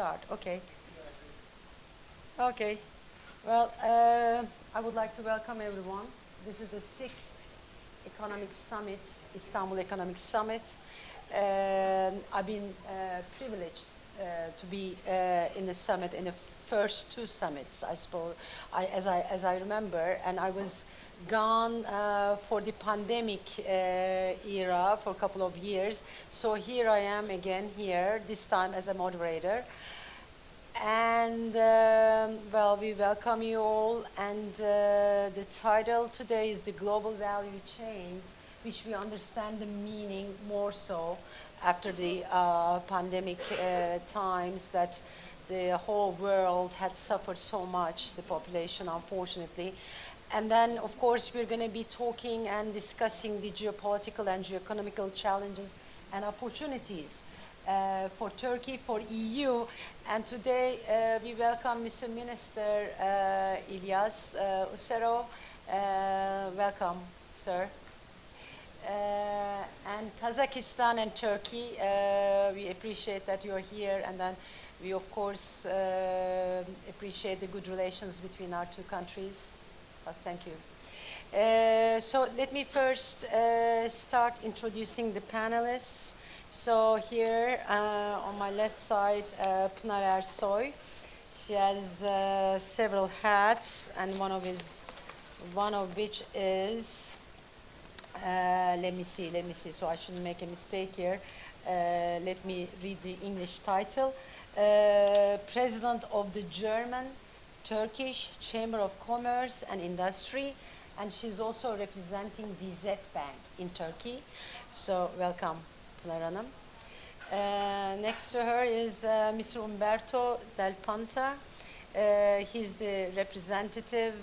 start. Okay. Okay. Well, I would like to welcome everyone. This is the 6th Economic Summit, Istanbul Economic Summit. I've been privileged to be in the summit, in the first two summits, I suppose, as I remember, and I was gone for the pandemic era for a couple of years. So here I am again here, this time as a moderator. And well, we welcome you all, and the title today is the Global Value Chains, which we understand the meaning more so after the pandemic times, that the whole world had suffered so much, the population, unfortunately. And then, of course, we're going to be talking and discussing the geopolitical and geoeconomical challenges and opportunities for Turkey, for EU. And today we welcome Mr. Minister İlyas Usero. Welcome, sir. And Kazakhstan and Turkey, we appreciate that you're here, and then we of course appreciate the good relations between our two countries. Thank you. So let me first start introducing the panelists. So here on my left side, Pınar Ersoy. She has several hats, and one of which is let me see, so I shouldn't make a mistake here. Let me read the English title. President of the German-Turkish Chamber of Commerce and Industry, and she's also representing the Z Bank in Turkey. So welcome, Pınar Hanım. Next to her is Mr. Umberto Del Panta. He's the representative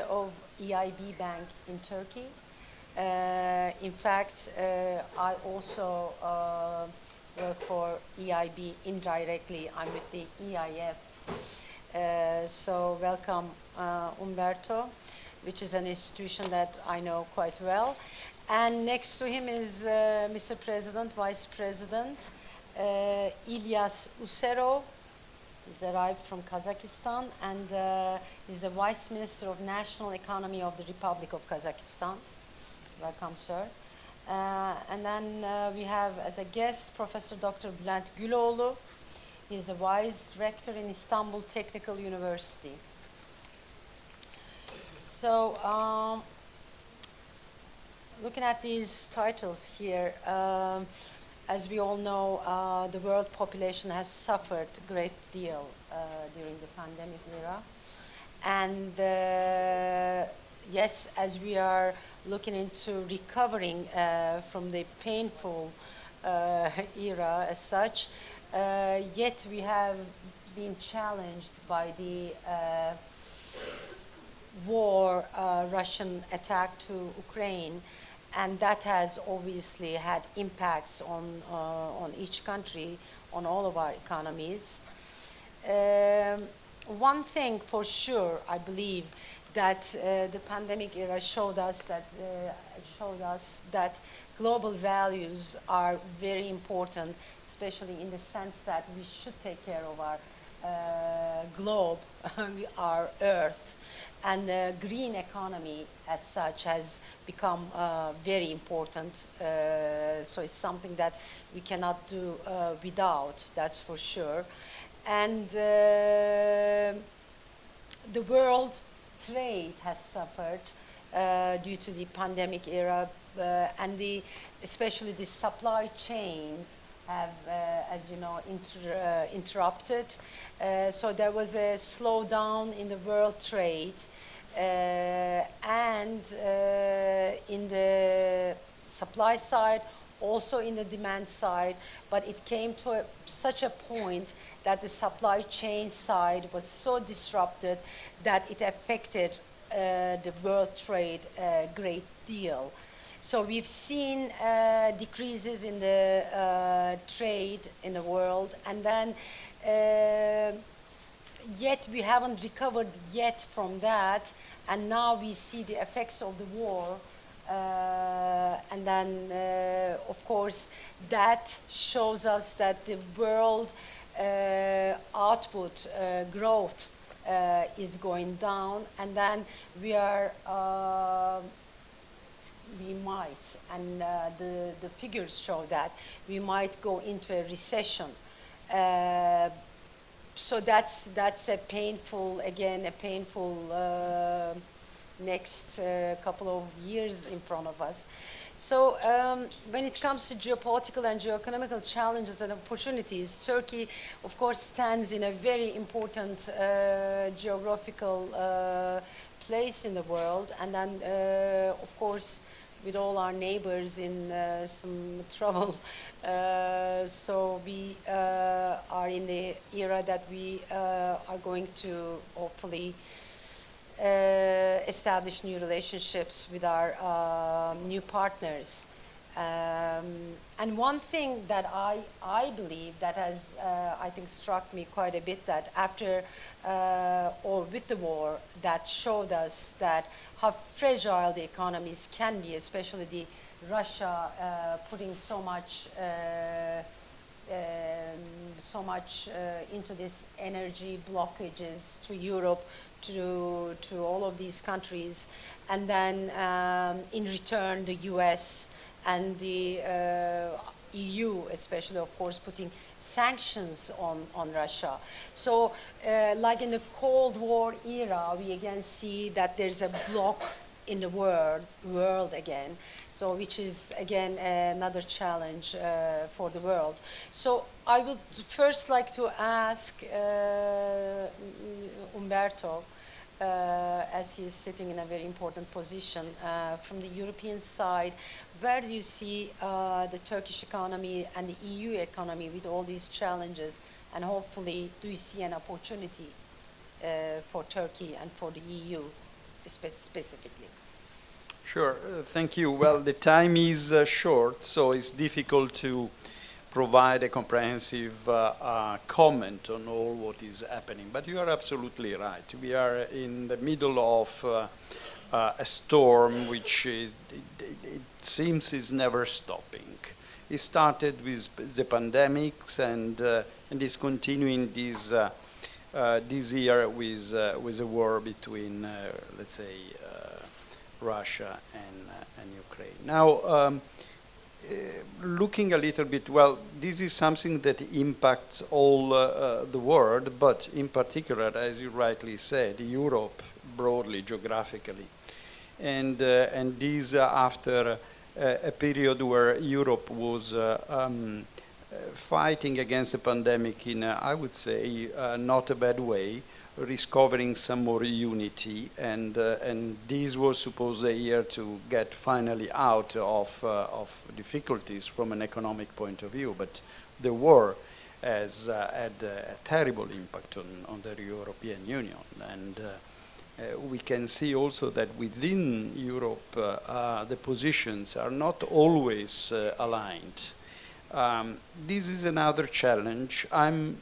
of EIB Bank in Turkey. In fact, I also work for EIB indirectly. I'm with the EIF. So welcome, Umberto, which is an institution that I know quite well. And next to him is Mr. President, Vice President İlyas Usero. He's arrived from Kazakhstan, and he's the Vice Minister of National Economy of the Republic of Kazakhstan. Welcome, sir. And then we have as a guest Professor Dr. Bülent Güloğlu. He's the Vice Rector in Istanbul Technical University. So, looking at these titles here, as we all know, the world population has suffered a great deal during the pandemic era. And yes, as we are looking into recovering from the painful era as such, yet we have been challenged by the war, Russian attack to Ukraine, and that has obviously had impacts on each country, on all of our economies. One thing for sure, I believe, that the pandemic era showed us that global values are very important, especially in the sense that we should take care of our globe, our earth, and the green economy as such has become very important. So it's something that we cannot do without, that's for sure. And the world trade has suffered due to the pandemic era, and especially the supply chains have, as you know, interrupted. So there was a slowdown in the world trade, and in the supply side, also in the demand side, but it came to such a point that the supply chain side was so disrupted that it affected the world trade a great deal. So we've seen decreases in the trade in the world, and then yet we haven't recovered yet from that, and now we see the effects of the war. And then, of course, that shows us that the world output growth is going down, and then we might, and the figures show that we might go into a recession. So that's a painful, again, a painful next couple of years in front of us. So when it comes to geopolitical and geoeconomical challenges and opportunities, Turkey, of course, stands in a very important geographical place in the world, and then, of course, with all our neighbors in some trouble. So we are in the era that we are going to hopefully establish new relationships with our new partners. And one thing that I believe that has, I think, struck me quite a bit, that after or with the war, that showed us that how fragile the economies can be, especially the Russia putting so much into this energy blockages to Europe, to all of these countries, and then in return the US and the EU, especially, of course, putting sanctions on Russia. So like in the Cold War era, we again see that there's a block in the world again, so which is again another challenge for the world. So I would first like to ask Umberto, as he is sitting in a very important position from the European side, where do you see the Turkish economy and the EU economy with all these challenges, and hopefully do you see an opportunity for Turkey and for the EU specifically? Sure, thank you. Well, the time is short, so it's difficult to provide a comprehensive comment on all what is happening. But you are absolutely right. We are in the middle of a storm which is, it seems is never stopping. It started with the pandemics and is continuing this year with a war between, let's say, Russia and Ukraine. Now, looking a little bit, well, this is something that impacts all the world, but in particular, as you rightly said, Europe broadly, geographically. And this after a period where Europe was fighting against the pandemic in, I would say, not a bad way, discovering some more unity, and this was supposed a year to get finally out of difficulties from an economic point of view. But the war has had a terrible impact on the European Union, and we can see also that within Europe the positions are not always aligned. This is another challenge. I'm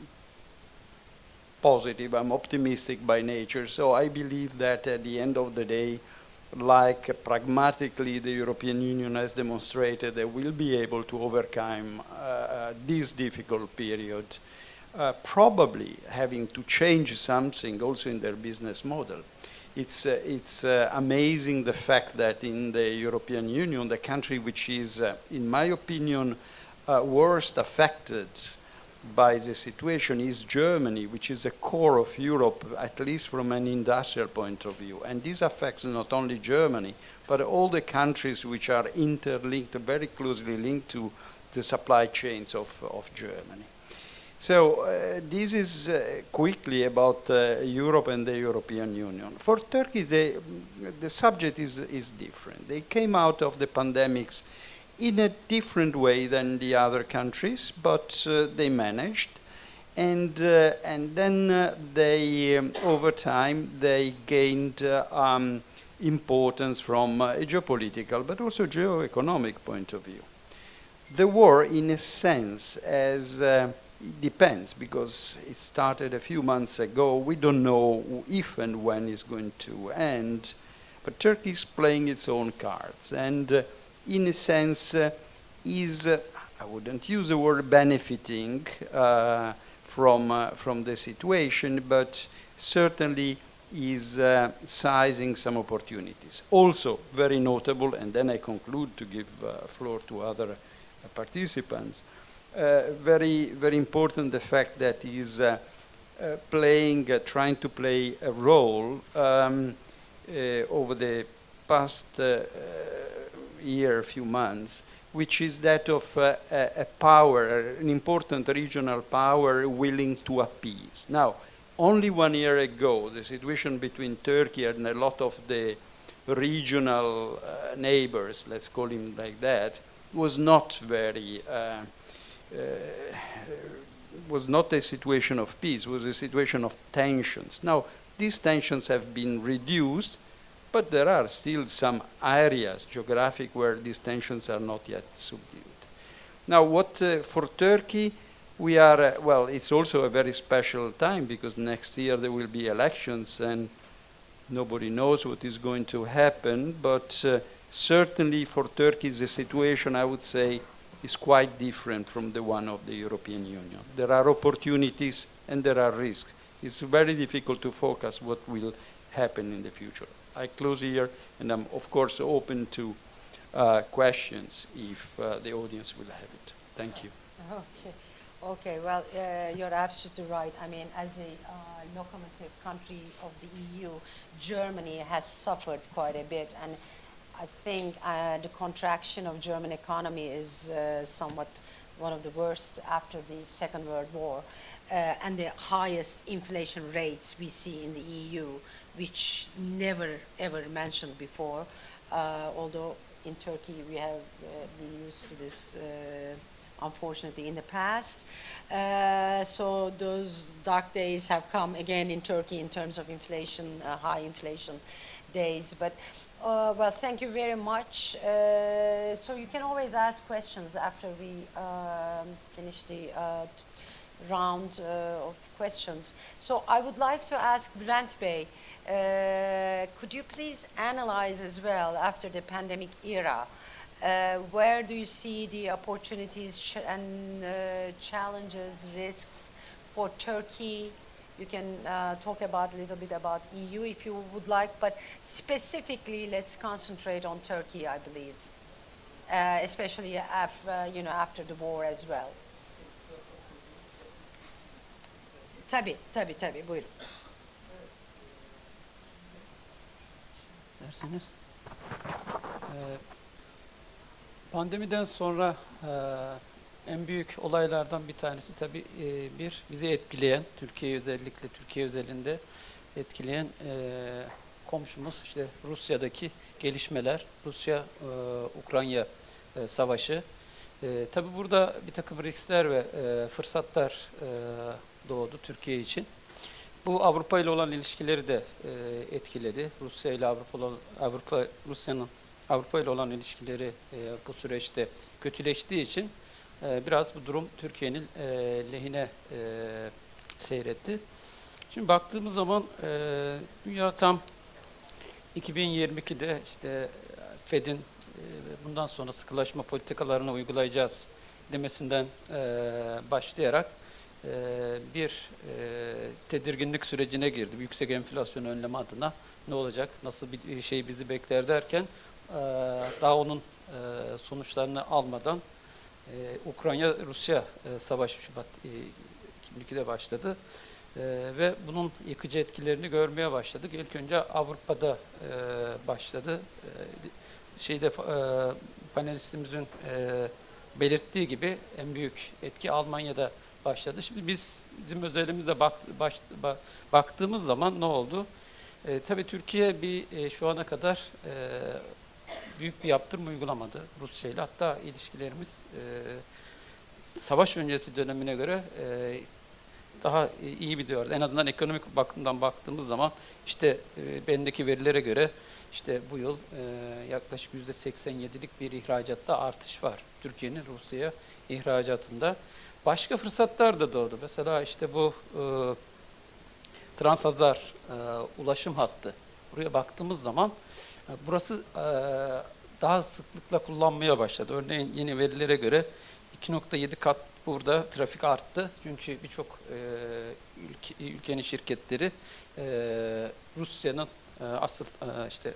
positive, I'm optimistic by nature, so I believe that at the end of the day, like pragmatically the European Union has demonstrated, they will be able to overcome this difficult period, probably having to change something also in their business model. It's amazing the fact that in the European Union, the country which is, in my opinion, worst affected by the situation is Germany, which is a core of Europe, at least from an industrial point of view. And this affects not only Germany, but all the countries which are interlinked, very closely linked to the supply chains of Germany. So this is quickly about Europe and the European Union. For Turkey, the subject is different. They came out of the pandemics in a different way than the other countries, but they managed, and then they, over time, they gained importance from a geopolitical, but also geoeconomic point of view. The war, in a sense, it depends, because it started a few months ago. We don't know if and when it's going to end, but Turkey is playing its own cards, and in a sense, is, I wouldn't use the word benefiting from the situation, but certainly is seizing some opportunities. Also very notable, and then I conclude to give floor to other participants, very important the fact that is trying to play a role over the past year, few months, which is that of a power, an important regional power willing to appease. Now, only 1 year ago, the situation between Turkey and a lot of the regional neighbors, let's call him like that, was not very, was not a situation of peace, was a situation of tensions. Now, these tensions have been reduced, but there are still some areas, geographic, where these tensions are not yet subdued. Now, what for Turkey, we are, well, it's also a very special time because next year there will be elections and nobody knows what is going to happen, but certainly for Turkey the situation, I would say, is quite different from the one of the European Union. There are opportunities and there are risks. It's very difficult to focus what will happen in the future. I close here, and I'm of course open to questions if the audience will have it. Thank you. Okay. Okay, well, you're absolutely right. I mean, as a locomotive country of the EU, Germany has suffered quite a bit, and I think the contraction of German economy is somewhat one of the worst after the Second World War, and the highest inflation rates we see in the EU, which never ever mentioned before, although in Turkey we have been used to this unfortunately in the past. So those dark days have come again in Turkey in terms of inflation, high inflation days. But well, thank you very much. So you can always ask questions after we finish the round of questions. So I would like to ask Bülent Bey, could you please analyze as well after the pandemic era, where do you see the opportunities and challenges, risks for Turkey? You can talk about a little bit about EU if you would like, but specifically let's concentrate on Turkey, I believe, especially after the war as well. Tabii, buyurun. Derseniz. Pandemiden sonra en büyük olaylardan bir tanesi tabii bizi etkileyen, özellikle Türkiye özelinde etkileyen komşumuz işte Rusya'daki gelişmeler, Rusya-Ukrayna savaşı. Tabii burada bir takım riskler ve fırsatlar doğdu Türkiye için. Bu Avrupa ile olan ilişkileri de etkiledi. Rusya'nın Avrupa ile olan ilişkileri bu süreçte kötüleştiği için biraz bu durum Türkiye'nin lehine seyretti. Şimdi baktığımız zaman dünya tam 2022'de işte Fed'in bundan sonra sıkılaşma politikalarını uygulayacağız demesinden başlayarak bir tedirginlik sürecine girdi. Yüksek enflasyonu önleme adına ne olacak, nasıl bir şey bizi bekler derken daha onun sonuçlarını almadan Ukrayna-Rusya savaşı Şubat 2002'de başladı ve bunun yıkıcı etkilerini görmeye başladık. İlk önce Avrupa'da başladı. Panelistimizin belirttiği gibi en büyük etki Almanya'da başladı. Şimdi bizim özelimizde baktığımız zaman ne oldu? Tabii Türkiye şu ana kadar büyük bir yaptırım uygulamadı Rusya ile. Hatta ilişkilerimiz savaş öncesi dönemine göre daha iyi gidiyordu. En azından ekonomik bakımdan baktığımız zaman işte bendeki verilere göre işte bu yıl yaklaşık %87'lik bir ihracatta artış var. Türkiye'nin Rusya'ya ihracatında. Başka fırsatlar da doğdu. Mesela işte bu Transhazar ulaşım hattı. Buraya baktığımız zaman burası daha sıklıkla kullanmaya başladı. Örneğin yeni verilere göre 2,7 kat burada trafik arttı. Çünkü birçok ülkenin şirketleri Rusya'nın asıl işte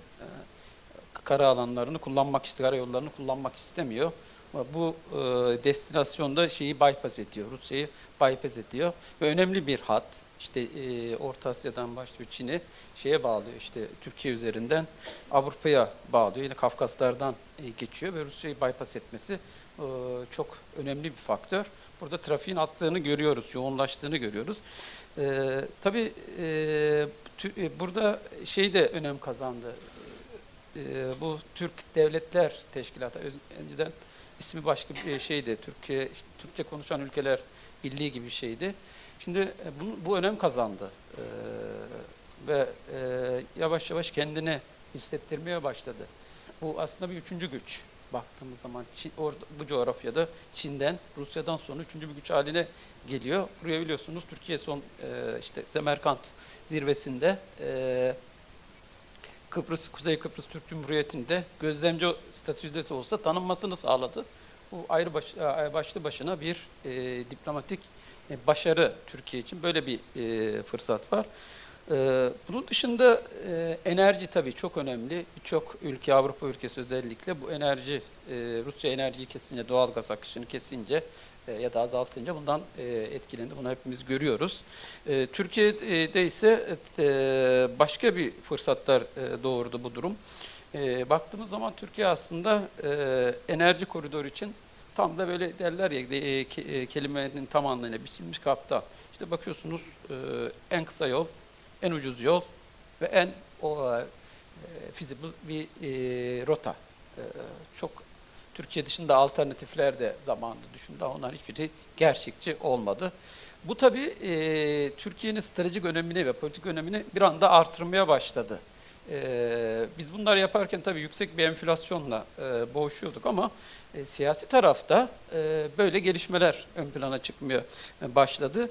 kara alanlarını kullanmak istiyor, karayollarını kullanmak istemiyor. Bu destinasyonda şeyi bypass ediyor, Rusya'yı bypass ediyor ve önemli bir hat. İşte Orta Asya'dan başlıyor, Çin'i şeye bağlıyor, işte Türkiye üzerinden Avrupa'ya bağlıyor. Yine Kafkaslardan geçiyor ve Rusya'yı bypass etmesi çok önemli bir faktör. Burada trafiğin arttığını görüyoruz, yoğunlaştığını görüyoruz. Tabii burada şey de önem kazandı. Bu Türk Devletler Teşkilatı, önceden ismi başka bir şeydi, Türkiye, işte Türkçe konuşan ülkeler birliği gibi bir şeydi. Şimdi bu önem kazandı ve yavaş yavaş kendini hissettirmeye başladı. Bu aslında bir üçüncü güç. Baktığımız zaman bu coğrafyada Çin'den, Rusya'dan sonra üçüncü bir güç haline geliyor. Buraya biliyorsunuz Türkiye son işte Semerkant zirvesinde Kuzey Kıbrıs Türk Cumhuriyeti'nde gözlemci statüsünde de olsa tanınmasını sağladı. Bu ayrı başlı başına bir diplomatik başarı Türkiye için. Böyle bir fırsat var. Bunun dışında enerji tabii çok önemli. Birçok ülke, Avrupa ülkesi özellikle bu enerji, Rusya enerjiyi kesince, doğal gaz akışını kesince ya da azaltınca bundan etkilendi. Bunu hepimiz görüyoruz. Türkiye'de ise başka bir fırsatlar doğurdu bu durum. Baktığımız zaman Türkiye aslında enerji koridoru için tam da böyle derler ya kelimenin tam anlamıyla biçilmiş kaptan. İşte bakıyorsunuz en kısa yol, en ucuz yol ve en feasible bir rota. Çok Türkiye dışında alternatifler de zamanında düşündü ama onların hiçbiri gerçekçi olmadı. Bu tabii Türkiye'nin stratejik önemini ve politik önemini bir anda artırmaya başladı. Biz bunları yaparken tabii yüksek bir enflasyonla boğuşuyorduk ama siyasi tarafta böyle gelişmeler ön plana çıkmaya başladı.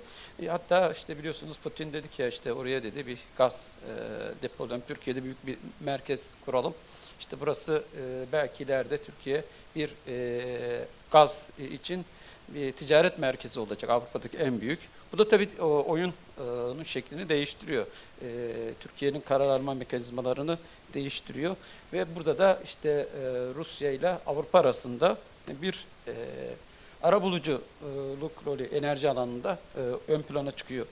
Hatta işte biliyorsunuz Putin dedi ki ya işte oraya dedi bir gaz depolayalım, Türkiye'de büyük bir merkez kuralım. İşte burası belki ileride Türkiye bir gaz için bir ticaret merkezi olacak, Avrupa'daki en büyük. Bu da tabii oyunun şeklini değiştiriyor. Türkiye'nin karar alma mekanizmalarını değiştiriyor. Ve burada da işte Rusya ile Avrupa arasında bir arabuluculuk rolü enerji alanında ön plana çıkıyor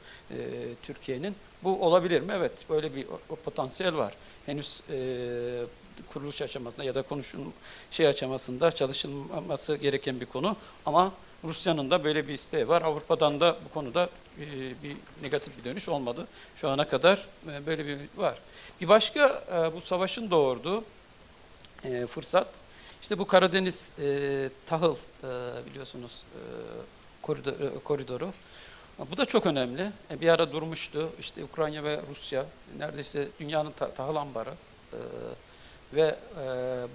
Türkiye'nin. Bu olabilir mi? Evet, böyle bir potansiyel var. Henüz kuruluş aşamasında ya da aşamasında çalışılması gereken bir konu ama Rusya'nın da böyle bir isteği var. Avrupa'dan da bu konuda bir negatif bir dönüş olmadı. Şu ana kadar böyle bir var. Bir başka bu savaşın doğurduğu fırsat, işte bu Karadeniz tahıl biliyorsunuz koridoru. Bu da çok önemli. Bir ara durmuştu. İşte Ukrayna ve Rusya neredeyse dünyanın tahıl ambarı ve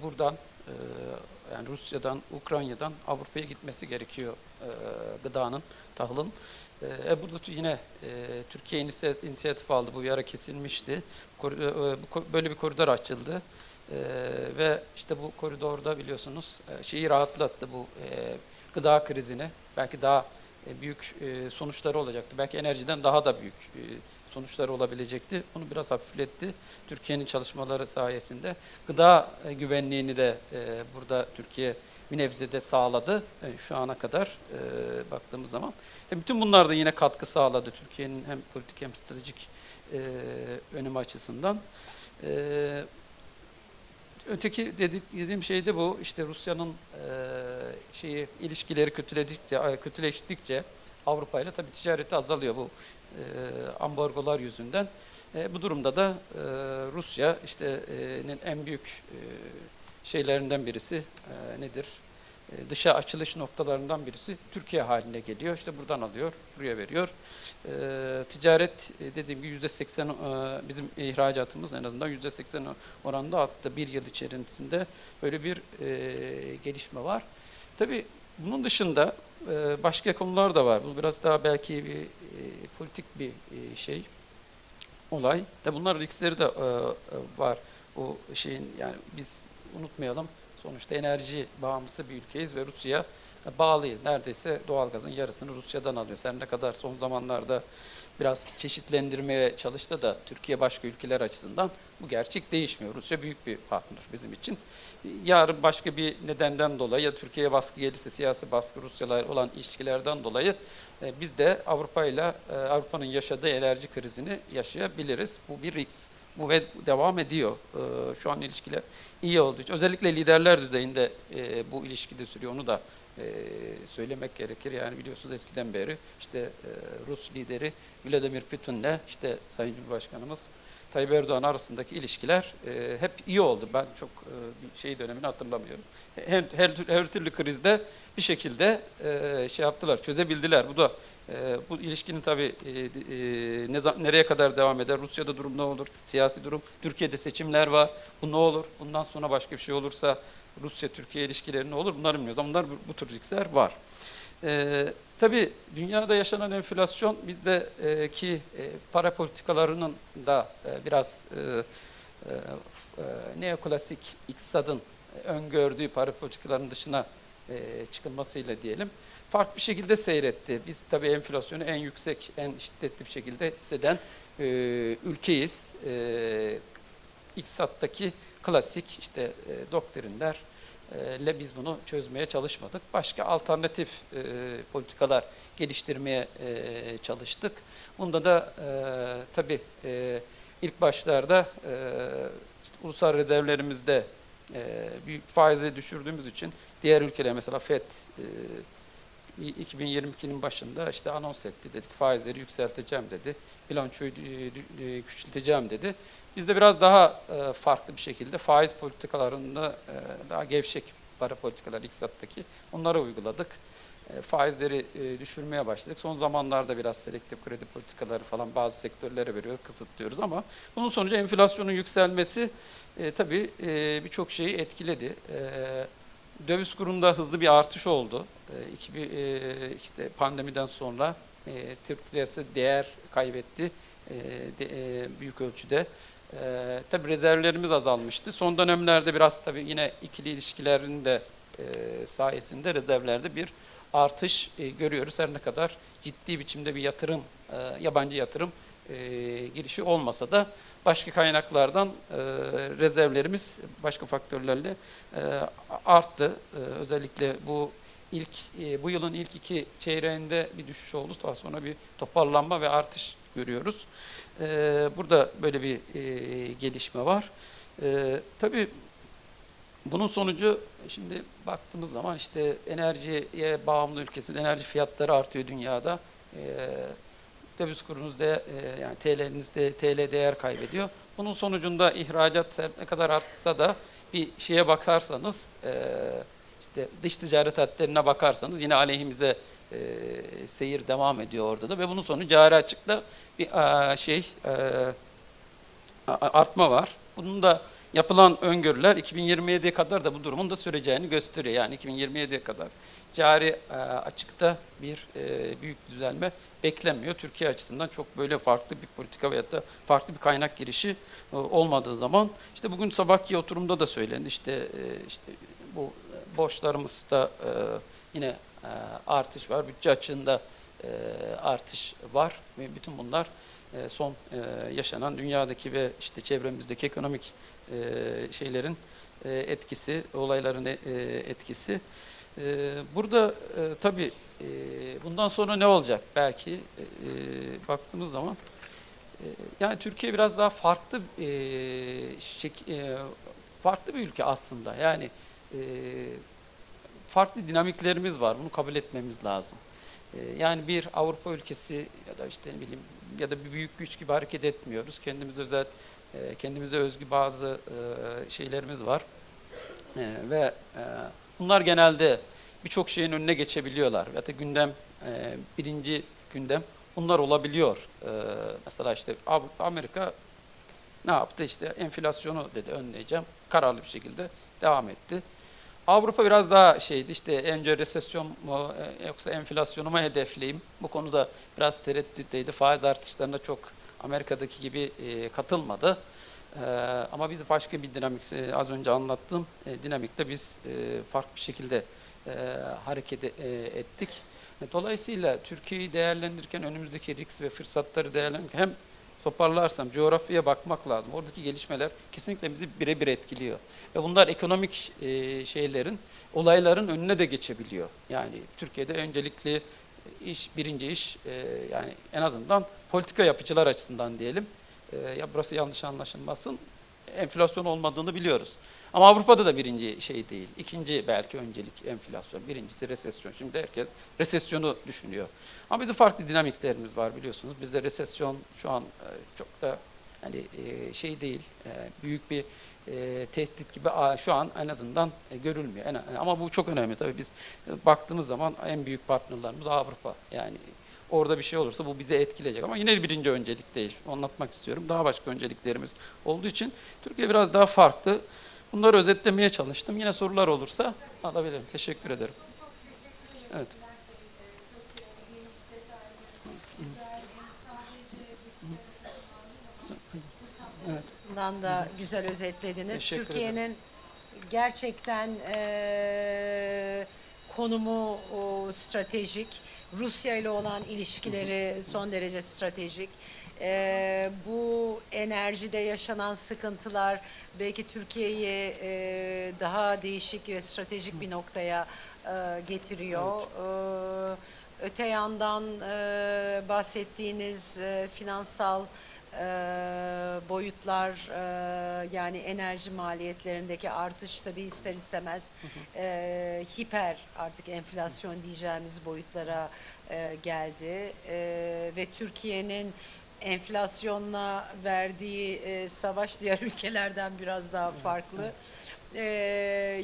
buradan yani Rusya'dan, Ukrayna'dan Avrupa'ya gitmesi gerekiyor gıdanın, tahılın. Burada yine Türkiye inisiyatif aldı. Bu bir ara kesilmişti. Böyle bir koridor açıldı. Ve işte bu koridorda biliyorsunuz şeyi rahatlattı bu gıda krizini. Belki daha büyük sonuçları olacaktı. Belki enerjiden daha da büyük sonuçları olabilecekti. Bunu biraz hafifletti. Türkiye'nin çalışmaları sayesinde gıda güvenliğini de burada Türkiye bir nebzede sağladı şu ana kadar baktığımız zaman. Bütün bunlar da yine katkı sağladı Türkiye'nin hem politik hem stratejik önemi açısından. Öteki dediğim şey de bu. İşte Rusya'nın ilişkileri kötüleştikçe Avrupa ile tabii ticareti azalıyor bu ambargolar yüzünden. Bu durumda da Rusya işte'nin en büyük şeylerinden birisi nedir? Dışa açılış noktalarından birisi Türkiye haline geliyor. İşte buradan alıyor, buraya veriyor. Ticaret dediğim gibi %80 bizim ihracatımız en azından %80 oranında arttı. Bir yıl içerisinde böyle bir gelişme var. Tabii bunun dışında başka konular da var. Bu biraz daha belki bir politik bir olay. Tabii bunların riskleri de var. Bu şeyin yani biz unutmayalım. Sonuçta enerji bağımlısı bir ülkeyiz ve Rusya bağlıyız. Neredeyse doğalgazın yarısını Rusya'dan alıyoruz. Her ne kadar son zamanlarda biraz çeşitlendirmeye çalışsa da Türkiye başka ülkeler açısından bu gerçek değişmiyor. Rusya büyük bir partner bizim için. Yarın başka bir nedenden dolayı ya Türkiye'ye baskı gelirse, siyasi baskı Rusya'yla olan ilişkilerden dolayı biz de Avrupa'nın yaşadığı enerji krizini yaşayabiliriz. Bu bir risk. Bu ve devam ediyor. Şu an ilişkiler iyi olduğu için. Özellikle liderler düzeyinde bu ilişki de sürüyor. Onu da söylemek gerekir. Yani biliyorsunuz eskiden beri işte Rus lideri Vladimir Putin'le işte Sayın Cumhurbaşkanımız Tayyip Erdoğan arasındaki ilişkiler hep iyi oldu. Ben çok bir şey dönemini hatırlamıyorum. Her türlü krizde bir şekilde şey yaptılar, çözebildiler. Bu da bu ilişkinin tabii nereye kadar devam eder? Rusya'da durum ne olur? Siyasi durum. Türkiye'de seçimler var. Bu ne olur? Bundan sonra başka bir şey olursa Rusya-Türkiye ilişkileri ne olur? Bunları bilmiyoruz. Ama bunlar, bu tür riskler var. Tabii dünyada yaşanan enflasyon bizdeki para politikalarının da biraz neoklasik iktisadın öngördüğü para politikalarının dışına çıkılmasıyla diyelim farklı bir şekilde seyretti. Biz tabii enflasyonu en yüksek, en şiddetli bir şekilde hisseden ülkeyiz. İktisattaki klasik işte doktrinler ile biz bunu çözmeye çalışmadık. Başka alternatif politikalar geliştirmeye çalıştık. Bunda da tabii ilk başlarda işte ulusal rezervlerimizde büyük faizi düşürdüğümüz için diğer ülkeler mesela FED 2022'nin başında işte anons etti. Dedik faizleri yükselteceğim dedi. Bilançoyu küçülteceğim dedi. Biz de biraz daha farklı bir şekilde faiz politikalarında daha gevşek para politikaları iktisattaki onları uyguladık. Faizleri düşürmeye başladık. Son zamanlarda biraz selektif kredi politikaları falan bazı sektörlere veriyoruz, kısıtlıyoruz ama bunun sonucu enflasyonun yükselmesi tabii birçok şeyi etkiledi. Döviz kurunda hızlı bir artış oldu. İşte pandemiden sonra Türk lirası değer kaybetti büyük ölçüde. Tabii rezervlerimiz azalmıştı. Son dönemlerde biraz tabii yine ikili ilişkilerin de sayesinde rezervlerde bir artış görüyoruz. Her ne kadar ciddi biçimde bir yatırım, yabancı yatırım girişi olmasa da başka kaynaklardan rezervlerimiz başka faktörlerle arttı. Özellikle bu yılın ilk 2 çeyreğinde bir düşüş oldu. Daha sonra bir toparlanma ve artış görüyoruz. Burada böyle bir gelişme var. Tabii bunun sonucu şimdi baktığımız zaman işte enerjiye bağımlı ülkesin enerji fiyatları artıyor dünyada. Döviz kurunuzda yani TL'nizde TL değer kaybediyor. Bunun sonucunda ihracat ne kadar artsa da bir şeye bakarsanız işte dış ticaret hatlarına bakarsanız yine aleyhimize seyir devam ediyor orada da ve bunun sonu cari açıkta bir artma var. Bunun da yapılan öngörüler 2027'ye kadar da bu durumun da süreceğini gösteriyor. Yani 2027'ye kadar cari açıkta bir büyük düzelme beklenmiyor. Türkiye açısından çok böyle farklı bir politika veyahut da farklı bir kaynak girişi olmadığı zaman işte bugün sabahki oturumda da söylendi. İşte bu borçlarımızda yine artış var. Bütçe açığında artış var ve bütün bunlar son yaşanan dünyadaki ve işte çevremizdeki ekonomik şeylerin etkisi, olayların etkisi. Burada tabii bundan sonra ne olacak? Belki baktığımız zaman yani Türkiye biraz daha farklı farklı bir ülke aslında. Yani farklı dinamiklerimiz var. Bunu kabul etmemiz lazım. Yani bir Avrupa ülkesi ya da işte ne bileyim ya da bir büyük güç gibi hareket etmiyoruz. Kendimize özgü bazı şeylerimiz var. Ve bunlar genelde birçok şeyin önüne geçebiliyorlar. Ya da gündem, birinci gündem bunlar olabiliyor. Mesela işte Amerika ne yaptı? İşte enflasyonu dedi önleyeceğim. Kararlı bir şekilde devam etti. Avrupa biraz daha şeydi işte önce resesyon mu yoksa enflasyonu mu hedefleyeyim. Bu konuda biraz tereddütteydi. Faiz artışlarına çok Amerika'daki gibi katılmadı. Ama biz başka bir dinamik, az önce anlattığım dinamikte biz farklı bir şekilde hareket ettik. Dolayısıyla Türkiye'yi değerlendirirken önümüzdeki risk ve fırsatları değerlendirirken hem toparlarsam coğrafyaya bakmak lazım. Oradaki gelişmeler kesinlikle bizi birebir etkiliyor. Ve bunlar ekonomik olayların önüne de geçebiliyor. Yani Türkiye'de öncelikli birinci iş yani en azından politika yapıcılar açısından diyelim. Ya burası yanlış anlaşılmasın. Enflasyon olmadığını biliyoruz. Ama Avrupa'da da birinci şey değil. İkinci belki öncelik enflasyon. Birincisi resesyon. Şimdi herkes resesyonu düşünüyor. Ama bizim farklı dinamiklerimiz var biliyorsunuz. Bizde resesyon şu an çok da hani şey değil. Büyük bir tehdit gibi şu an en azından görülmüyor. Ama bu çok önemli. Tabii biz baktığımız zaman en büyük partnerlerimiz Avrupa. Yani orada bir şey olursa bu bize etkileyecek. Ama yine birinci öncelik değil. Anlatmak istiyorum. Daha başka önceliklerimiz olduğu için Türkiye biraz daha farklı. Bunları özetlemeye çalıştım. Yine sorular olursa alabilirim. Teşekkür ederim. Evet. Evet. Bundan da güzel özetlediniz. Türkiye'nin gerçekten konumu stratejik. Rusya ile olan ilişkileri son derece stratejik. Bu enerjide yaşanan sıkıntılar belki Türkiye'yi daha değişik ve stratejik bir noktaya getiriyor. Evet. Öte yandan bahsettiğiniz finansal boyutlar yani enerji maliyetlerindeki artış tabii ister istemez hiper artık enflasyon diyeceğimiz boyutlara geldi ve Türkiye'nin enflasyonla verdiği savaş diğer ülkelerden biraz daha farklı.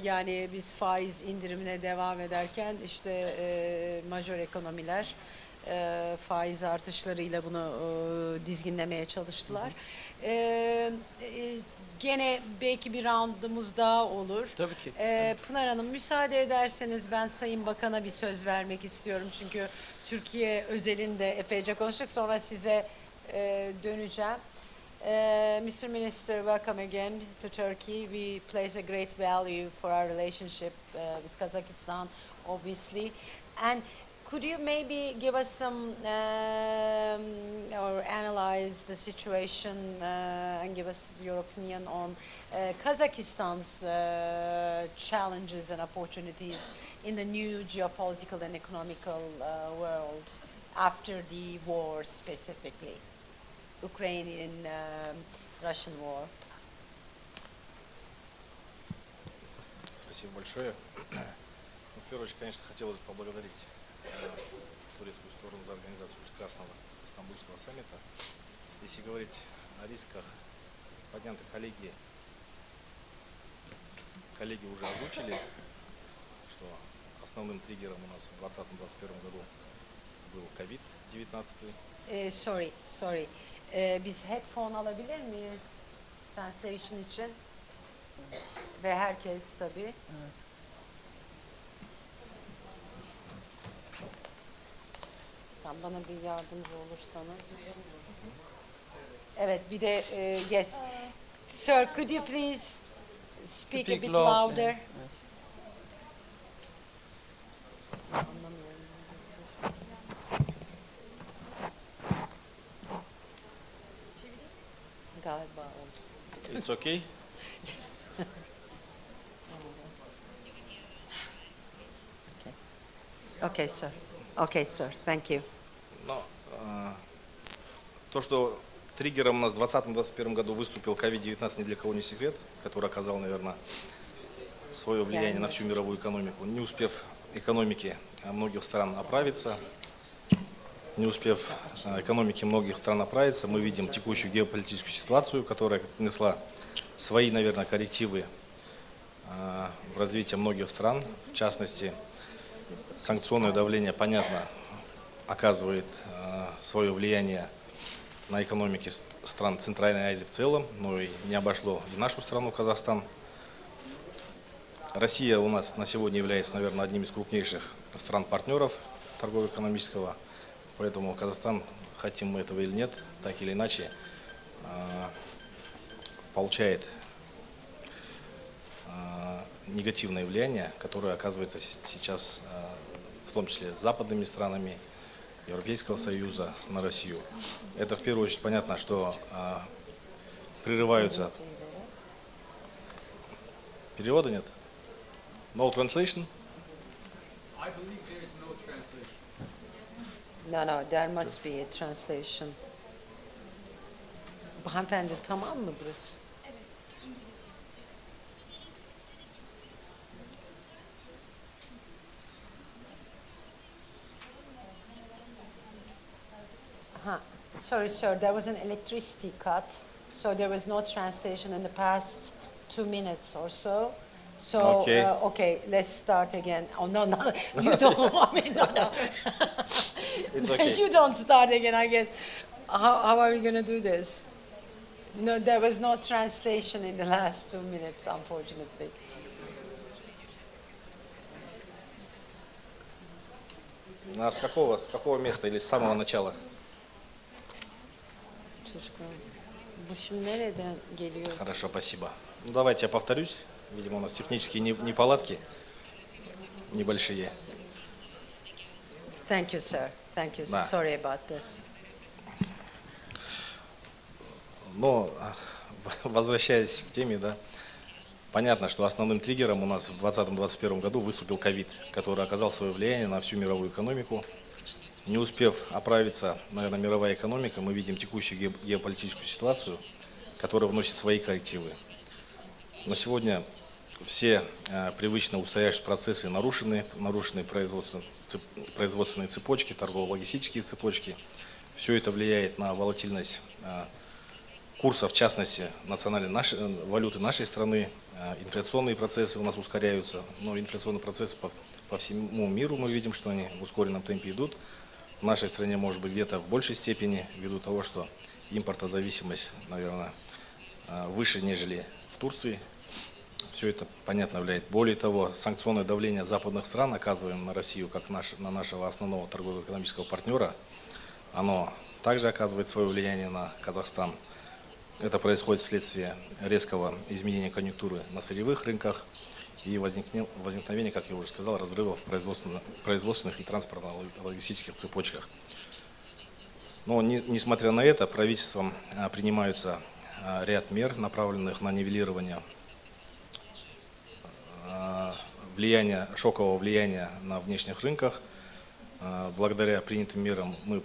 Yani biz faiz indirimine devam ederken işte majör ekonomiler faiz artışlarıyla bunu dizginlemeye çalıştılar. Gene belki bir roundumuz daha olur. Tabii ki. Pınar Hanım müsaade ederseniz ben Sayın Bakan'a bir söz vermek istiyorum. Çünkü Türkiye özelinde epeyce konuştuk. Sonra size döneceğim. Mr. Minister, welcome again to Turkey. We place a great value for our relationship with Kazakhstan, obviously. And could you maybe give us some or analyze the situation and give us your opinion on Kazakhstan's challenges and opportunities in the new geopolitical and economical world after the war specifically? Ukrainian-Russian war. Спасибо большое. В первую очередь, конечно, хотелось бы поблагодарить турецкую сторону за организацию прекрасного Стамбульского саммита. Если говорить о рисках, подняты коллеги уже озвучили, что основным триггером у нас в 2020-2021 году был COVID-19. Sorry. Biz headphone alabilir miyiz translation için? Ve herkes tabii. Evet. Bana bir yardımcı olursanız. Evet, bir de yes. Sir, could you please speak a bit louder? Evet. Galiba oldu. It's okay? Yes. Okay, sir. Okay, sir. Thank you. Но, то, что триггером у нас в 2020-2021 году выступил COVID-19, ни для кого не секрет, который оказал, наверное, свое влияние на всю мировую экономику. Не успев экономики многих стран оправиться, не успев экономики многих стран оправиться, мы видим текущую геополитическую ситуацию, которая внесла свои, наверное, коррективы в развитие многих стран. В частности, санкционное давление, понятно, оказывает свое влияние на экономики стран Центральной Азии в целом, но и не обошло и нашу страну, Казахстан. Россия у нас на сегодня является, наверное, одним из крупнейших стран-партнеров торгово-экономического. Поэтому Казахстан, хотим мы этого или нет, так или иначе, получает негативное влияние, которое оказывается сейчас в том числе западными странами Европейского Союза на Россию. Это в первую очередь понятно, что прерываются... Перевода нет? No translation? I believe there is no translation. No, there must be a translation. Hanımefendi tamam mı burası? Sorry, sir, there was an electricity cut, so there was no translation in the past 2 minutes or so. So, Okay. Okay, let's start again. Oh, no, you don't want me, no. It's okay. You don't start again, I guess. How are we going to do this? No, there was no translation in the last 2 minutes, unfortunately. С какого места или с самого начала? Bu şimdi nereden geliyor? Хорошо, спасибо. Ну, давайте я повторюсь. Видимо, у нас технические неполадки небольшие. Thank you, sir. Thank you. Да. Sorry about this. Но, возвращаясь к теме, да, понятно, что основным триггером у нас в 2020-2021 году выступил ковид, который оказал свое влияние на всю мировую экономику. Не успев оправиться, наверное, мировая экономика, мы видим текущую геополитическую ситуацию, которая вносит свои коррективы. На сегодня все привычно устоявшиеся процессы нарушены производственные цепочки, торгово-логистические цепочки. Все это влияет на волатильность курса, в частности, национальной валюты нашей страны. Инфляционные процессы у нас ускоряются, но инфляционные процессы по всему миру мы видим, что они в ускоренном темпе идут. В нашей стране, может быть, где-то в большей степени, ввиду того, что импортозависимость, наверное, выше, нежели в Турции. Все это, понятно, влияет. Более того, санкционное давление западных стран, оказываем на Россию, как на нашего основного торгово-экономического партнера, оно также оказывает свое влияние на Казахстан. Это происходит вследствие резкого изменения конъюнктуры на сырьевых рынках и возникновения, как я уже сказал, разрывов в производственных и транспортно-логистических цепочках. Но несмотря на это, правительством принимаются ряд мер, направленных на нивелирование шокового влияния на внешних рынках. Благодаря принятым мерам мы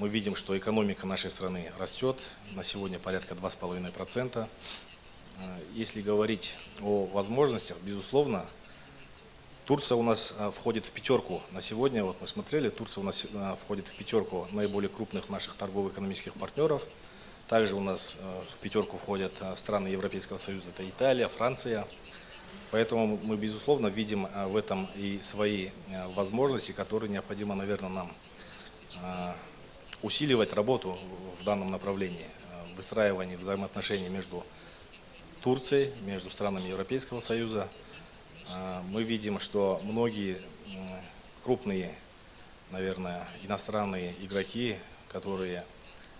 видим, что экономика нашей страны растет, на сегодня порядка 2,5%. Если говорить о возможностях, безусловно, Турция у нас входит в пятерку. На сегодня, вот мы смотрели, Турция у нас входит в пятерку наиболее крупных наших торгово-экономических партнеров. Также у нас в пятерку входят страны Европейского Союза, это Италия, Франция. Поэтому мы, безусловно, видим в этом и свои возможности, которые необходимо, наверное, нам усиливать работу в данном направлении, выстраивание взаимоотношений между Турцией, между странами Европейского Союза. Мы видим, что многие крупные, наверное, иностранные игроки, которые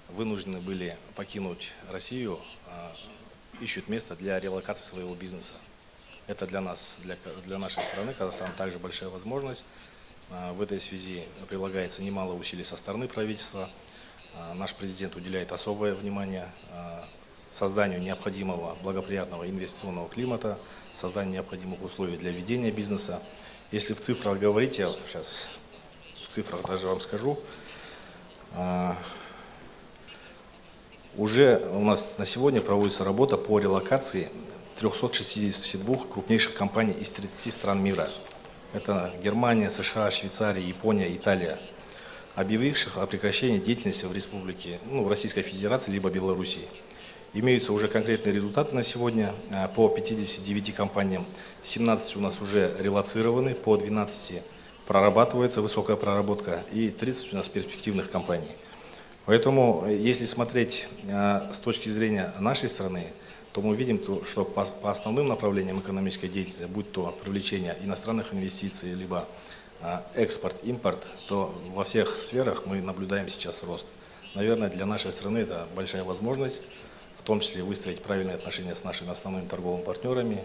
вынуждены были покинуть Россию, ищут место для релокации своего бизнеса. Это для нас, для нашей страны, Казахстан, также большая возможность. В этой связи прилагается немало усилий со стороны правительства. Наш президент уделяет особое внимание созданию необходимого благоприятного инвестиционного климата, созданию необходимых условий для ведения бизнеса. Если в цифрах говорить, я сейчас в цифрах даже вам скажу, уже у нас на сегодня проводится работа по релокации 362 крупнейших компаний из 30 стран мира. Это Германия, США, Швейцария, Япония, Италия, объявивших о прекращении деятельности в республике, в Российской Федерации либо Белоруссии. Имеются уже конкретные результаты на сегодня по 59 компаниям. 17 у нас уже релоцированы, по 12 прорабатывается высокая проработка и 30 у нас перспективных компаний. Поэтому, если смотреть с точки зрения нашей страны, то мы видим, что по основным направлениям экономической деятельности, будь то привлечение иностранных инвестиций, либо экспорт, импорт, то во всех сферах мы наблюдаем сейчас рост. Наверное, для нашей страны это большая возможность. в том числе выстроить правильные отношения с нашими основными торговыми партнерами,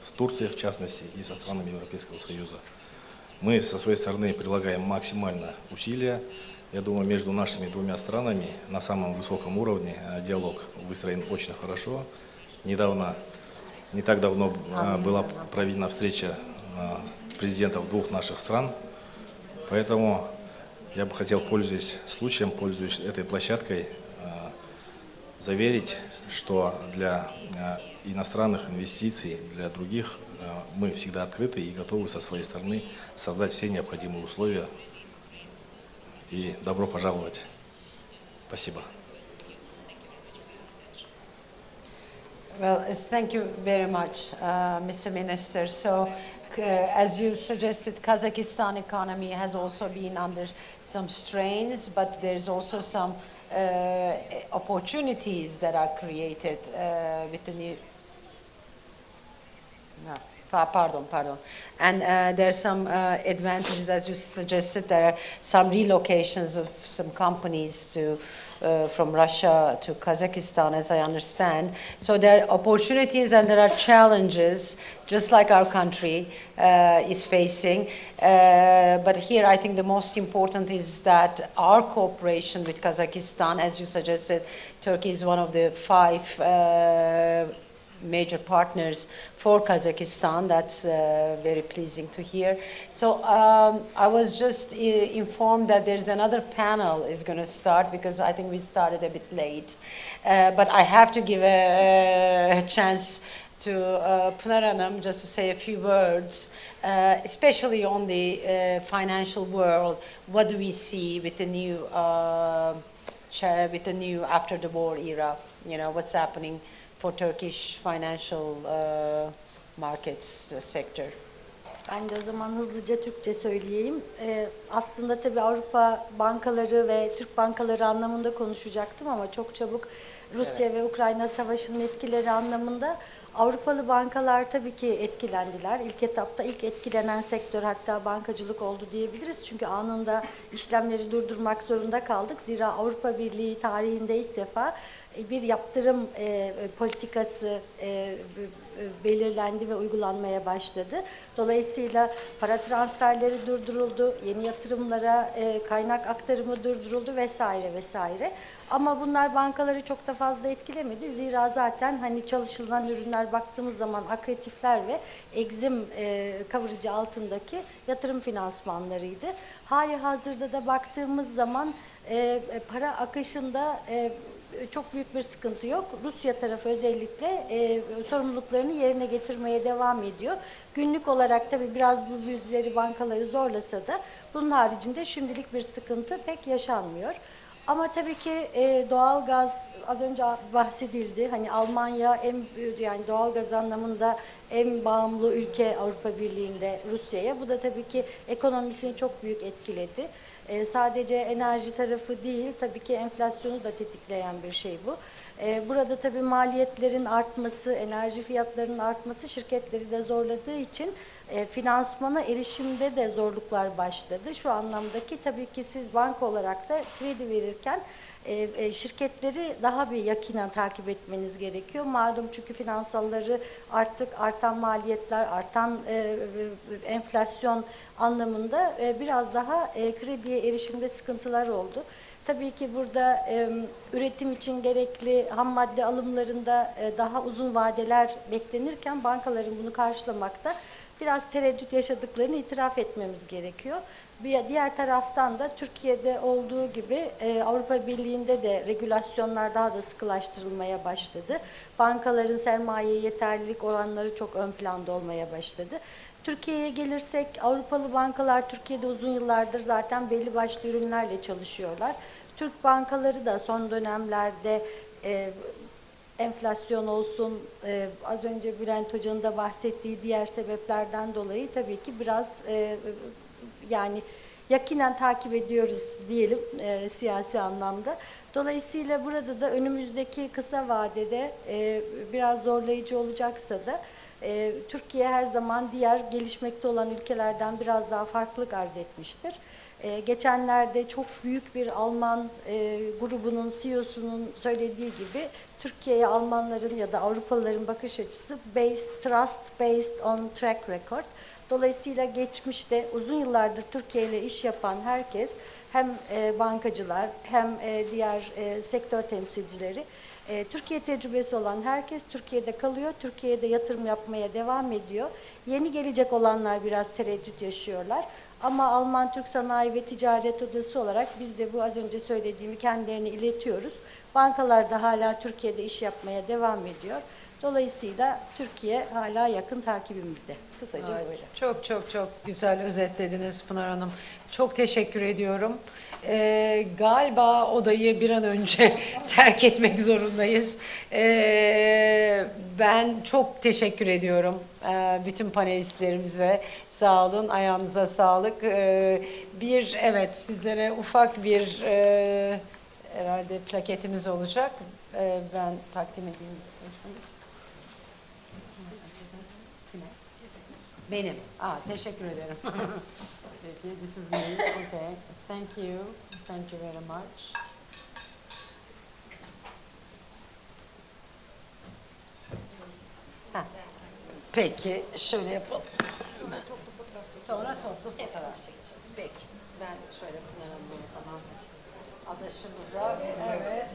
с Турцией в частности и со странами Европейского Союза. Мы со своей стороны прилагаем максимально усилия. Я думаю, между нашими двумя странами на самом высоком уровне диалог выстроен очень хорошо. Не так давно была проведена встреча президентов двух наших стран. Поэтому я бы хотел, пользуясь случаем, пользуясь этой площадкой, заверить, что для иностранных инвестиций, для других, мы всегда открыты и готовы со своей стороны создать все необходимые условия. И добро пожаловать. Спасибо. Well, thank you very much, Mr. Minister. So, as you suggested, Kazakhstan economy has also been under some strains, but there's also some opportunities that are created with the new. No. Pardon. And there are some advantages, as you suggested. There are some relocations of some companies to from Russia to Kazakhstan, as I understand. So there are opportunities and there are challenges, just like our country is facing. But here, I think the most important is that our cooperation with Kazakhstan, as you suggested, Turkey is one of the 5 major partners for Kazakhstan. That's very pleasing to hear. So I was just informed that there's another panel is going to start because I think we started a bit late. But I have to give a chance to Pınar Hanım just to say a few words, especially on the financial world. What do we see with the new after the war era? You know, what's happening for Turkish financial markets sector? Ben de o zaman hızlıca Türkçe söyleyeyim. Aslında tabii Avrupa bankaları ve Türk bankaları anlamında konuşacaktım ama çok çabuk Rusya ve Ukrayna savaşının etkileri anlamında Avrupalı bankalar tabii ki etkilendiler. İlk etapta ilk etkilenen sektör hatta bankacılık oldu diyebiliriz. Çünkü anında işlemleri durdurmak zorunda kaldık. Zira Avrupa Birliği tarihinde ilk defa bir yaptırım politikası belirlendi ve uygulanmaya başladı. Dolayısıyla para transferleri durduruldu, yeni yatırımlara kaynak aktarımı durduruldu vesaire vesaire. Ama bunlar bankaları çok da fazla etkilemedi. Zira zaten hani çalışılan ürünler baktığımız zaman akretifler ve egzim coverage altındaki yatırım finansmanlarıydı. Hali hazırda da baktığımız zaman para akışında çok büyük bir sıkıntı yok. Rusya tarafı özellikle sorumluluklarını yerine getirmeye devam ediyor. Günlük olarak tabii biraz bu yüzleri bankaları zorlasa da bunun haricinde şimdilik bir sıkıntı pek yaşanmıyor. Ama tabii ki doğalgaz az önce bahsedildi. Hani Almanya yani doğalgaz anlamında en bağımlı ülke Avrupa Birliği'nde Rusya'ya. Bu da tabii ki ekonomisini çok büyük etkiledi. Sadece enerji tarafı değil, tabii ki enflasyonu da tetikleyen bir şey bu. Burada tabii maliyetlerin artması, enerji fiyatlarının artması şirketleri de zorladığı için finansmana erişimde de zorluklar başladı. Şu anlamdaki tabii ki siz banka olarak da kredi verirken şirketleri daha bir yakinen takip etmeniz gerekiyor. Malum çünkü finansalları artık artan maliyetler, artan enflasyon anlamında biraz daha krediye erişimde sıkıntılar oldu. Tabii ki burada üretim için gerekli ham madde alımlarında daha uzun vadeler beklenirken bankaların bunu karşılamakta biraz tereddüt yaşadıklarını itiraf etmemiz gerekiyor. Diğer taraftan da Türkiye'de olduğu gibi Avrupa Birliği'nde de regülasyonlar daha da sıkılaştırılmaya başladı. Bankaların sermaye yeterlilik oranları çok ön planda olmaya başladı. Türkiye'ye gelirsek Avrupalı bankalar Türkiye'de uzun yıllardır zaten belli başlı ürünlerle çalışıyorlar. Türk bankaları da son dönemlerde enflasyon olsun, az önce Bülent Hoca'nın da bahsettiği diğer sebeplerden dolayı tabii ki biraz yani yakinen takip ediyoruz diyelim siyasi anlamda. Dolayısıyla burada da önümüzdeki kısa vadede biraz zorlayıcı olacaksa da Türkiye her zaman diğer gelişmekte olan ülkelerden biraz daha farklılık arz etmiştir. Geçenlerde çok büyük bir Alman grubunun CEO'sunun söylediği gibi Türkiye'ye Almanların ya da Avrupalıların bakış açısı trust based on track record. Dolayısıyla geçmişte uzun yıllardır Türkiye ile iş yapan herkes, hem bankacılar hem diğer sektör temsilcileri, Türkiye tecrübesi olan herkes Türkiye'de kalıyor, Türkiye'de yatırım yapmaya devam ediyor. Yeni gelecek olanlar biraz tereddüt yaşıyorlar. Ama Alman Türk Sanayi ve Ticaret Odası olarak biz de bu az önce söylediğimi kendilerine iletiyoruz. Bankalar da hala Türkiye'de iş yapmaya devam ediyor. Dolayısıyla Türkiye hala yakın takibimizde. Kısaca böyle. Çok çok çok güzel özetlediniz Pınar Hanım. Çok teşekkür ediyorum. Galiba odayı bir an önce terk etmek zorundayız. Ben çok teşekkür ediyorum bütün panelistlerimize. Sağ olun, ayağınıza sağlık. Evet, sizlere ufak bir herhalde plaketimiz olacak. Ben takdim edeyim istiyorsanız. Benim. Teşekkür ederim. Peki, this is me. Okay. Thank you. Thank you very much. Peki, şöyle yapalım. Sonra toplu fotoğraf çekeceğiz. Peki. Ben şöyle kullanalım o zaman. Adaşımıza. Evet.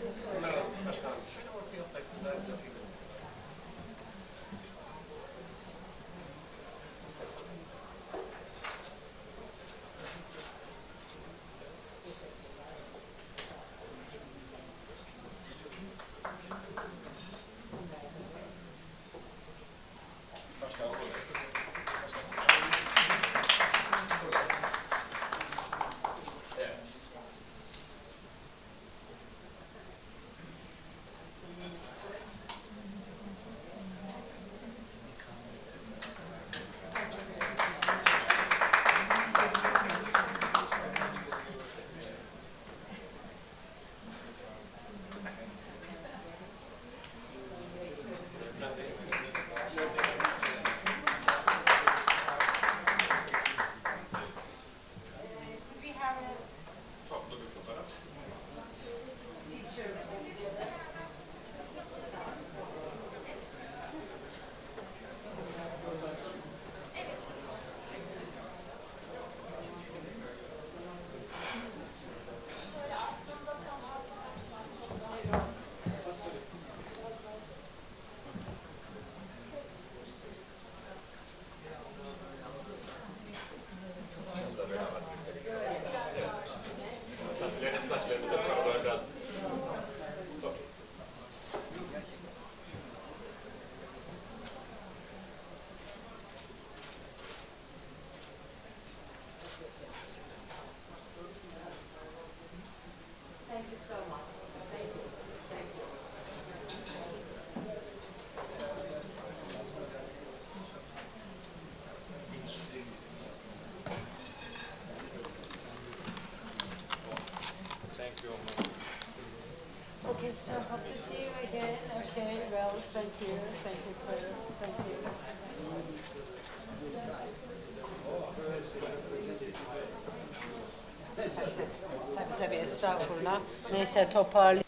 Okay, so hope to see you again. Okay, well, thank you. Thank you, sir. Thank you. Tabii estağfurullah. Neyse toparlayayım.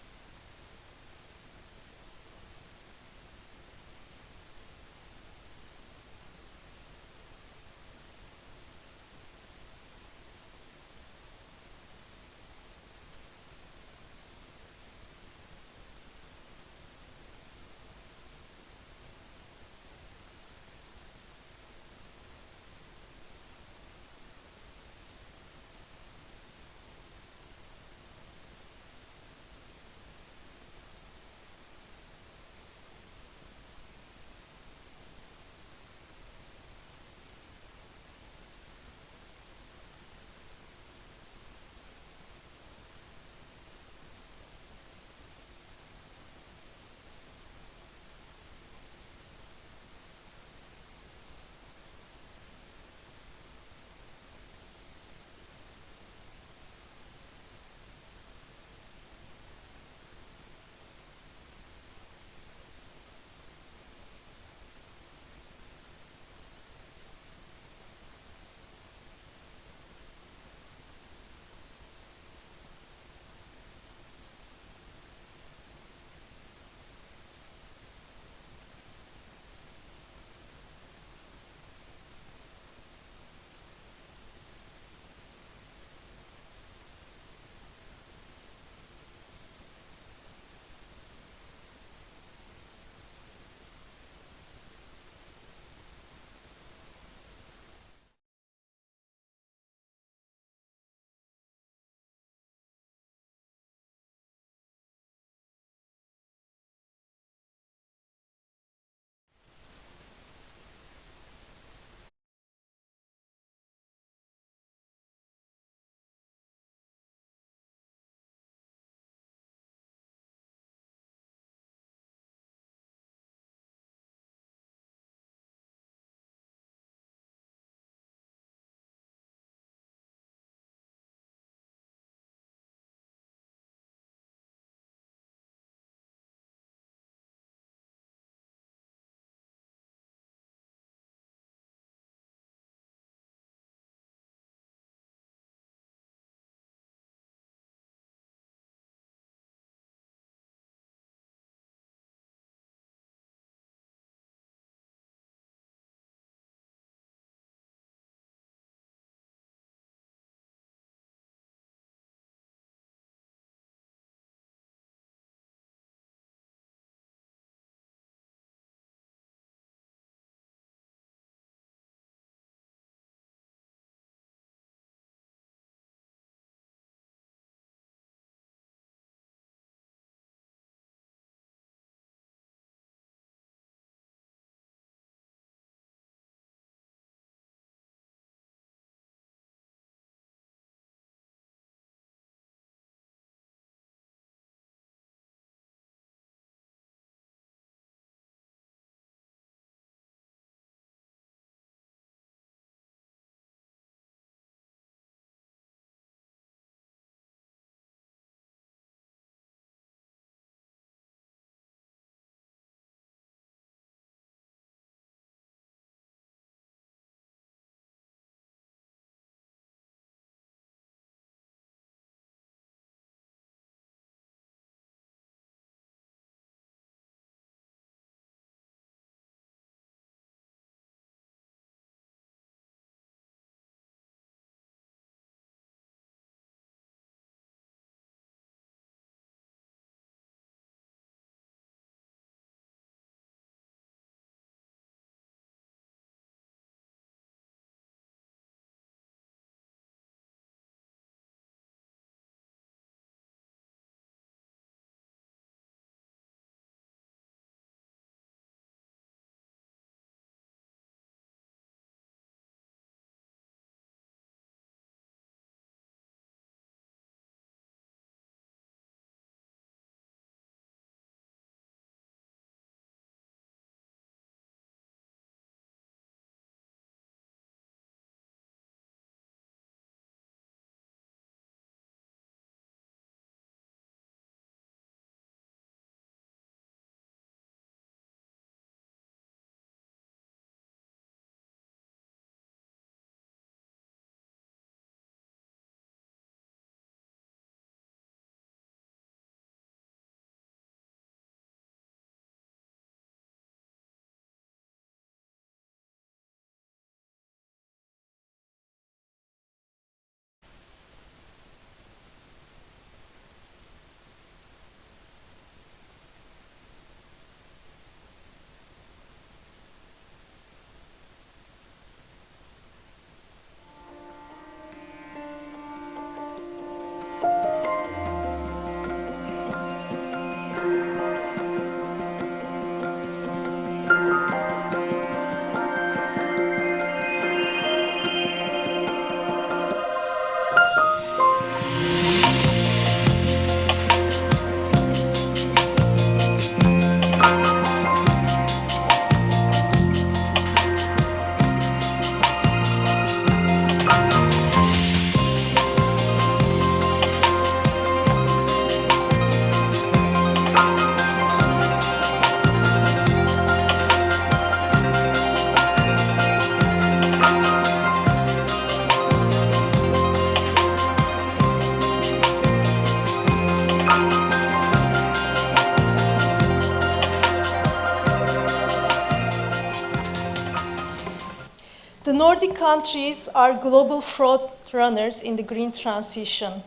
The Nordic countries are global front runners in the green transition.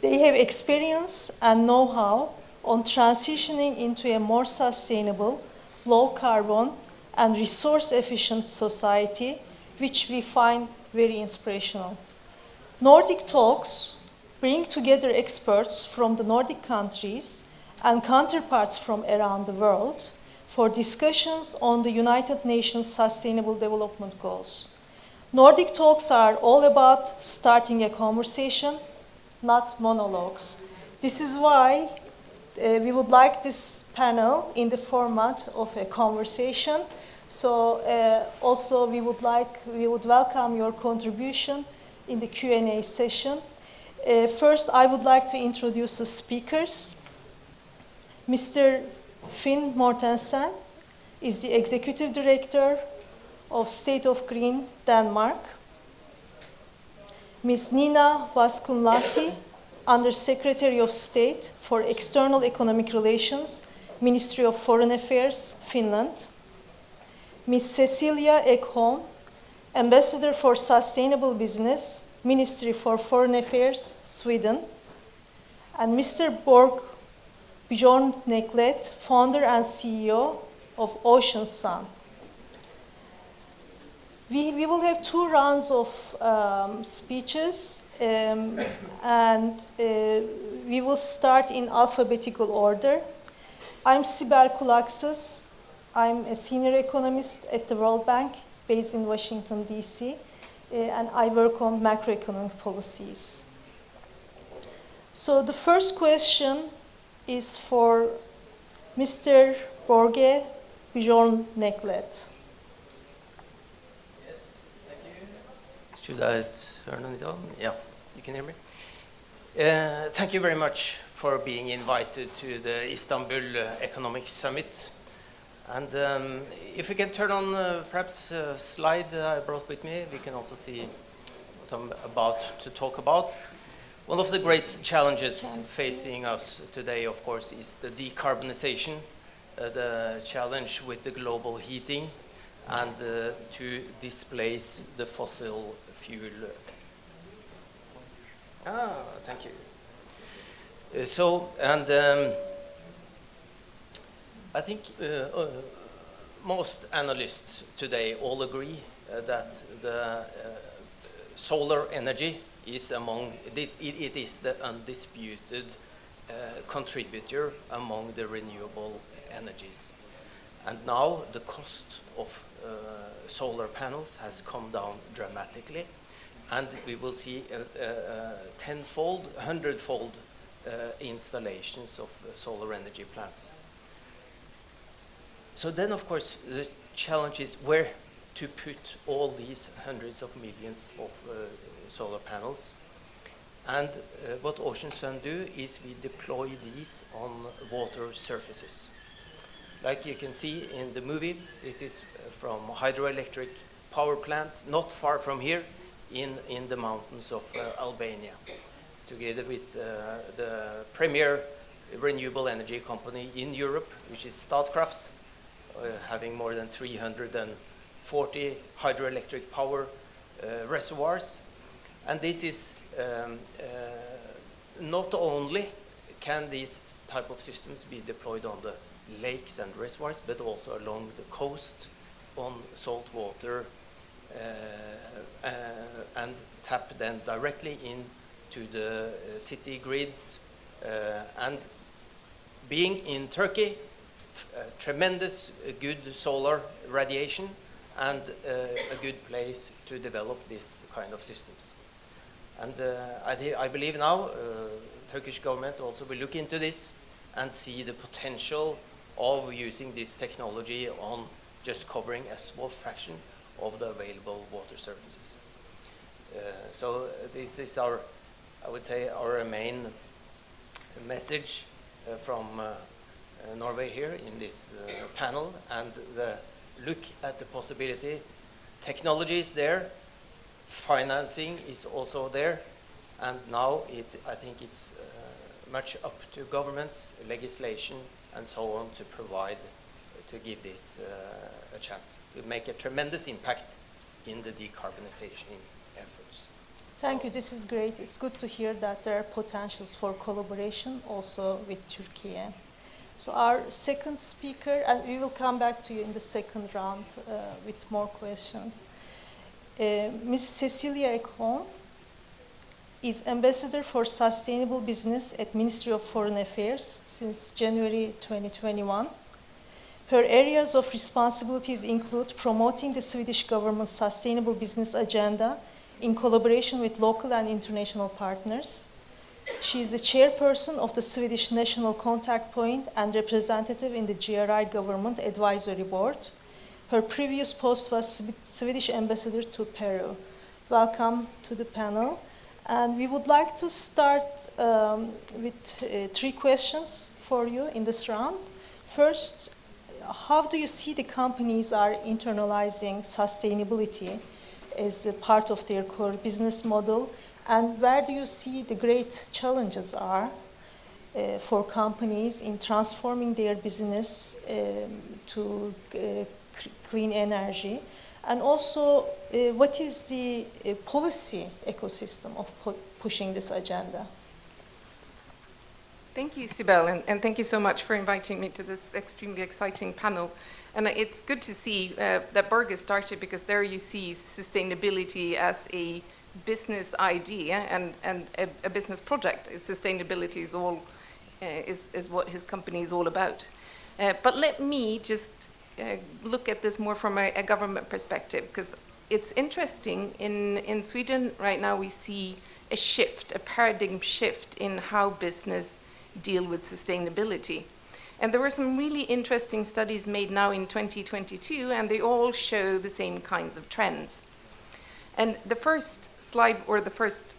They have experience and know-how on transitioning into a more sustainable, low carbon, and resource-efficient society, which we find very inspirational. Nordic Talks bring together experts from the Nordic countries and counterparts from around the world for discussions on the United Nations Sustainable Development Goals. Nordic Talks are all about starting a conversation, not monologues. This is why we would like this panel in the format of a conversation. So also we would welcome your contribution in the Q&A session. First, I would like to introduce the speakers. Mr. Finn Mortensen is the Executive Director of State of Green, Denmark. Ms. Nina Vaskunlahti, Under-Secretary of State for External Economic Relations, Ministry of Foreign Affairs, Finland. Ms. Cecilia Ekholm, Ambassador for Sustainable Business, Ministry for Foreign Affairs, Sweden. And Mr. Borg Bjorn Neklet, founder and CEO of Ocean Sun. We will have 2 rounds of speeches, and we will start in alphabetical order. I'm Sibel Kulaksız. I'm a senior economist at the World Bank, based in Washington, D.C., and I work on macroeconomic policies. So the first question is for Mr. Borge Bjorn Neklet. Yes, thank you. Should I turn it on? Yeah, you can hear me. Thank you very much for being invited to the Istanbul Economic Summit. And if we can turn on perhaps a slide I brought with me, we can also see what I'm about to talk about. One of the great challenges facing us today, of course, is the decarbonization, the challenge with the global heating, and to displace the fossil fuel. Thank you. I think most analysts today all agree that the solar energy is it is the undisputed contributor among the renewable energies. And now the cost of solar panels has come down dramatically, and we will see tenfold, 100-fold installations of solar energy plants. So then, of course, the challenge is where to put all these hundreds of millions of solar panels. And what Ocean Sun do is we deploy these on water surfaces. Like you can see in the movie, this is from a hydroelectric power plant not far from here in the mountains of Albania, together with the premier renewable energy company in Europe, which is Statkraft, having more than 340 hydroelectric power reservoirs. And this is not only can these type of systems be deployed on the lakes and reservoirs, but also along the coast on salt water and tap them directly into the city grids. And being in Turkey, tremendous good solar radiation and a good place to develop this kind of systems. And I believe now Turkish government also will look into this and see the potential of using this technology on just covering a small fraction of the available water surfaces. So this is our, I would say, our main message from Norway here in this panel, and the look at the possibility. Technology is there, financing is also there, and now I think it's much up to governments, legislation, and so on to give this a chance to make a tremendous impact in the decarbonization efforts. Thank you. This is great. It's good to hear that there are potentials for collaboration also with Turkey. So our second speaker, and we will come back to you in the second round with more questions. Ms. Cecilia Ekholm is Ambassador for Sustainable Business at Ministry of Foreign Affairs since January 2021. Her areas of responsibilities include promoting the Swedish government's sustainable business agenda in collaboration with local and international partners. She is the chairperson of the Swedish National Contact Point and representative in the GRI Government Advisory Board. Her previous post was Swedish Ambassador to Peru. Welcome to the panel. And we would like to start with 3 questions for you in this round. First, how do you see the companies are internalizing sustainability as a part of their core business model? And where do you see the great challenges are for companies in transforming their business to clean energy? And also, what is the policy ecosystem of pushing this agenda? Thank you, Sibel, and thank you so much for inviting me to this extremely exciting panel. And it's good to see that Berge started, because there you see sustainability as a business idea and a business project. Sustainability is all is what his company is all about. But let me just look at this more from a government perspective, because it's interesting. In Sweden right now we see a shift, a paradigm shift in how business deal with sustainability. And there were some really interesting studies made now in 2022, and they all show the same kinds of trends. And the first slide, or the first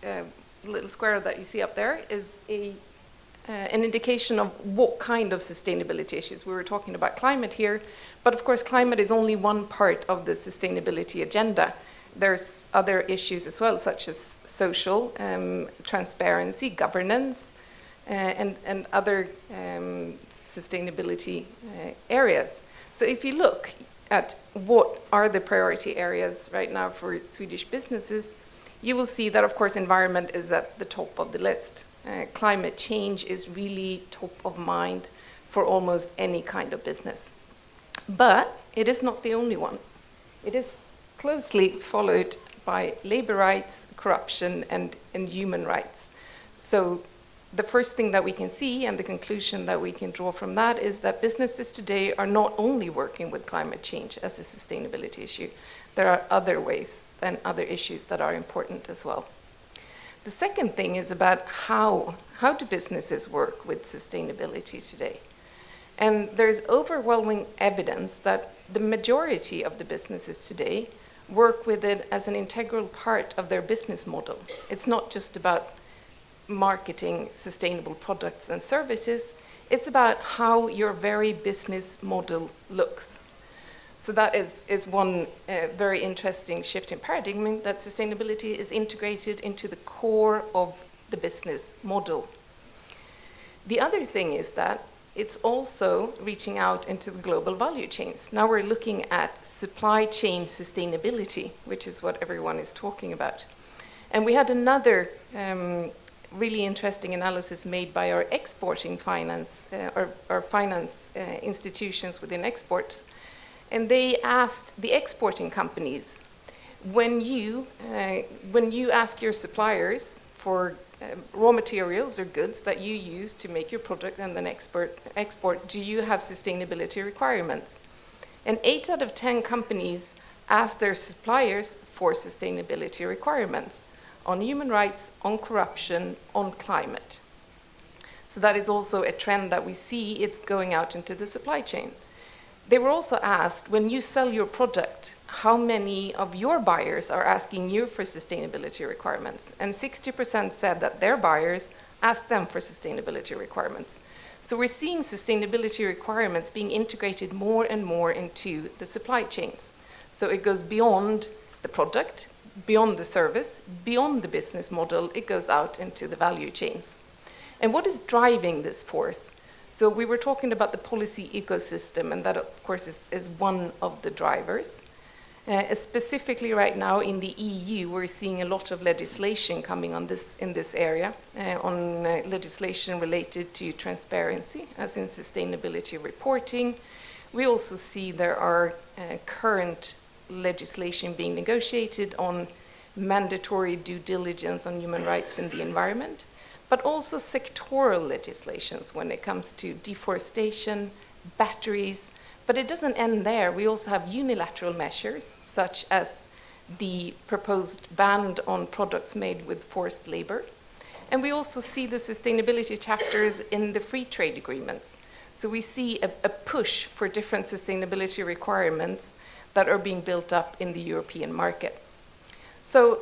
little square that you see up there, is an indication of what kind of sustainability issues. We were talking about climate here, but of course climate is only one part of the sustainability agenda. There's other issues as well, such as social, transparency, governance, and other sustainability areas. So if you look at what are the priority areas right now for Swedish businesses, you will see that, of course, environment is at the top of the list. Climate change is really top of mind for almost any kind of business. But it is not the only one. It is closely followed by labor rights, corruption, and human rights. So the first thing that we can see, and the conclusion that we can draw from that, is that businesses today are not only working with climate change as a sustainability issue. There are other ways and other issues that are important as well. The second thing is about how do businesses work with sustainability today? And there's overwhelming evidence that the majority of the businesses today work with it as an integral part of their business model. It's not just about marketing sustainable products and services, it's about how your very business model looks. So that is one very interesting shift in paradigm, that sustainability is integrated into the core of the business model. The other thing is that it's also reaching out into the global value chains. Now we're looking at supply chain sustainability, which is what everyone is talking about. And we had another really interesting analysis made by our exporting finance, our finance institutions within exports. And they asked the exporting companies, when you ask your suppliers for raw materials or goods that you use to make your product and then export, do you have sustainability requirements? And 8 out of 10 companies asked their suppliers for sustainability requirements on human rights, on corruption, on climate. So that is also a trend that we see. It's going out into the supply chain. They were also asked, when you sell your product, how many of your buyers are asking you for sustainability requirements? And 60% said that their buyers asked them for sustainability requirements. So we're seeing sustainability requirements being integrated more and more into the supply chains. So it goes beyond the product, beyond the service, beyond the business model, it goes out into the value chains. And what is driving this force? So we were talking about the policy ecosystem, and that of course is one of the drivers. Specifically right now in the EU, we're seeing a lot of legislation coming on in this area, on legislation related to transparency, as in sustainability reporting. We also see there are current legislation being negotiated on mandatory due diligence on human rights in the environment, but also sectoral legislations when it comes to deforestation, batteries. But it doesn't end there. We also have unilateral measures, such as the proposed ban on products made with forced labor. And we also see the sustainability chapters in the free trade agreements. So we see a push for different sustainability requirements that are being built up in the European market. So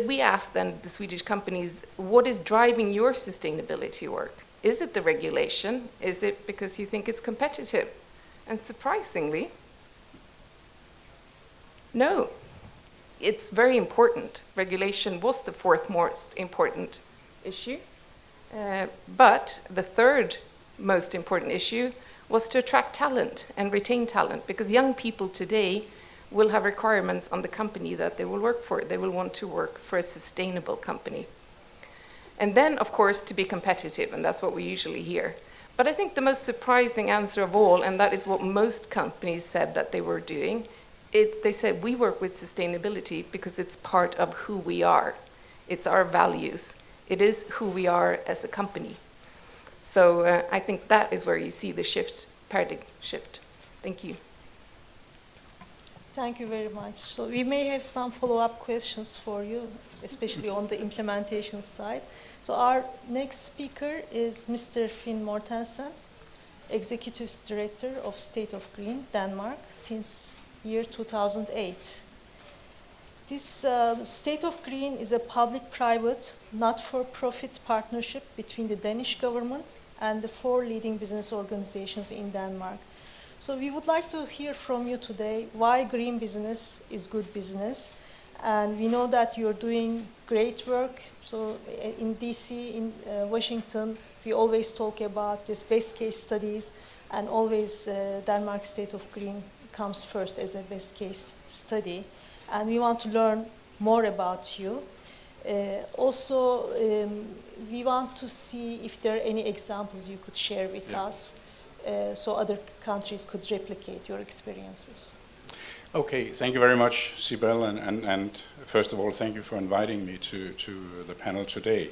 we asked then the Swedish companies, what is driving your sustainability work? Is it the regulation? Is it because you think it's competitive? And surprisingly, no. It's very important. Regulation was the fourth most important issue. But the third most important issue was to attract talent and retain talent, because young people today will have requirements on the company that they will work for. They will want to work for a sustainable company. And then, of course, to be competitive, and that's what we usually hear. But I think the most surprising answer of all, and that is what most companies said that they were doing, they said, we work with sustainability because it's part of who we are. It's our values. It is who we are as a company. So I think that is where you see the shift, paradigm shift. Thank you. Thank you very much. So we may have some follow-up questions for you, especially on the implementation side. So our next speaker is Mr. Finn Mortensen, Executive Director of State of Green, Denmark, since year 2008. This State of Green is a public-private, not-for-profit partnership between the Danish government and the 4 leading business organizations in Denmark. So we would like to hear from you today why green business is good business. And we know that you're doing great work. So in DC, in Washington, we always talk about this best case studies, and always Denmark State of Green comes first as a best case study. And we want to learn more about you. Also, we want to see if there are any examples you could share with us, so other countries could replicate your experiences. Okay, thank you very much, Sibel, and first of all, thank you for inviting me to the panel today.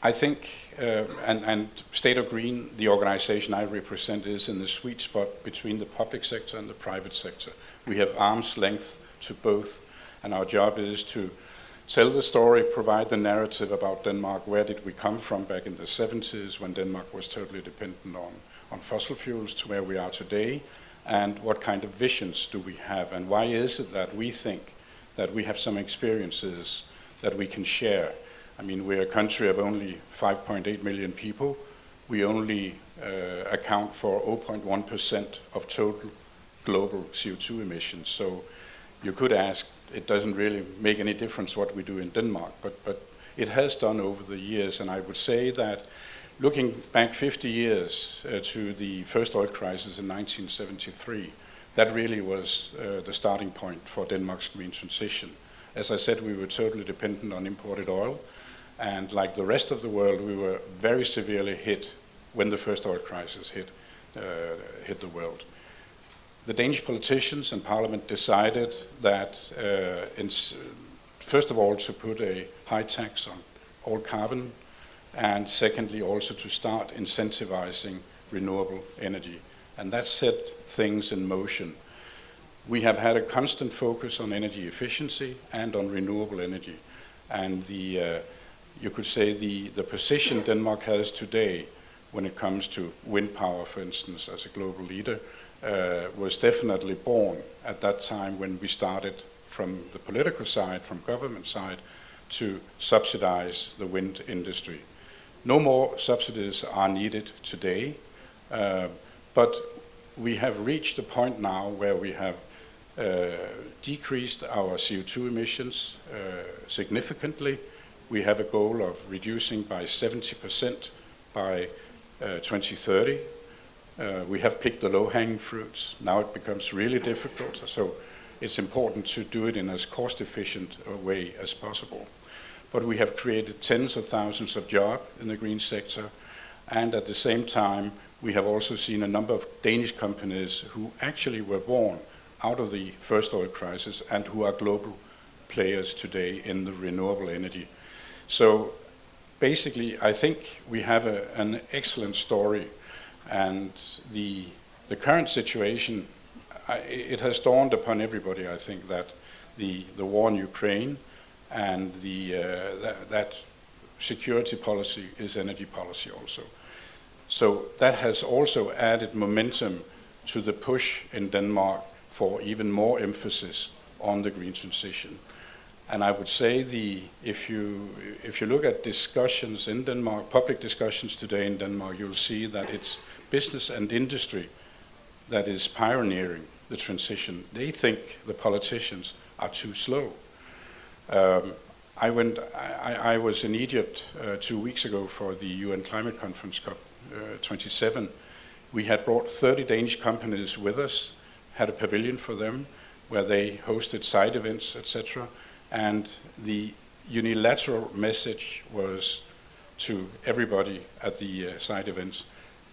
I think, and State of Green, the organization I represent, is in the sweet spot between the public sector and the private sector. We have arm's length to both, and our job is to tell the story, provide the narrative about Denmark. Where did we come from back in the 70s when Denmark was totally dependent on fossil fuels, to where we are today, and what kind of visions do we have, and why is it that we think that we have some experiences that we can share. I mean, we're a country of only 5.8 million people. We only account for 0.1% of total global CO2 emissions. So you could ask, it doesn't really make any difference what we do in Denmark, but it has done over the years. And I would say that looking back 50 years to the first oil crisis in 1973, that really was the starting point for Denmark's green transition. As I said, we were totally dependent on imported oil. And like the rest of the world, we were very severely hit when the first oil crisis hit the world. The Danish politicians and parliament decided that, first of all, to put a high tax on all carbon, and secondly, also to start incentivizing renewable energy. And that set things in motion. We have had a constant focus on energy efficiency and on renewable energy. And you could say the position Denmark has today when it comes to wind power, for instance, as a global leader, was definitely born at that time when we started from the political side, from government side, to subsidize the wind industry. No more subsidies are needed today, but we have reached a point now where we have decreased our CO2 emissions significantly. We have a goal of reducing by 70% by 2030. We have picked the low-hanging fruits. Now it becomes really difficult, so it's important to do it in as cost-efficient a way as possible. But we have created tens of thousands of jobs in the green sector, and at the same time, we have also seen a number of Danish companies who actually were born out of the first oil crisis and who are global players today in the renewable energy. So basically, I think we have an excellent story, and the current situation, it has dawned upon everybody, I think, that the war in Ukraine and that security policy is energy policy also. So that has also added momentum to the push in Denmark for even more emphasis on the green transition. And I would say if you look at discussions in Denmark, public discussions today in Denmark, you'll see that it's business and industry that is pioneering the transition. They think the politicians are too slow. I was in Egypt 2 weeks ago for the UN Climate Conference COP27. We had brought 30 Danish companies with us, had a pavilion for them where they hosted side events, etc. And the unilateral message was to everybody at the side events,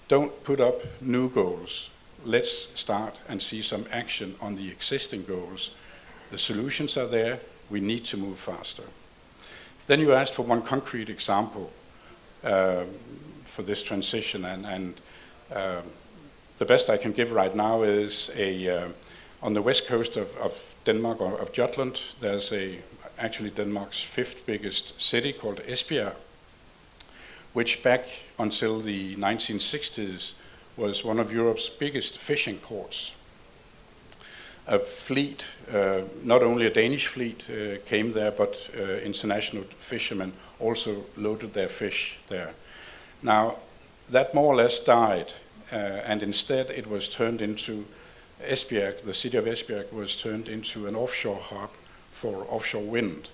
don't put up new goals. Let's start and see some action on the existing goals. The solutions are there. We need to move faster. Then you asked for one concrete example for this transition, and the best I can give right now is on the west coast of Denmark, or of Jutland, there's actually Denmark's 5th biggest city called Esbjerg, which back until the 1960s was one of Europe's biggest fishing ports. A fleet, not only a Danish fleet came there, but international fishermen also loaded their fish there. Now, that more or less died, and instead it was turned into Esbjerg, the city of Esbjerg was turned into an offshore hub for offshore wind.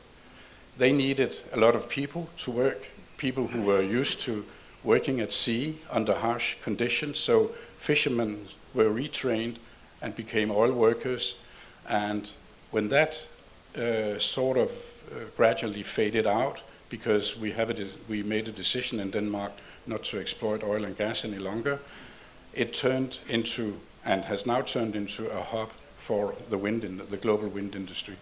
They needed a lot of people to work, people who were used to working at sea under harsh conditions, so fishermen were retrained and became oil workers, and when that gradually faded out, because we made a decision in Denmark not to exploit oil and gas any longer, it turned into, and has now turned into, a hub for the global wind industry.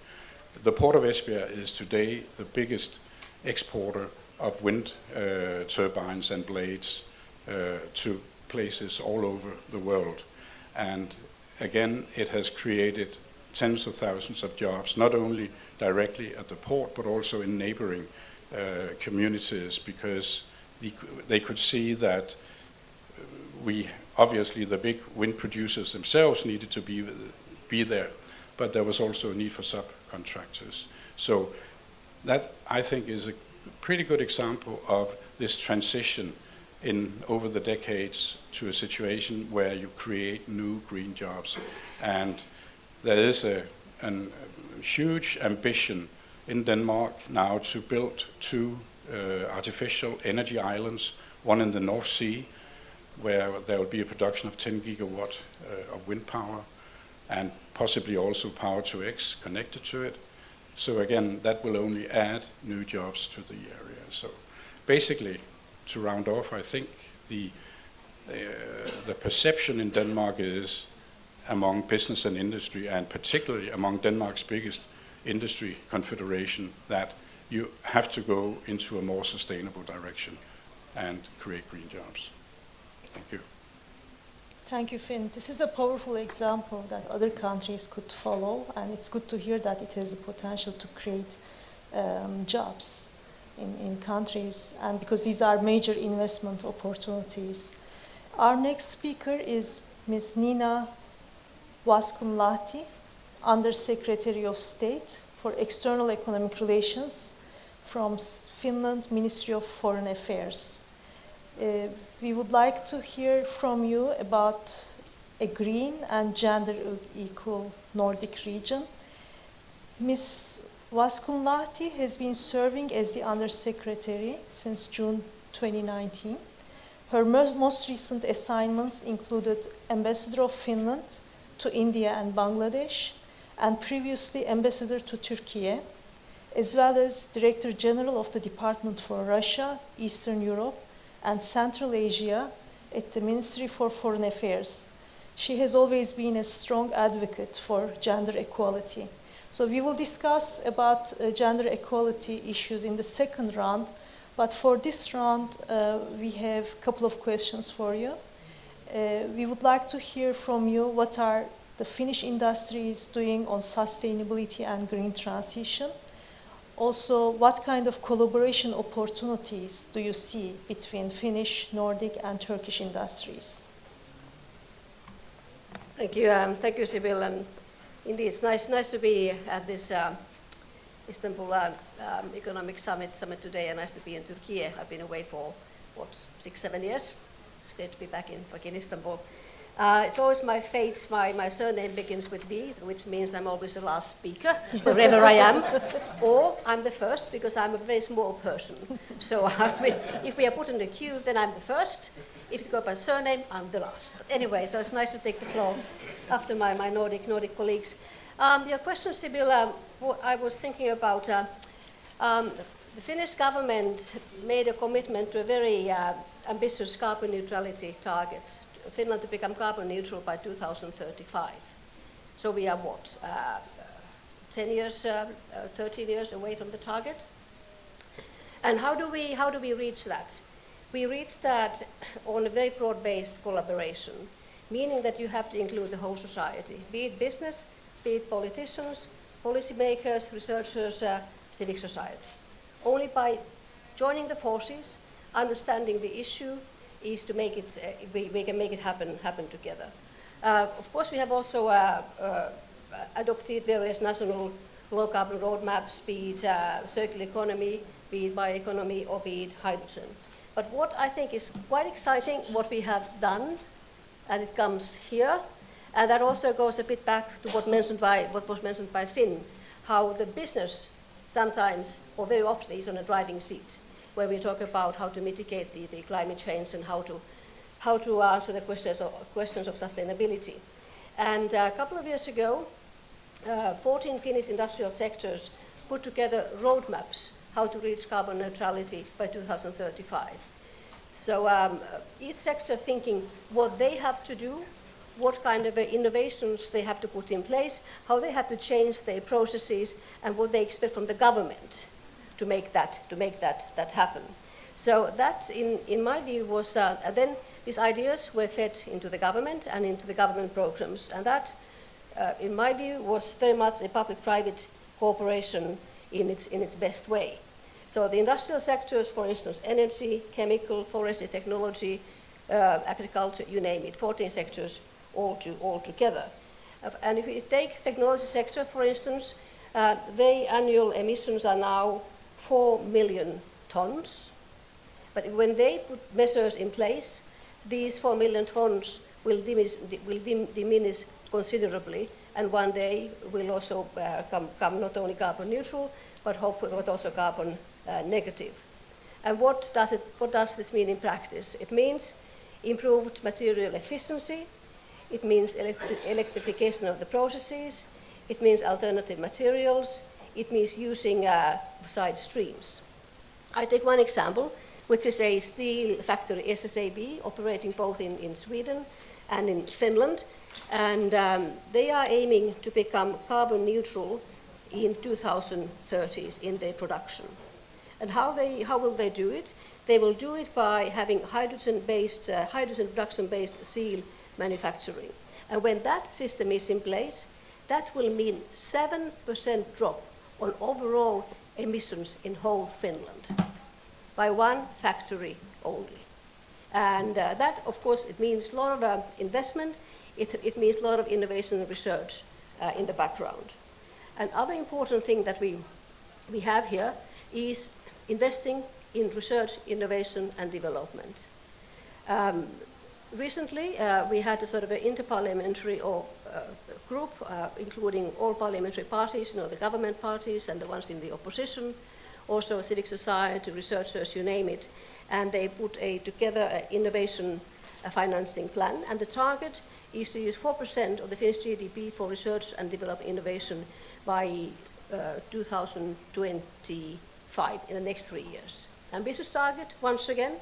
The port of Esbjerg is today the biggest exporter of wind turbines and blades to places all over the world. And again, it has created tens of thousands of jobs, not only directly at the port, but also in neighboring communities, because they could see that obviously the big wind producers themselves needed to be there, but there was also a need for subcontractors. So that, I think, is a pretty good example of this transition over the decades to a situation where you create new green jobs. And there is a huge ambition in Denmark now to build 2 artificial energy islands, one in the North Sea, where there will be a production of 10 gigawatt of wind power, and possibly also power to X connected to it. So again, that will only add new jobs to the area. So basically, to round off, I think the perception in Denmark is, among business and industry, and particularly among Denmark's biggest industry confederation, that you have to go into a more sustainable direction and create green jobs. Thank you. Thank you, Finn. This is a powerful example that other countries could follow, and it's good to hear that it has the potential to create jobs in countries, and because these are major investment opportunities. Our next speaker is Ms. Nina Vaskunlahti, Undersecretary of State for External Economic Relations from Finland Ministry of Foreign Affairs. We would like to hear from you about a green and gender equal Nordic region. Ms. Vaskunlahti has been serving as the Undersecretary since June 2019. Her most recent assignments included Ambassador of Finland to India and Bangladesh, and previously Ambassador to Turkey, as well as Director General of the Department for Russia, Eastern Europe, and Central Asia at the Ministry for Foreign Affairs. She has always been a strong advocate for gender equality. So we will discuss about gender equality issues in the second round, but for this round, we have a couple of questions for you. We would like to hear from you what are the Finnish industries doing on sustainability and green transition. Also, what kind of collaboration opportunities do you see between Finnish, Nordic, and Turkish industries? Thank you, Sibyl. And indeed, it's nice to be at this Istanbul Economic Summit today, and nice to be in Turkey. I've been away for, 6-7 years. It's great to be back in Istanbul. It's always my fate, my surname begins with B, which means I'm always the last speaker, wherever I am, or I'm the first, because I'm a very small person. So if we are put in the queue, then I'm the first. If it goes by surname, I'm the last. But anyway, so it's nice to take the floor after my Nordic colleagues. Your question, Sibyl, I was thinking about the Finnish government made a commitment to a very ambitious carbon neutrality target. Finland to become carbon neutral by 2035. So we are 10 years, 13 years away from the target. And how do we reach that? We reach that on a very broad-based collaboration, meaning that you have to include the whole society, be it business, be it politicians, policymakers, researchers, civic society. Only by joining the forces, understanding the issue, is to make it, we can make it happen together. Of course, we have also adopted various national low-carbon roadmaps, be it circular economy, be it bioeconomy, or be it hydrogen. But what I think is quite exciting, what we have done, and it comes here, and that also goes a bit back to what was mentioned by Finn, how the business sometimes, or very often, is on a driving seat, where we talk about how to mitigate the climate change and how to answer the questions of sustainability. And a couple of years ago, 14 Finnish industrial sectors put together roadmaps how to reach carbon neutrality by 2035. So each sector thinking what they have to do, what kind of innovations they have to put in place, how they have to change their processes, and what they expect from the government to make that happen. So that, in my view, was then these ideas were fed into the government and into the government programs, and that, in my view, was very much a public-private cooperation in its best way. So the industrial sectors, for instance, energy, chemical, forestry, technology, agriculture, you name it, 14 sectors all together. And if you take technology sector, for instance, their annual emissions are now 4 million tons. But when they put measures in place, these 4 million tons will diminish considerably, and one day will also come not only carbon neutral, but hopefully also carbon negative. And what does this mean in practice? It means improved material efficiency. It means electrification of the processes. It means alternative materials. It means using side streams. I take one example, which is a steel factory, SSAB, operating both in Sweden and in Finland. And they are aiming to become carbon neutral in 2030s in their production. And how will they do it? They will do it by having hydrogen production-based steel manufacturing. And when that system is in place, that will mean 7% drop on overall emissions in whole Finland by one factory only. And that, of course, it means a lot of investment. It means a lot of innovation and research in the background. Another important thing that we have here is investing in research, innovation, and development. Recently, we had a sort of an interparliamentary group, including all parliamentary parties, the government parties and the ones in the opposition, also civic society, researchers, you name it. and they put together an innovation financing plan, and the target is to use 4% of the Finnish GDP for research and development innovation by 2025, in the next 3 years. Ambitious target, once again,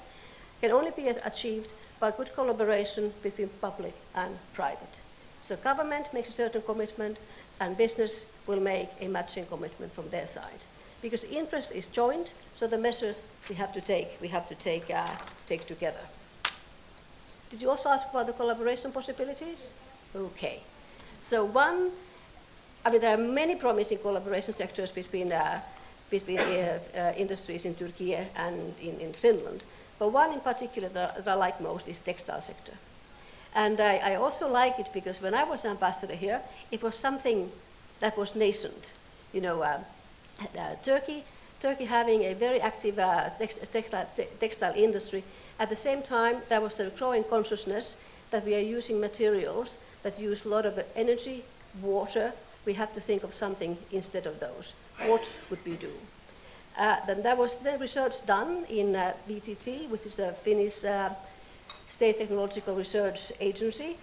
can only be achieved by good collaboration between public and private. So government makes a certain commitment, and business will make a matching commitment from their side. Because interest is joint, so the measures we have to take together. Did you also ask about the collaboration possibilities? Okay. So there are many promising collaboration sectors between industries in Turkey and in Finland. But one in particular that I like most is textile sector. And I also like it because when I was ambassador here, it was something that was nascent. You know, Turkey having a very active textile industry. At the same time, there was a growing consciousness that we are using materials that use a lot of energy, water. We have to think of something instead of those. What would we do? Then there was the research done in VTT, which is a Finnish state technological research agency,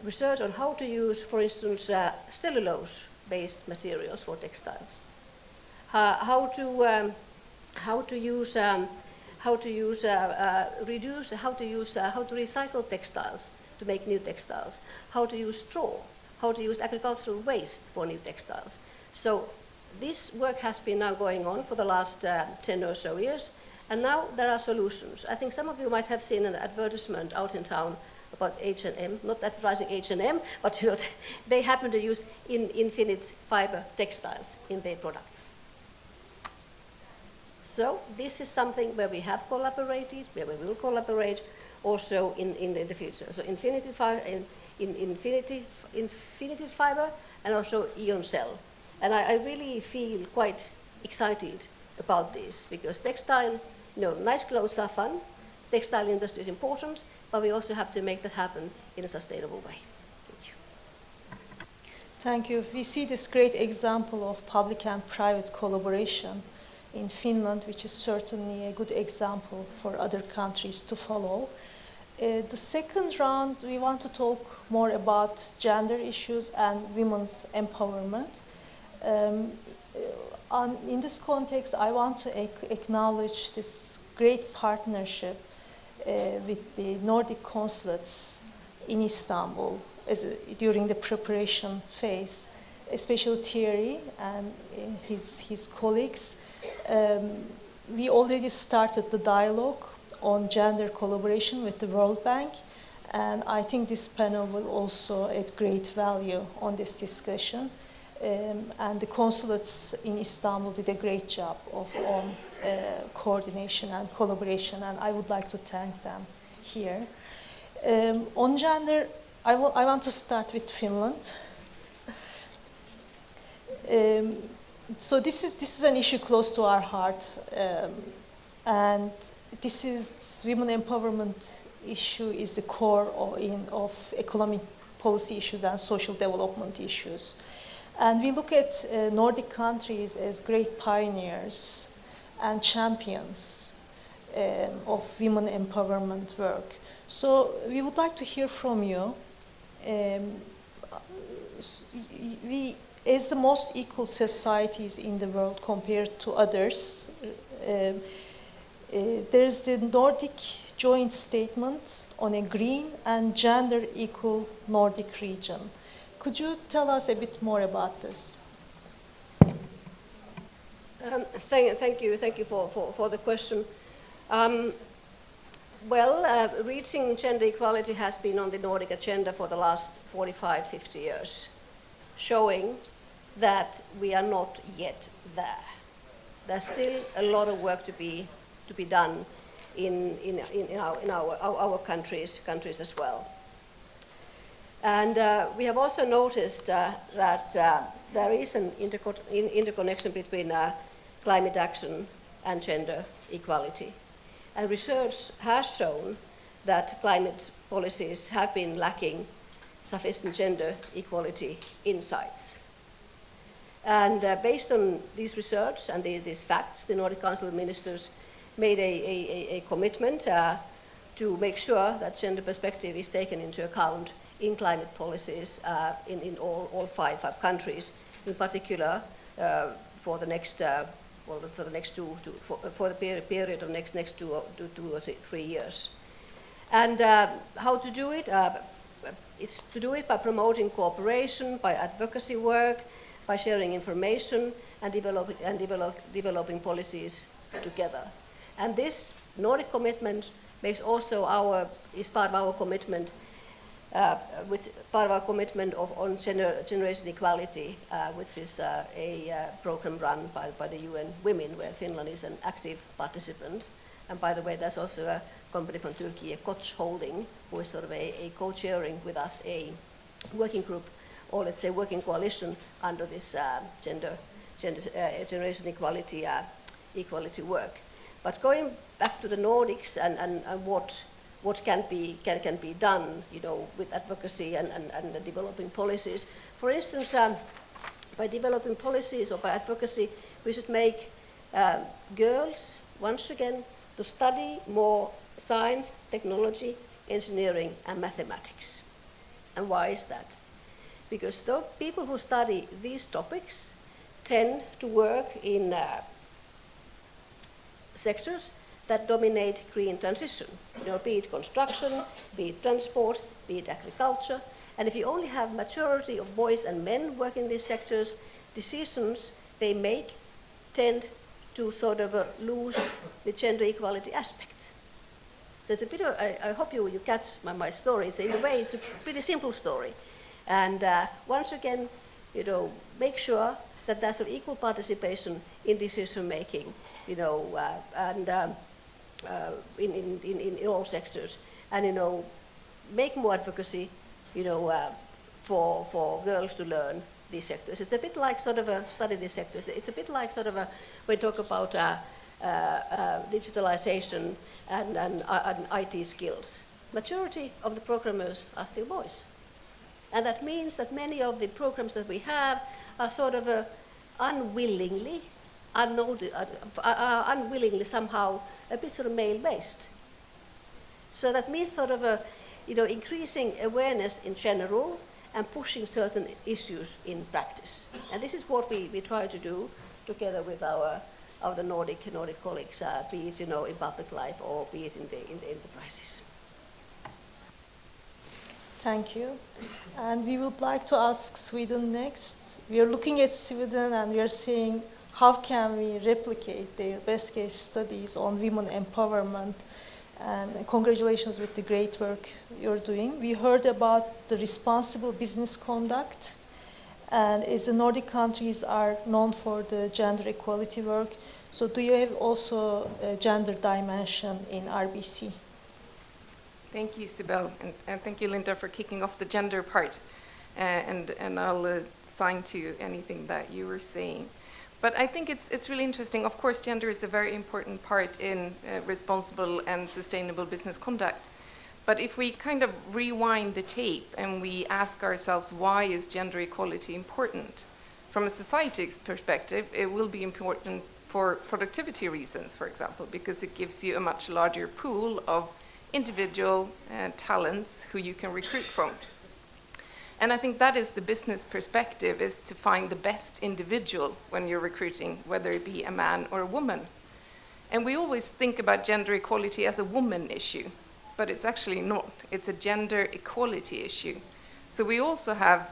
research on how to use, for instance, cellulose-based materials for textiles. How to recycle textiles to make new textiles. How to use straw. How to use agricultural waste for new textiles. So this work has been now going on for the last 10 or so years, and now there are solutions. I think some of you might have seen an advertisement out in town about H&M, not advertising H&M, but you know, they happen to use infinite fiber textiles in their products. So this is something where we have collaborated, where we will collaborate also in the future. So infinity fiber and also ion cell. And I really feel quite excited about this because textile, you know, nice clothes are fun, textile industry is important, but we also have to make that happen in a sustainable way. Thank you. Thank you. We see this great example of public and private collaboration in Finland, which is certainly a good example for other countries to follow. The second round, we want to talk more about gender issues and women's empowerment. In this context, I want to acknowledge this great partnership with the Nordic consulates in Istanbul during the preparation phase, especially Thierry and his colleagues. We already started the dialogue on gender collaboration with the World Bank, and I think this panel will also add great value on this discussion. And the consulates in Istanbul did a great job on coordination and collaboration, and I would like to thank them here. On gender, I want to start with Finland. So this is an issue close to our heart, and this women empowerment issue is the core of economic policy issues and social development issues. And we look at Nordic countries as great pioneers and champions of women empowerment work. So we would like to hear from you. As the most equal societies in the world compared to others, there's the Nordic joint statement on a green and gender equal Nordic region. Could you tell us a bit more about this? Thank you for the question. Reaching gender equality has been on the Nordic agenda for the last 45, 50 years, showing that we are not yet there. There's still a lot of work to be done in our countries as well. And we have also noticed that there is an interconnection between climate action and gender equality. And research has shown that climate policies have been lacking sufficient gender equality insights. And based on this research and these facts, the Nordic Council of Ministers made a commitment to make sure that gender perspective is taken into account in climate policies in all five countries, in particular for the next for the period of next 2 or 3 years. And how to do it? Is to do it by promoting cooperation, by advocacy work, by sharing information, and developing policies together. And this Nordic commitment is part of our commitment, on generation equality, which is a program run by the UN Women, where Finland is an active participant. And by the way, there's also a company from Turkey, Koç Holding, who is sort of a co-chairing with us a working group, or let's say working coalition under this generation equality work. But going back to the Nordics and what can be done, with advocacy and developing policies. For instance, by developing policies or by advocacy, we should make girls once again to study more science, technology, engineering, and mathematics. And why is that? Because the people who study these topics tend to work in sectors that dominate green transition, be it construction, be it transport, be it agriculture. And if you only have majority of boys and men working in these sectors, decisions they make tend to sort of lose the gender equality aspect. So it's a bit of, I hope you catch my story. In a way, it's a pretty simple story. And once again, make sure that there's an equal participation in decision making, and in all sectors, and make more advocacy, for girls to learn these sectors. It's a bit like sort of study these sectors. It's a bit like sort of we talk about digitalization and IT skills. Majority of the programmers are still boys. And that means that many of the programs that we have are sort of unwillingly somehow a bit sort of male-based. So that means sort of increasing awareness in general and pushing certain issues in practice. And this is what we try to do together with our Nordic colleagues, be it in public life or be it in the enterprises. Thank you. And we would like to ask Sweden next. We are looking at Sweden and we are saying, how can we replicate their best case studies on women empowerment? And congratulations with the great work you're doing. We heard about the responsible business conduct, and as the Nordic countries are known for the gender equality work, so do you have also a gender dimension in RBC? Thank you, Sibel, and thank you, Linda, for kicking off the gender part. And I'll sign to anything that you were saying. But I think it's really interesting. Of course, gender is a very important part in responsible and sustainable business conduct. But if we kind of rewind the tape and we ask ourselves, why is gender equality important? From a society's perspective, it will be important for productivity reasons, for example, because it gives you a much larger pool of individual talents who you can recruit from. And I think that is the business perspective, is to find the best individual when you're recruiting, whether it be a man or a woman. And we always think about gender equality as a woman issue, but it's actually not. It's a gender equality issue. So we also have,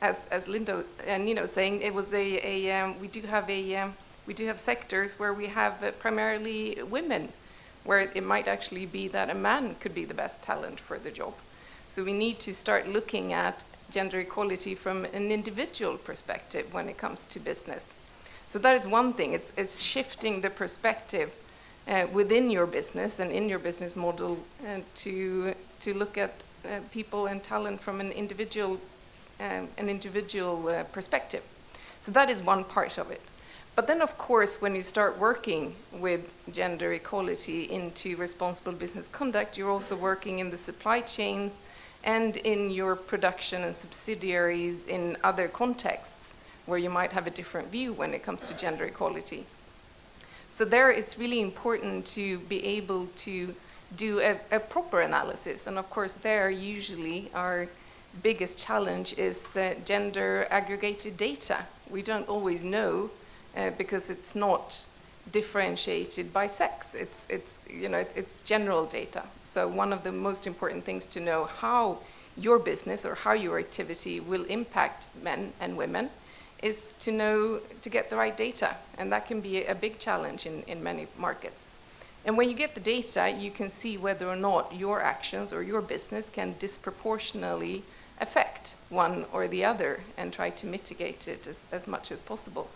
as Linda and Nino was saying, it was we do have sectors where we have primarily women, where it might actually be that a man could be the best talent for the job. So we need to start looking at gender equality from an individual perspective when it comes to business. So that is one thing. It's shifting the perspective within your business and in your business model to look at people and talent from an individual perspective. So that is one part of it. But then, of course, when you start working with gender equality into responsible business conduct, you're also working in the supply chains and in your production and subsidiaries in other contexts where you might have a different view when it comes to gender equality. So there it's really important to be able to do a proper analysis. And of course there usually our biggest challenge is gender aggregated data. We don't always know because it's not differentiated by sex. It's general data. So one of the most important things to know how your business or how your activity will impact men and women is to know, to get the right data. And that can be a big challenge in many markets. And when you get the data, you can see whether or not your actions or your business can disproportionately affect one or the other and try to mitigate it as much as possible.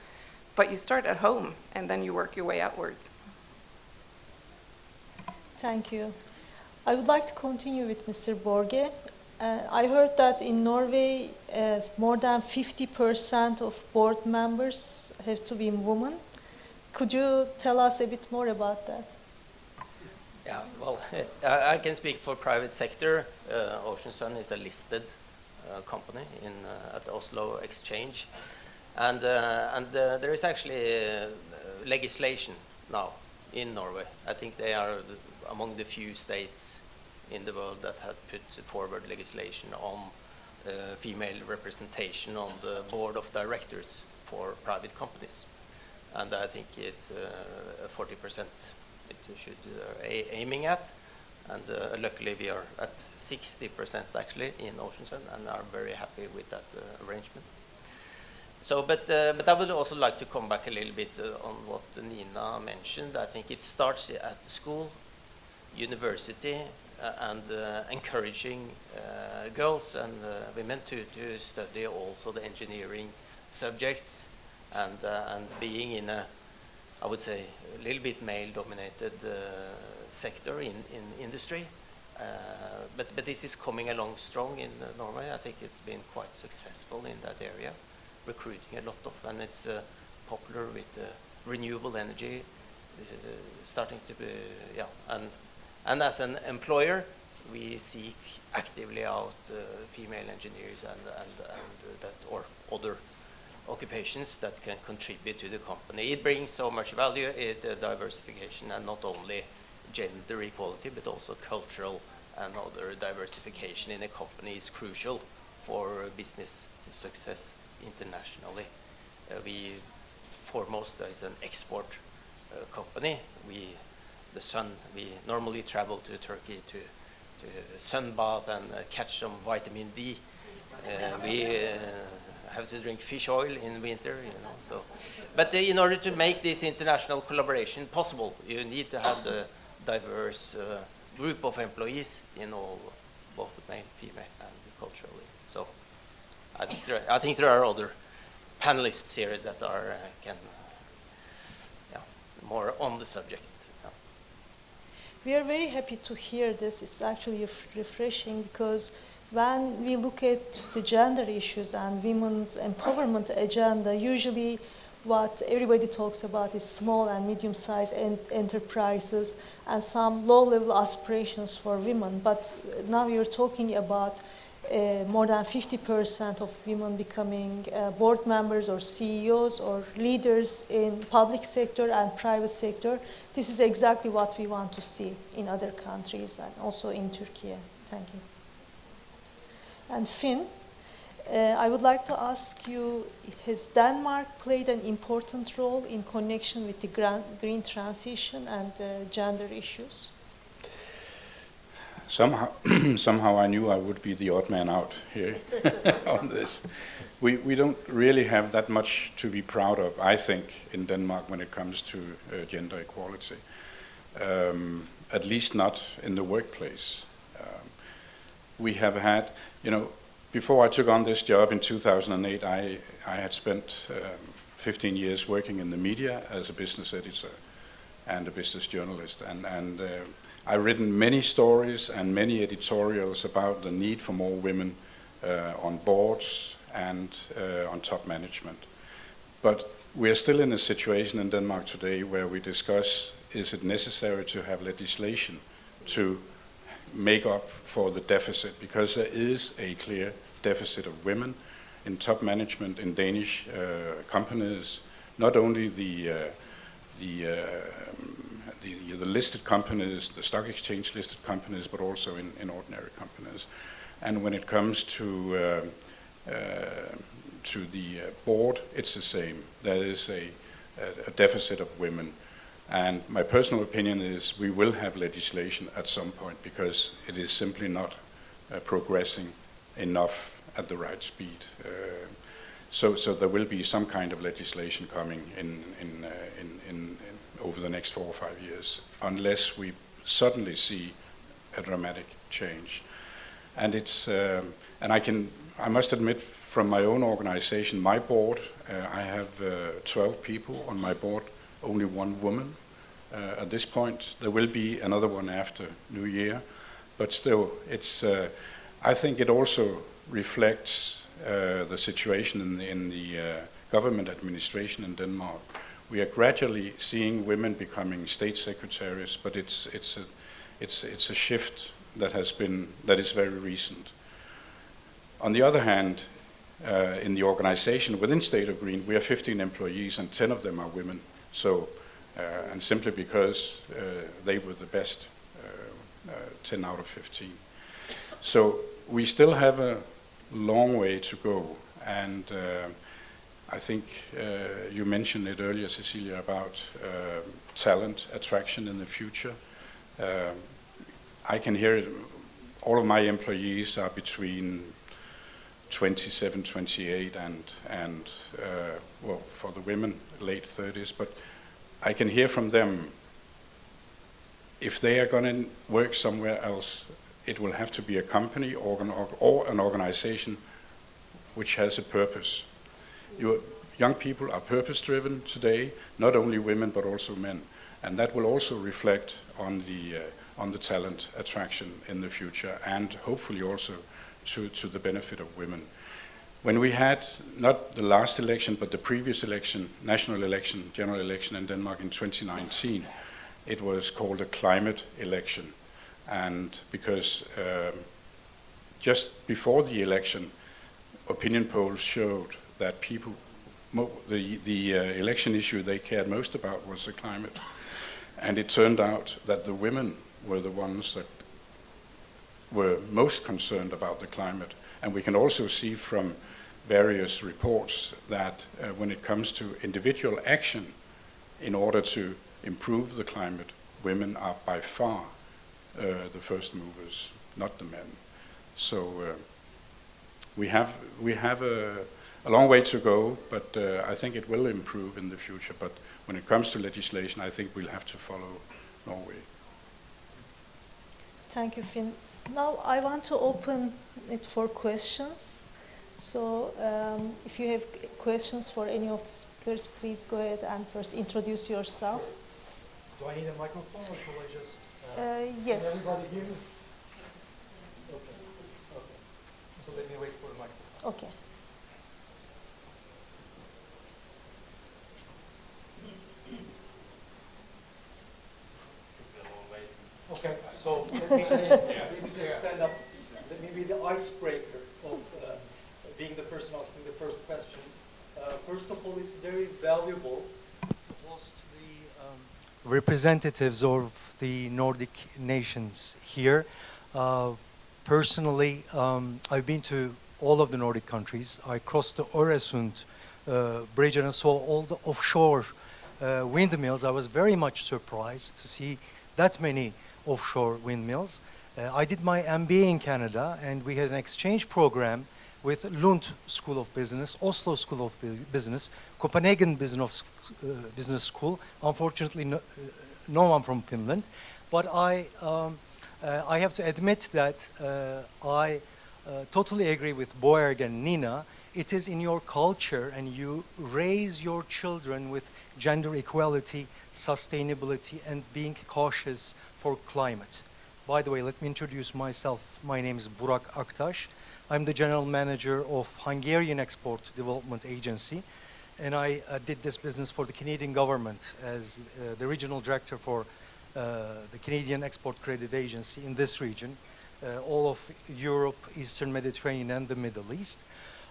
But you start at home and then you work your way outwards. Thank you. I would like to continue with Mr. Borge. I heard that in Norway, more than 50% of board members have to be women. Could you tell us a bit more about that? Yeah, well, I can speak for private sector. Ocean Sun is a listed company at Oslo Exchange. And there is actually legislation now in Norway. I think they are among the few states in the world that have put forward legislation on female representation on the board of directors for private companies. And I think it's 40% it should aiming at. And luckily we are at 60% actually in Ocean Sun and are very happy with that arrangement. So, but I would also like to come back a little bit on what Nina mentioned. I think it starts at the school, university, and encouraging girls and women to study also the engineering subjects and being in a, I would say, a little bit male-dominated sector in industry. But this is coming along strong in Norway. I think it's been quite successful in that area, recruiting a lot of, and it's popular with renewable energy, starting to be, yeah. And as an employer, we seek actively out female engineers and that or other occupations that can contribute to the company. It brings so much value, diversification, and not only gender equality, but also cultural and other diversification in a company is crucial for business success internationally. We foremost is an export company. We normally travel to Turkey to sunbathe and catch some vitamin D. We have to drink fish oil in winter, you know. So, but in order to make this international collaboration possible, you need to have the diverse group of employees in all, both male, female, and culturally. So, I think there are other panelists here that are more on the subject. We are very happy to hear this. It's actually refreshing because when we look at the gender issues and women's empowerment agenda, usually what everybody talks about is small and medium-sized enterprises and some low-level aspirations for women. But now you're talking about more than 50% of women becoming board members or CEOs or leaders in public sector and private sector. This is exactly what we want to see in other countries and also in Turkey. Thank you. And Finn, I would like to ask you, has Denmark played an important role in connection with the green transition and gender issues? Somehow I knew I would be the odd man out here on this. We don't really have that much to be proud of, I think, in Denmark when it comes to gender equality. At least not in the workplace. We have had, you know, before I took on this job in 2008, I had spent 15 years working in the media as a business editor and a business journalist. And I've written many stories and many editorials about the need for more women on boards and on top management. But we're still in a situation in Denmark today where we discuss, is it necessary to have legislation to make up for the deficit? Because there is a clear deficit of women in top management in Danish companies. Not only the the listed companies, the stock exchange listed companies, but also in ordinary companies. And when it comes to the board, it's the same. There is a deficit of women. And my personal opinion is we will have legislation at some point because it is simply not progressing enough at the right speed. So there will be some kind of legislation coming in over the next 4 or 5 years, unless we suddenly see a dramatic change. And it's I must admit, from my own organization, my board, I have 12 people on my board, only 1 woman. At this point, there will be another one after New Year, but still, it's. I think it also reflects the situation in the government administration in Denmark. We are gradually seeing women becoming state secretaries, but it's a shift that is very recent. On the other hand, in the organization within State of Green, we have 15 employees and 10 of them are women. So, and simply because they were the best 10 out of 15. So we still have a long way to go, and I think you mentioned it earlier, Cecilia, about talent attraction in the future. I can hear it. All of my employees are between 27, 28, and well, for the women, late 30s. But I can hear from them, if they are going to work somewhere else, it will have to be a company or an organization which has a purpose. Young people are purpose-driven today, not only women but also men, and that will also reflect on the talent attraction in the future, and hopefully also to the benefit of women. When we had, not the last election, but the previous election, national election, general election in Denmark in 2019, it was called a climate election. And because just before the election, opinion polls showed that people, the election issue they cared most about was the climate. And it turned out that the women were the ones that were most concerned about the climate. And we can also see from various reports that when it comes to individual action in order to improve the climate, women are by far the first movers, not the men. So we have a long way to go, but I think it will improve in the future. But when it comes to legislation, I think we'll have to follow Norway. Thank you, Finn. Now I want to open it for questions. So if you have questions for any of the speakers, please go ahead and first introduce yourself. Do I need a microphone or shall I just... yes. Can everybody hear me? Okay. Okay. So let me wait for the microphone. Okay. Okay, so let me just stand up. Let me be the icebreaker of being the person asking the first question. First of all, it's very valuable to host the representatives of the Nordic nations here. Personally, I've been to all of the Nordic countries. I crossed the Öresund bridge and I saw all the offshore windmills. I was very much surprised to see that many offshore windmills. I did my MBA in Canada, and we had an exchange program with Lund School of Business, Oslo School of Business, Copenhagen Business School. Unfortunately, no one from Finland. But I have to admit that I totally agree with Boerg and Nina. It is in your culture, and you raise your children with gender equality, sustainability, and being cautious for climate. By the way, let me introduce myself. My name is Burak Aktaş. I'm the general manager of Hungarian Export Development Agency, and I did this business for the Canadian government as the regional director for the Canadian Export Credit Agency in this region, all of Europe, Eastern Mediterranean, and the Middle East.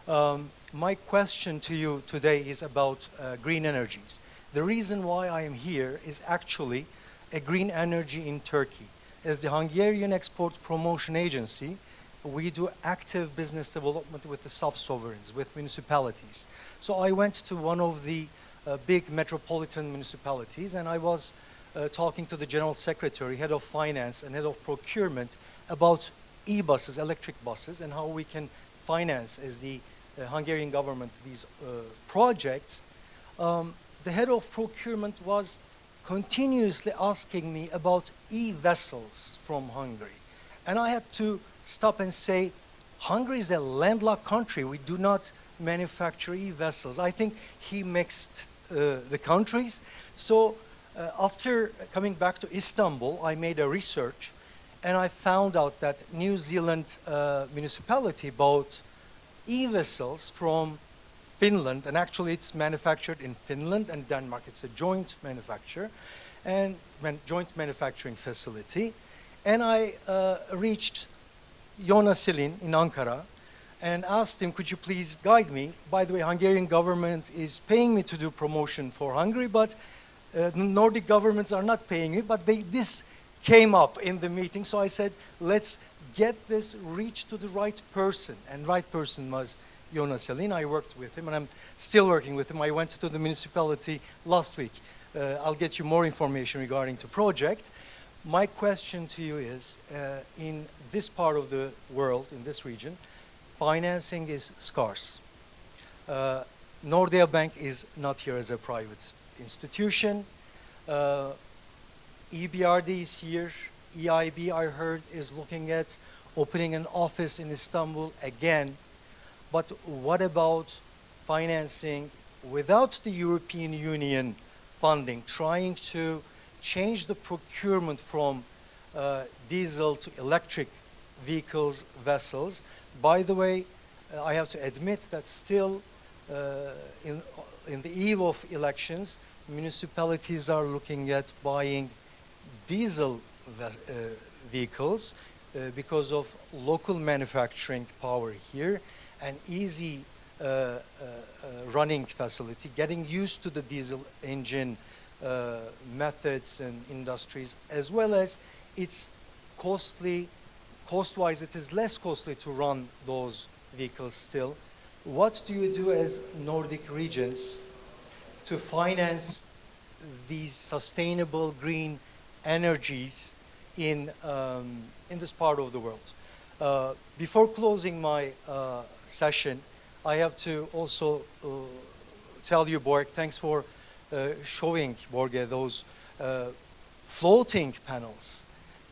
My question to you today is about green energies. The reason why I am here is actually a green energy in Turkey. As the Hungarian Export Promotion Agency, we do active business development with the sub-sovereigns, with municipalities. So I went to one of the big metropolitan municipalities, and I was talking to the General Secretary, Head of Finance and Head of Procurement about e-buses, electric buses, and how we can finance as the Hungarian government these projects. The Head of Procurement was continuously asking me about e-vessels from Hungary. And I had to stop and say, Hungary is a landlocked country. We do not manufacture e-vessels. I think he mixed the countries. So after coming back to Istanbul, I made a research, and I found out that New Zealand municipality bought e-vessels from Finland, and actually it's manufactured in Finland and Denmark. It's a joint manufacture and joint manufacturing facility. And I reached Jonas Selin in Ankara and asked him, could you please guide me? By the way, Hungarian government is paying me to do promotion for Hungary, but the Nordic governments are not paying me, but this came up in the meeting. So I said, let's get this reach to the right person. And right person was Jonas Selin. I worked with him, and I'm still working with him. I went to the municipality last week. I'll get you more information regarding the project. My question to you is, in this part of the world, in this region, financing is scarce. Nordea Bank is not here as a private institution. EBRD is here. EIB, I heard, is looking at opening an office in Istanbul again. But what about financing without the European Union funding, trying to change the procurement from diesel to electric vehicles, vessels? By the way, I have to admit that still in the eve of elections, municipalities are looking at buying diesel vehicles because of local manufacturing power here, an easy running facility, getting used to the diesel engine methods and industries, as well as it's costly, cost-wise it is less costly to run those vehicles still. What do you do as Nordic regions to finance these sustainable green energies in this part of the world? Before closing my session, I have to also tell you, Borg, thanks for showing, Borge, those floating panels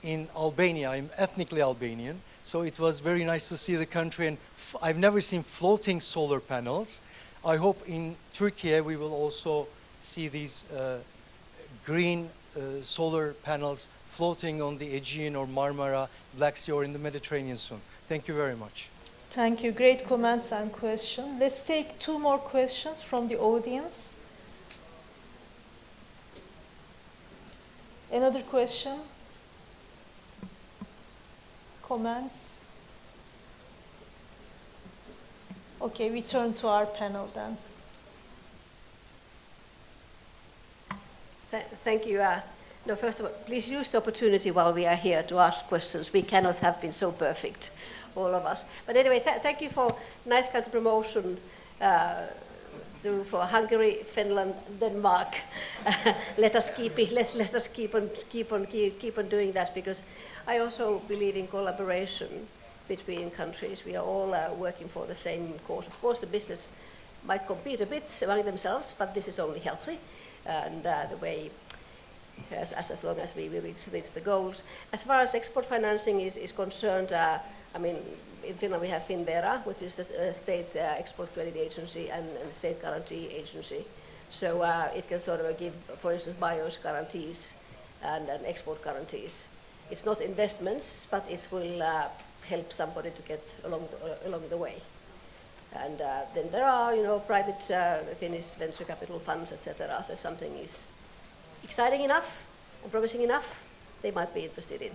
in Albania. I'm ethnically Albanian, so it was very nice to see the country, and I've never seen floating solar panels. I hope in Turkey we will also see these green solar panels floating on the Aegean or Marmara, Black Sea, or in the Mediterranean soon. Thank you very much. Thank you. Great comments and questions. Let's take 2 more questions from the audience. Another question? Comments? Okay, we turn to our panel then. Thank you. No, first of all, please use the opportunity while we are here to ask questions. We cannot have been so perfect, all of us. But anyway, thank you for nice country promotion for Hungary, Finland, Denmark. Let us keep on doing that, because I also believe in collaboration between countries. We are all working for the same cause. Of course, the business might compete a bit among themselves, but this is only healthy, and the way. As long as we reach the goals. As far as export financing is concerned, I mean, in Finland we have Finnvera, which is the state export credit agency and the state guarantee agency. So it can sort of give, for instance, BIOS guarantees and export guarantees. It's not investments, but it will help somebody to get along the way. And then there are, private Finnish venture capital funds, etc. So if something is exciting enough and promising enough, they might be interested in.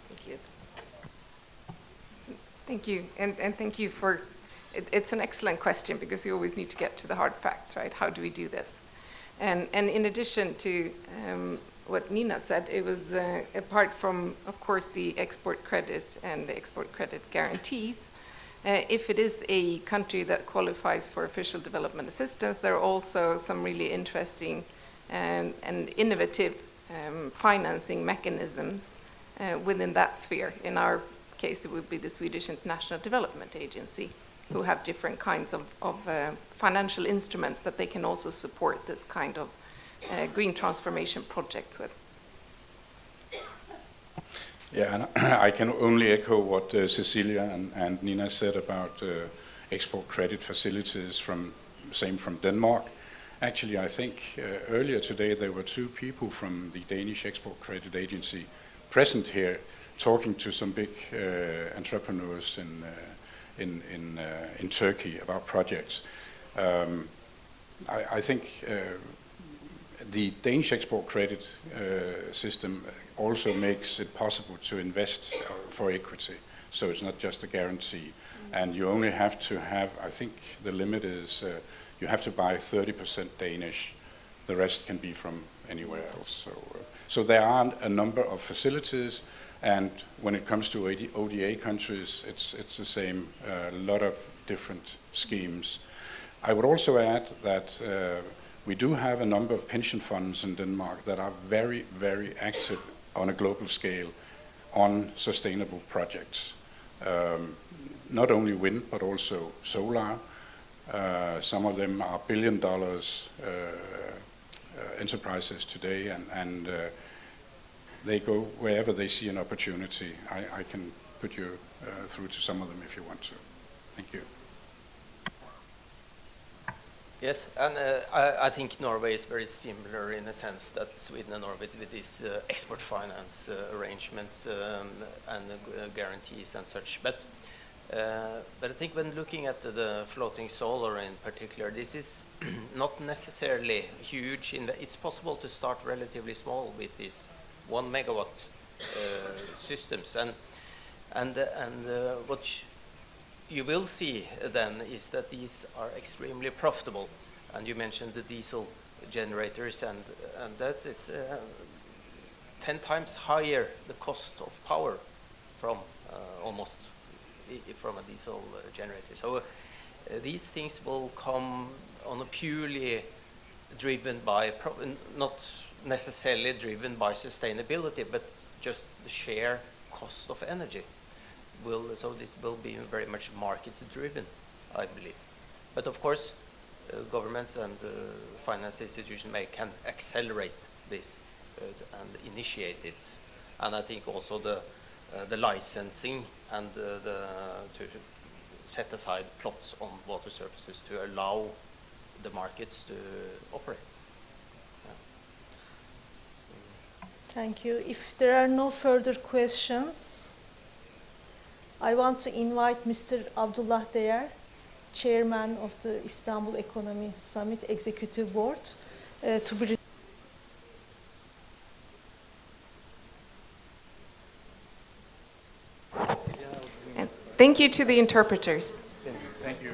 Thank you. Thank you, and thank you for, it's an excellent question, because you always need to get to the hard facts, right? How do we do this? And in addition to what Nina said, it was apart from, of course, the export credit and the export credit guarantees, if it is a country that qualifies for official development assistance, there are also some really interesting and innovative financing mechanisms within that sphere. In our case, it would be the Swedish International Development Agency, who have different kinds of financial instruments that they can also support this kind of green transformation projects with. Yeah, and I can only echo what Cecilia and Nina said about export credit facilities from Denmark. Actually, I think earlier today there were 2 people from the Danish Export Credit Agency present here talking to some big entrepreneurs in Turkey about projects. I think the Danish export credit system also makes it possible to invest for equity. So it's not just a guarantee. And you only have to have, I think the limit is, you have to buy 30% Danish. The rest can be from anywhere else. So there are a number of facilities, and when it comes to ODA countries, it's the same, a lot of different schemes. I would also add that we do have a number of pension funds in Denmark that are very, very active on a global scale on sustainable projects. Not only wind, but also solar. Some of them are billion-dollar enterprises today, and they go wherever they see an opportunity. I can put you through to some of them if you want to. Thank you. Yes, and I think Norway is very similar in the sense that Sweden and Norway with these export finance arrangements and guarantees and such. But I think when looking at the floating solar in particular, this is not necessarily huge. It's possible to start relatively small with these 1 megawatt systems, and what you will see then is that these are extremely profitable. And you mentioned the diesel generators, and that it's 10 times higher the cost of power from almost from a diesel generator. So these things will come on a purely driven by, not necessarily driven by sustainability, but just the sheer cost of energy. So this will be very much market driven, I believe. But of course, governments and finance institutions can accelerate this and initiate it. And I think also the licensing and to set aside plots on water surfaces to allow the markets to operate. Yeah. Thank you. If there are no further questions, I want to invite Mr. Abdullah Değer, Chairman of the Istanbul Ekonomi Summit Executive Board, to be. And thank you to the interpreters. Thank you.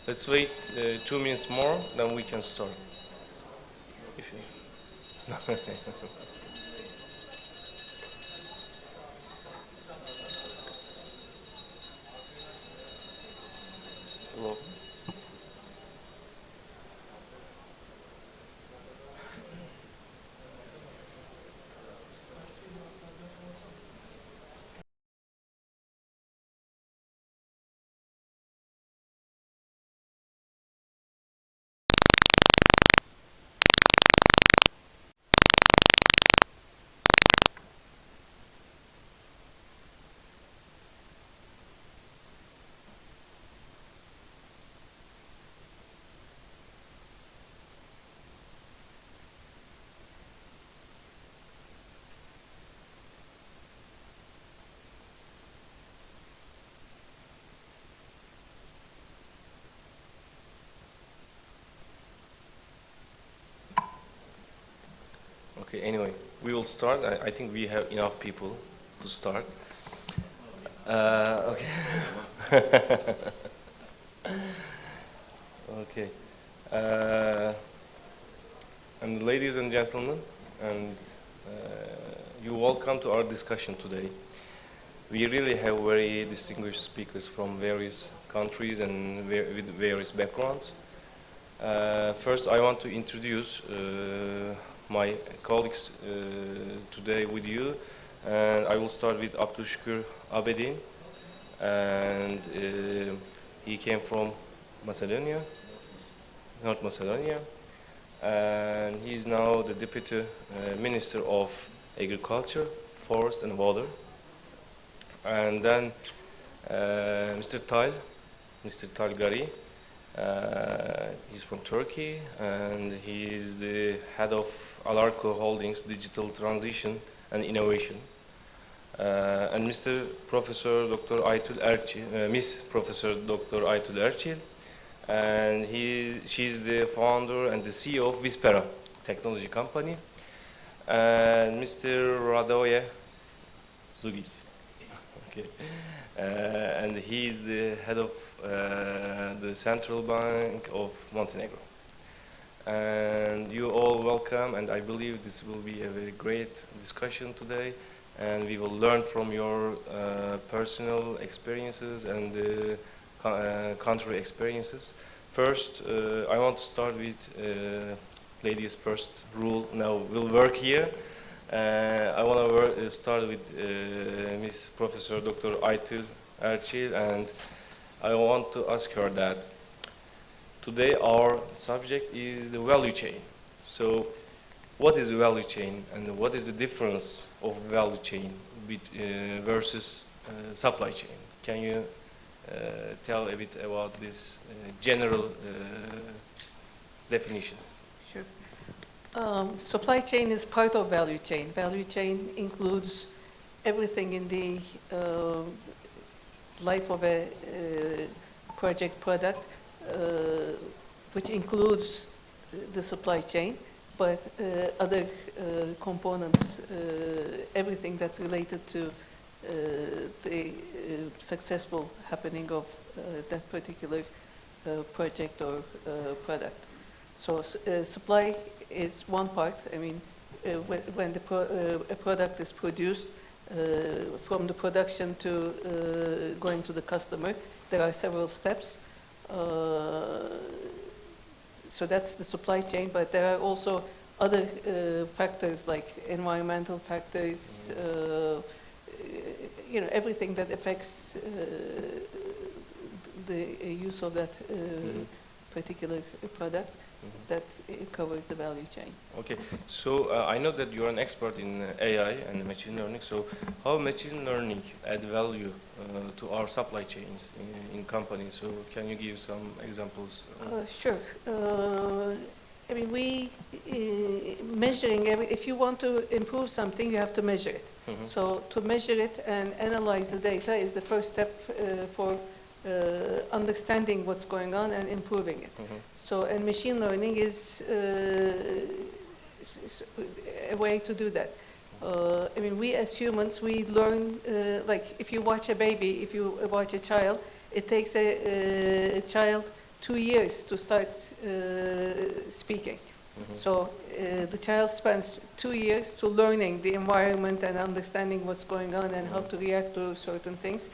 Let's wait 2 minutes more, then we can start. If you... Hello. Okay, anyway, we will start. I think we have enough people to start. Okay. Okay. And ladies and gentlemen, and you welcome to our discussion today. We really have very distinguished speakers from various countries and with various backgrounds. First, I want to introduce my colleagues today with you, and I will start with Abdülşükür Abedin, and he came from Macedonia, North Macedonia, and he is now the Deputy Minister of Agriculture, Forest and Water. And then Mr. Tal Gari, he's from Turkey, and he is the head of Alarko Holdings Digital Transition and Innovation. And Mr. Professor Dr. Aytül Erçil, Miss Professor Dr. Aytül Erçil, and she's the founder and the CEO of Vispera technology company. And Mr. Radoje Zugic, okay, and he is the head of the Central Bank of Montenegro. And you all welcome, and I believe this will be a very great discussion today, and we will learn from your personal experiences and country experiences. First, I want to start with ladies first rule. Now we'll work here. I want to start with Miss Professor Dr. Aytül Erçil, and I want to ask her that today our subject is the value chain. So what is the value chain, and what is the difference of value chain versus supply chain? Can you tell a bit about this general definition? Sure. Supply chain is part of value chain. Value chain includes everything in the life of a project product, which includes the supply chain, but other components, everything that's related to the successful happening of that particular project or product. So supply is one part. I mean, when a product is produced, from the production to going to the customer, there are several steps. So that's the supply chain, but there are also other factors like environmental factors, you know, everything that affects the use of that particular product. That covers the value chain. Okay, so I know that you're an expert in AI and machine learning. So how machine learning add value to our supply chains in companies? So can you give some examples? Sure. I mean, we measuring if you want to improve something, you have to measure it. So to measure it and analyze the data is the first step for understanding what's going on and improving it. So, and machine learning is a way to do that. I mean, we as humans, we learn, like if you watch a baby, if you watch a child, it takes a child 2 years to start speaking. So the child spends 2 years to learning the environment and understanding what's going on and how to react to certain things.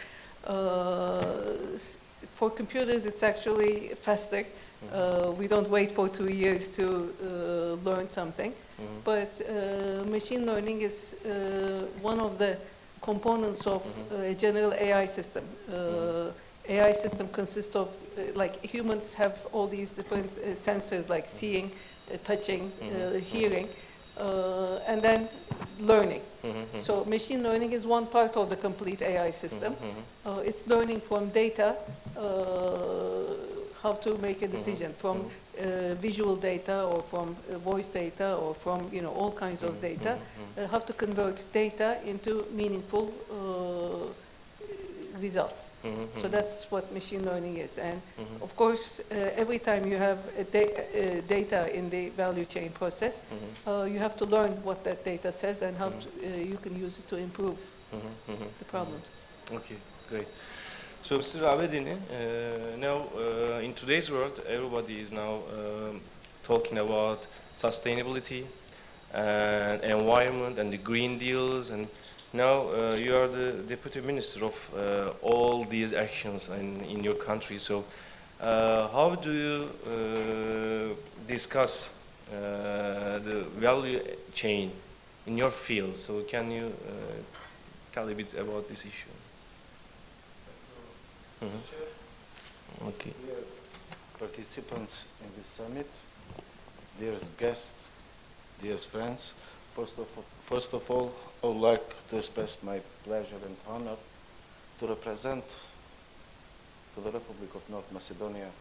For computers, it's actually faster. We don't wait for 2 years to learn something. But machine learning is one of the components of a general AI system. AI system consists of, like humans have all these different sensors like seeing, touching, hearing, and then learning. So machine learning is one part of the complete AI system. It's learning from data, how to make a decision from visual data or from voice data or from all kinds of data, how to convert data into meaningful results. So that's what machine learning is. And of course, every time you have data in the value chain process, you have to learn what that data says and how you can use it to improve the problems. Okay, great. So, Mr. Abedini, now in today's world, everybody is now talking about sustainability and environment and the green deals, and now you are the deputy minister of all these actions in your country. So, how do you discuss the value chain in your field? So, can you tell a bit about this issue? Okay. Dear participants in this summit, dear guests, dear friends, first of all, I would like to express my pleasure and honor to represent to the Republic of North Macedonia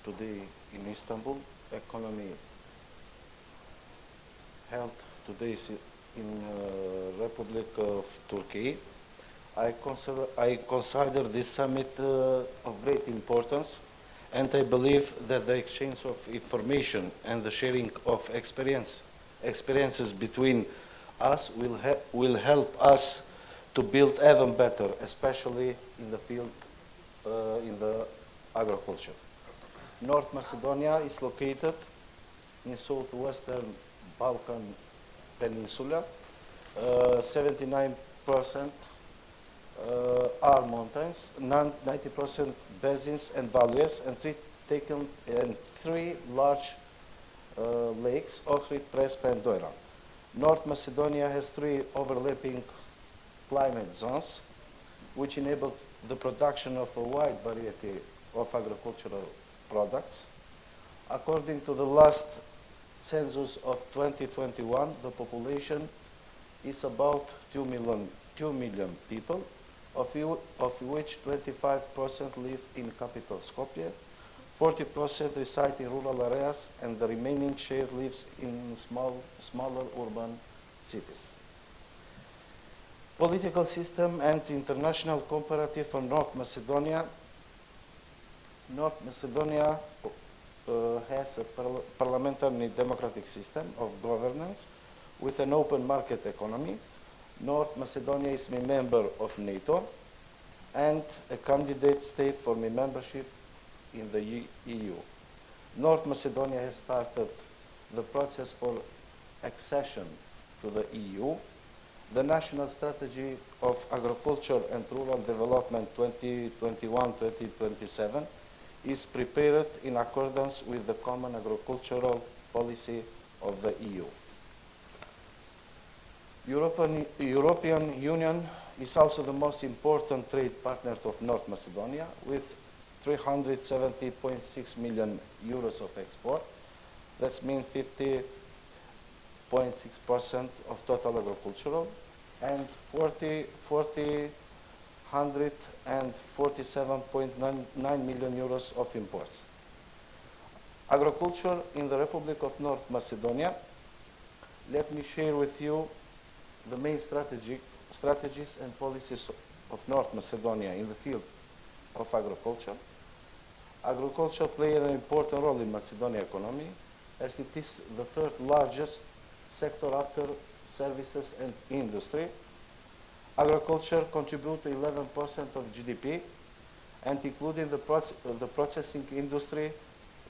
today in Istanbul. Economy held today in Republic of Turkey. I consider this summit of great importance, and I believe that the exchange of information and the sharing of experiences between us will help us to build even better, especially in the field in the agriculture. North Macedonia is located in southwestern Balkan Peninsula. 79% are mountains, 90% basins and valleys, and three large lakes, Ohrid, Prespa, and Doiran. North Macedonia has 3 overlapping climate zones, which enable the production of a wide variety of agricultural products. According to the last census of 2021, the population is about 2 million people, of which 25% live in capital Skopje, 40% reside in rural areas, and the remaining share lives in smaller urban cities. Political system and international comparative for North Macedonia. North Macedonia has a parliamentary democratic system of governance with an open market economy. North Macedonia is a member of NATO and a candidate state for membership in the EU. North Macedonia has started the process for accession to the EU. The National Strategy of Agriculture and Rural Development 2021-2027 is prepared in accordance with the Common Agricultural Policy of the EU. European Union is also the most important trade partner of North Macedonia, with 370.6 million euros of export. That means 50.6% of total agricultural, and 147.9 million euros of imports. Agriculture in the Republic of North Macedonia. Let me share with you the main strategies and policies of North Macedonia in the field of agriculture. Agriculture plays an important role in Macedonian economy, as it is the 3rd largest sector after services and industry. Agriculture contributes to 11% of GDP and including the processing industry,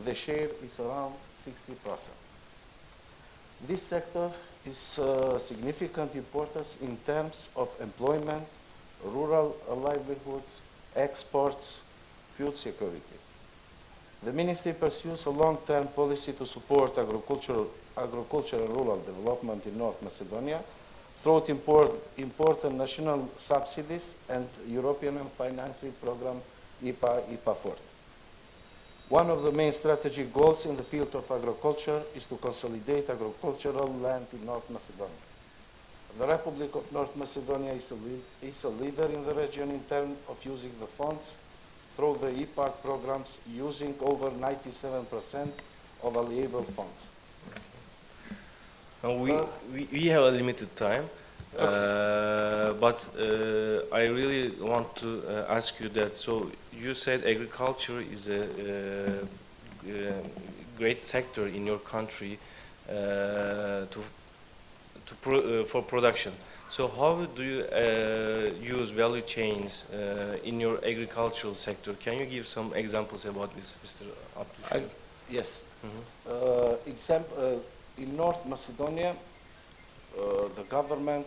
the share is around 60%. This sector is significant importance in terms of employment, rural livelihoods, exports, food security. The Ministry pursues a long-term policy to support agriculture and rural development in North Macedonia through important national subsidies and European financing program IPA 40. One of the main strategic goals in the field of agriculture is to consolidate agricultural land in North Macedonia. The Republic of North Macedonia is a leader in the region in terms of using the funds through the IPART programs, using over 97% of available funds. We have a limited time, but I really want to ask you that. So you said agriculture is a great sector in your country for production. So how do you use value chains in your agricultural sector? Can you give some examples about this, Mr. Abdullah? Yes. In North Macedonia, the government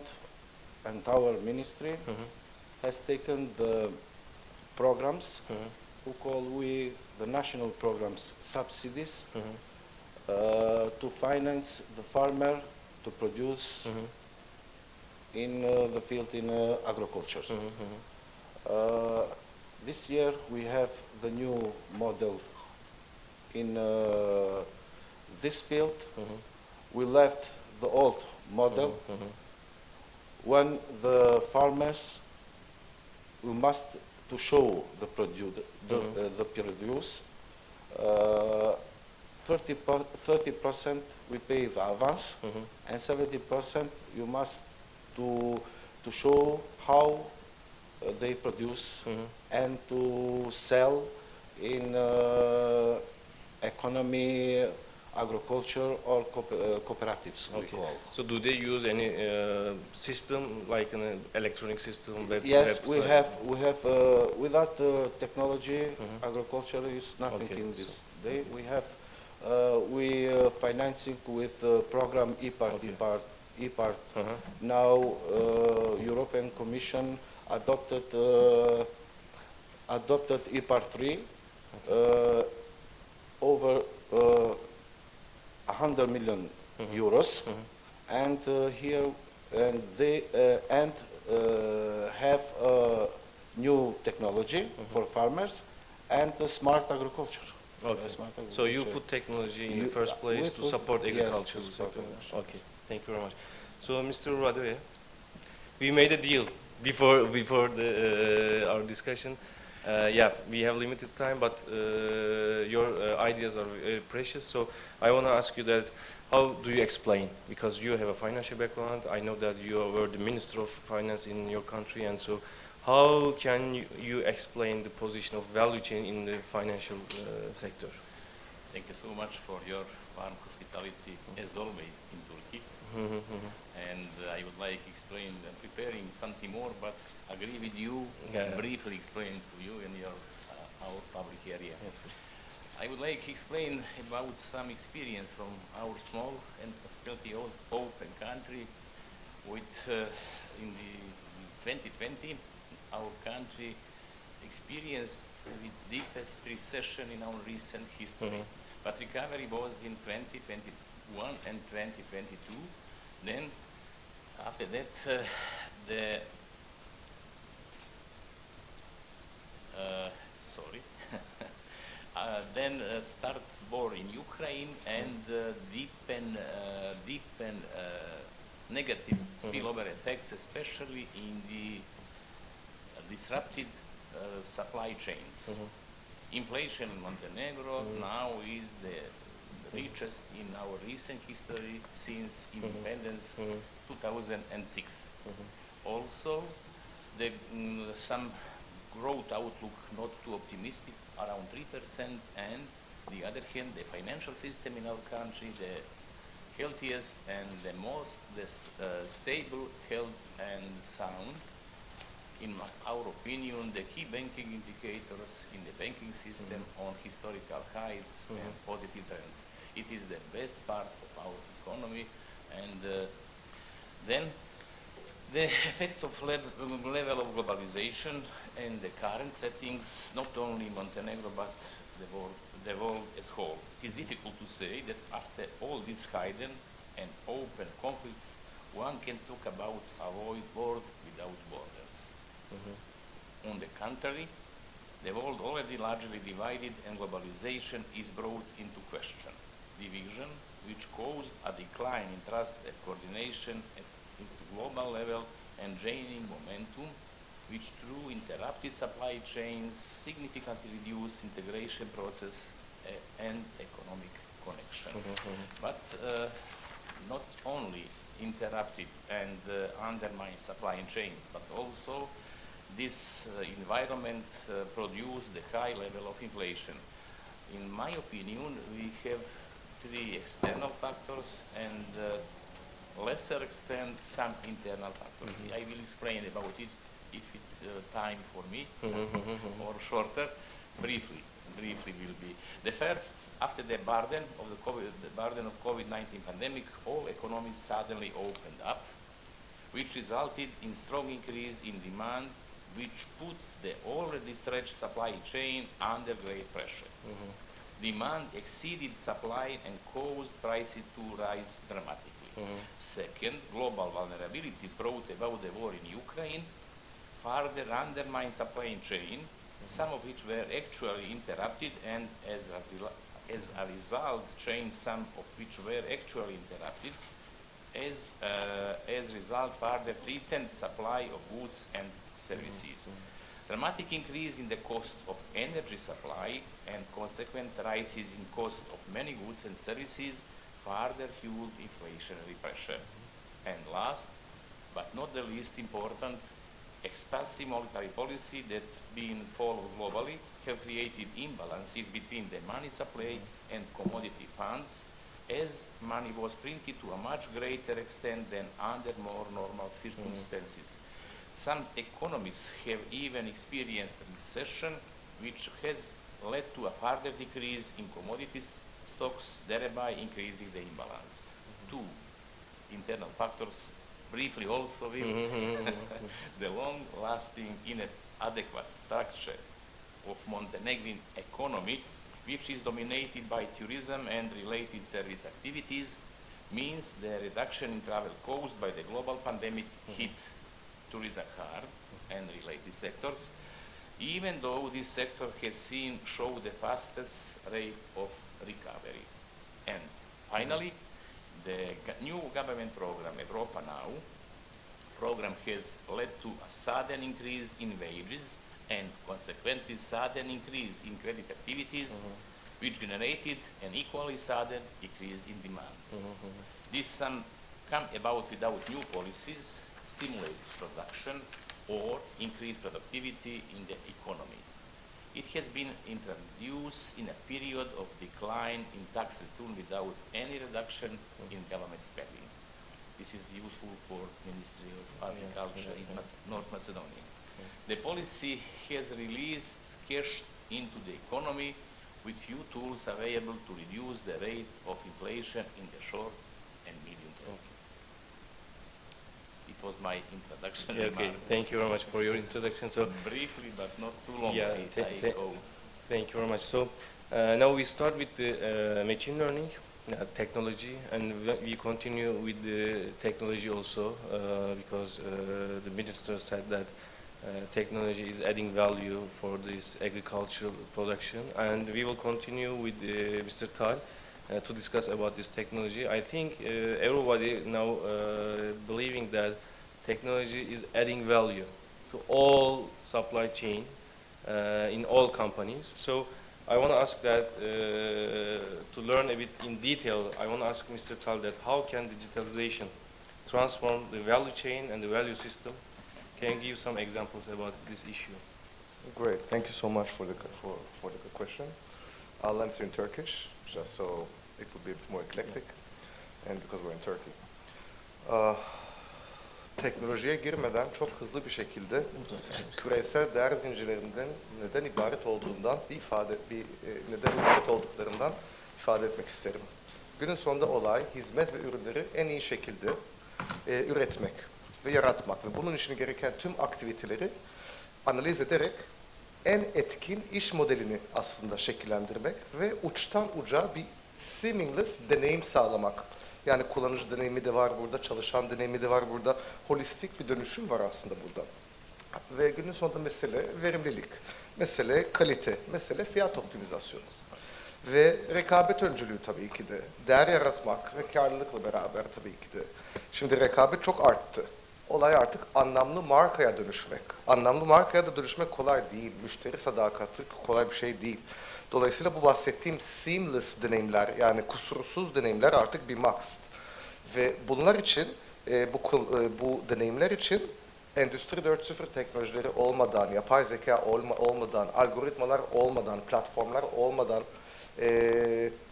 and our ministry has taken the programs, who call we the national programs subsidies, to finance the farmer to produce in the field in agriculture. This year we have the new model in this field. We left the old model when the farmers we must to show the produce, the produce. 30% we pay the advance, and 70% you must to show how they produce and to sell in economy, agriculture, or cooperatives. We call. So do they use any system like an electronic system? Yes, we have. Without technology, agriculture is nothing in this day. We have. We financing with program IPART. Now European Commission adopted IPART 3 over 100 million euros, and here and they have new technology for farmers and smart agriculture. Okay. So you put technology in the first place to support agriculture. Yes, okay, thank you very much. So Mr. Radoje, we made a deal before our discussion. Yeah, we have limited time, but your ideas are very precious. So I want to ask you that, how do you explain? Because you have a financial background. I know that you were the Minister of Finance in your country, and so how can you explain the position of value chain in the financial sector? Thank you so much for your warm hospitality, as always, in Turkey. And I would like to explain, preparing something more, but agree with you, briefly explain to you in your our public area. Yes. I would like to explain about some experience from our small and prosperity open country, with in the 2020, our country experienced the deepest recession in our recent history. But recovery was in 2021 and 2022. Then, after that, then start war in Ukraine and deepen negative spillover effects, especially in the disrupted supply chains. Inflation in Montenegro now is the richest in our recent history since independence 2006. Also, some growth outlook not too optimistic, around 3%, and the other hand, the financial system in our country, the healthiest and the most stable, health and sound in our opinion, the key banking indicators in the banking system on historical highs and positive trends. It is the best part of our economy, and then the effects of level of globalization and the current settings, not only Montenegro but the world as whole. It is difficult to say that after all these hidden and open conflicts, one can talk about a world without borders. On the contrary, the world already largely divided and globalization is brought into question. Division, which caused a decline in trust and coordination at global level and gaining momentum, which through interrupted supply chains significantly reduced integration process and economic connection. But not only interrupted and undermined supply chains, but also this environment produced the high level of inflation. In my opinion, we have three external factors and lesser extent some internal factors. I will explain about it if it's time for me or shorter. Briefly will be. The first, after the burden of COVID-19 pandemic, all economies suddenly opened up, which resulted in strong increase in demand, which put the already stretched supply chain under great pressure. Demand exceeded supply and caused prices to rise dramatically. Second, global vulnerabilities brought about the war in Ukraine further undermined supply chain, some of which were actually interrupted, and as a result, chains, some of which were actually interrupted, as result further threatened supply of goods and services. Dramatic increase in the cost of energy supply and consequent rises in cost of many goods and services further fueled inflationary pressure. And last, but not the least important, expansive monetary policy that being followed globally have created imbalances between the money supply and commodity funds, as money was printed to a much greater extent than under more normal circumstances. Some economies have even experienced recession, which has led to a further decrease in commodities stocks, thereby increasing the imbalance. Two internal factors, briefly also will, the long-lasting inadequate structure of Montenegrin economy, which is dominated by tourism and related service activities, means the reduction in travel caused by the global pandemic hit tourism hard and related sectors, even though this sector has shown the fastest rate of recovery. And finally, the new government program, Europa Now, program has led to a sudden increase in wages and consequently sudden increase in credit activities, which generated an equally sudden decrease in demand. This come about without new policies, stimulate production or increase productivity in the economy. It has been introduced in a period of decline in tax return without any reduction in government spending. This is useful for Ministry of Agriculture in North Macedonia. The policy has released cash into the economy with few tools available to reduce the rate of inflation in the short and medium term. It was my introduction. Okay, thank you very much for your introduction. So briefly, but not too long. Yeah, thank you very much. So now we start with the machine learning technology, and we continue with the technology also because the minister said that technology is adding value for this agricultural production, and we will continue with Mr. Tal to discuss about this technology. I think everybody now believing that technology is adding value to all supply chain in all companies. So I want to ask that to learn a bit in detail, I want to ask Mr. Tal that how can digitalization transform the value chain and the value system? Can you give some examples about this issue? Great, thank you so much for the question. I'll answer in Turkish, just so it will be a bit more eclectic, and because we're in Turkey. teknolojiye girmeden çok hızlı bir şekilde küresel değer zincirlerinden neden ibaret olduğundan neden ibaret olduklarından ifade etmek isterim. Günün sonunda olay hizmet ve ürünleri en iyi şekilde üretmek ve yaratmak ve bunun için gereken tüm aktiviteleri analiz ederek en etkin iş modelini aslında şekillendirmek ve uçtan uca bir seamless deneyim sağlamak. Yani kullanıcı deneyimi de var burada, çalışan deneyimi de var burada, holistik bir dönüşüm var aslında burada. Ve günün sonunda mesele verimlilik, mesele kalite, mesele fiyat optimizasyonu. Ve rekabet öncülüğü tabii ki de, değer yaratmak ve karlılıkla beraber tabii ki de. Şimdi rekabet çok arttı. Olay artık anlamlı markaya dönüşmek. Anlamlı markaya da dönüşmek kolay değil. Müşteri sadakati kolay bir şey değil. Dolayısıyla bu bahsettiğim seamless deneyimler, yani kusursuz deneyimler artık bir must. Ve bunlar için, bu deneyimler için Endüstri 4.0 teknolojileri olmadan, yapay zeka olmadan, algoritmalar olmadan, platformlar olmadan,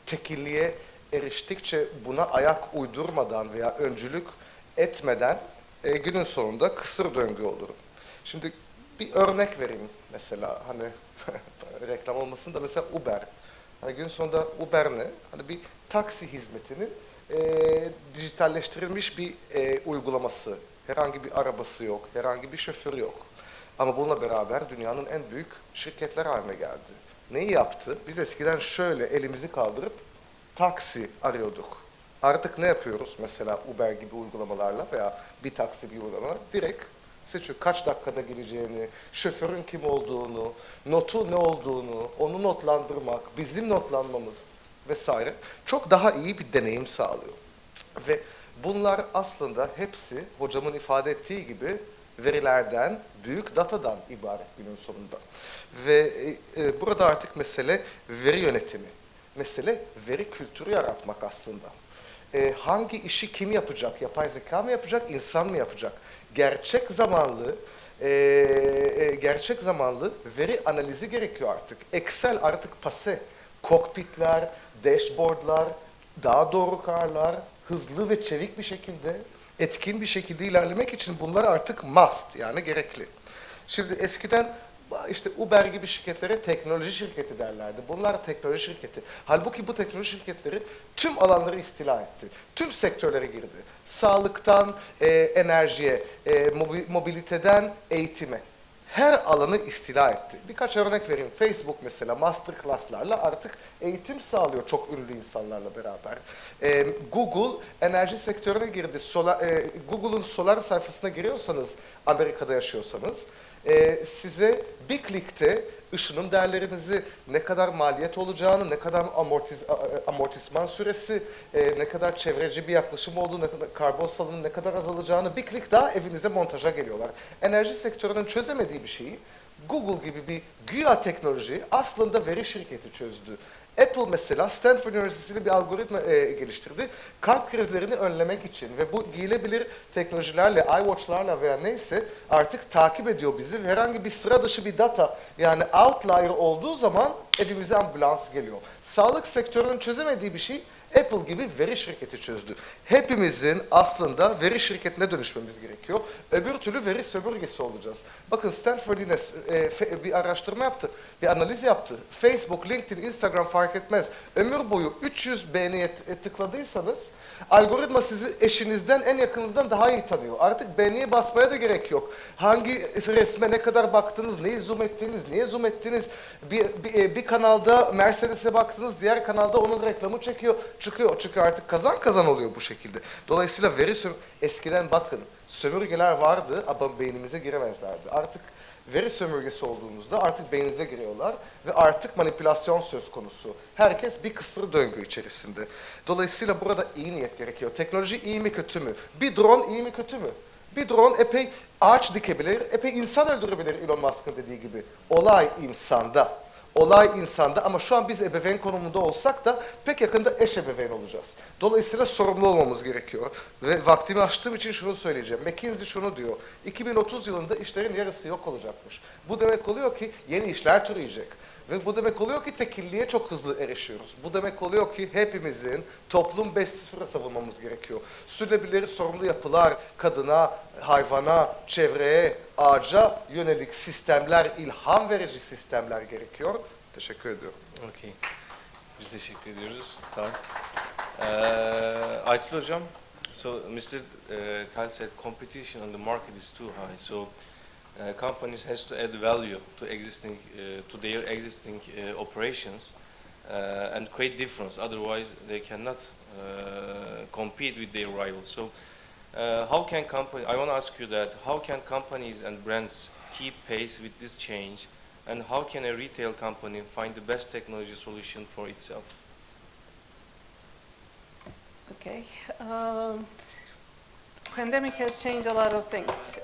tekilliğe eriştikçe buna ayak uydurmadan veya öncülük etmeden günün sonunda kısır döngü olur. Şimdi bir örnek vereyim mesela, hani reklam olmasın da mesela Uber. Hani günün sonunda Uber ne? Hani bir taksi hizmetinin dijitalleştirilmiş bir uygulaması. Herhangi bir arabası yok, herhangi bir şoförü yok. Ama bununla beraber dünyanın en büyük şirketler haline geldi. Neyi yaptı? Biz eskiden şöyle elimizi kaldırıp taksi arıyorduk. Artık ne yapıyoruz? Mesela Uber gibi uygulamalarla veya bir taksi gibi uygulamalar direkt seçiyor. Kaç dakikada geleceğini, şoförün kim olduğunu, notu ne olduğunu, onu notlandırmak, bizim notlanmamız vesaire çok daha iyi bir deneyim sağlıyor. Ve bunlar aslında hepsi hocamın ifade ettiği gibi verilerden, büyük datadan ibaret günün sonunda. Ve burada artık mesele veri yönetimi, mesele veri kültürü yaratmak aslında. Hangi işi kim yapacak? Yapay zeka mı yapacak, insan mı yapacak? Gerçek zamanlı veri analizi gerekiyor artık. Excel artık pase. Kokpitler, dashboardlar, daha doğru kararlar, hızlı ve çevik bir şekilde, etkin bir şekilde ilerlemek için bunlar artık must, yani gerekli. Şimdi eskiden işte Uber gibi şirketlere teknoloji şirketi derlerdi. Bunlar teknoloji şirketi. Halbuki bu teknoloji şirketleri tüm alanları istila etti. Tüm sektörlere girdi. Sağlıktan enerjiye, mobiliteden eğitime. Her alanı istila etti. Birkaç örnek vereyim. Facebook mesela masterclass'larla artık eğitim sağlıyor çok ünlü insanlarla beraber. Google enerji sektörüne girdi. Google'un solar sayfasına giriyorsanız, Amerika'da yaşıyorsanız, size bir klikte ışının değerlerinizi, ne kadar maliyet olacağını, ne kadar amortisman süresi, ne kadar çevreci bir yaklaşım olduğu, ne kadar karbon salınımı ne kadar azalacağını bir klik daha evinize montaja geliyorlar. Enerji sektörünün çözemediği bir şeyi Google gibi bir güya teknoloji aslında veri şirketi çözdü. Apple mesela Stanford Üniversitesi'nde bir algoritma geliştirdi. Kalp krizlerini önlemek için ve bu giyilebilir teknolojilerle, iWatch'larla veya neyse artık takip ediyor bizi. Herhangi bir sıra dışı bir data, yani outlier olduğu zaman evimize ambulans geliyor. Sağlık sektörünün çözemediği bir şey Apple gibi veri şirketi çözdü. Hepimizin aslında veri şirketine dönüşmemiz gerekiyor. Öbür türlü veri sömürgesi olacağız. Bakın Stanford yine bir araştırma yaptı, bir analiz yaptı. Facebook, LinkedIn, Instagram fark etmez. Ömür boyu 300 beğeniye tıkladıysanız algoritma sizi eşinizden, en yakınınızdan daha iyi tanıyor. Artık beğeniye basmaya da gerek yok. Hangi resme ne kadar baktınız, neyi zoom ettiniz, niye zoom ettiniz, bir kanalda Mercedes'e baktınız, diğer kanalda onun reklamı çıkıyor. Çünkü artık kazan kazan oluyor bu şekilde. Dolayısıyla eskiden bakın sömürgeler vardı ama beynimize giremezlerdi. Artık veri sömürgesi olduğumuzda artık beyninize giriyorlar ve artık manipülasyon söz konusu. Herkes bir kısır döngü içerisinde. Dolayısıyla burada iyi niyet gerekiyor. Teknoloji iyi mi kötü mü? Bir drone iyi mi kötü mü? Bir drone epey ağaç dikebilir, epey insan öldürebilir Elon Musk'ın dediği gibi. Olay insanda. Olay insanda ama şu an biz ebeveyn konumunda olsak da pek yakında eş ebeveyn olacağız. Dolayısıyla sorumlu olmamız gerekiyor. Ve vaktimi aştığım için şunu söyleyeceğim. McKinsey şunu diyor. 2030 yılında işlerin yarısı yok olacakmış. Bu demek oluyor ki yeni işler türeyecek. Ve bu demek oluyor ki tekilliğe çok hızlı erişiyoruz. Bu demek oluyor ki hepimizin toplum 5.0'a savunmamız gerekiyor. Sürdürülebilir sorumlu yapılar, kadına, hayvana, çevreye, ağaca yönelik sistemler, ilham verici sistemler gerekiyor. Teşekkür ediyorum. Okay. Biz teşekkür ediyoruz. Tamam. Aytül Hocam, so Mr. Tal said competition on the market is too high. So companies has to add value to existing to their existing operations and create difference. Otherwise, they cannot compete with their rivals. So, how can company? I want to ask you that. How can companies and brands keep pace with this change, and how can a retail company find the best technology solution for itself? Okay. Pandemic has changed a lot of things.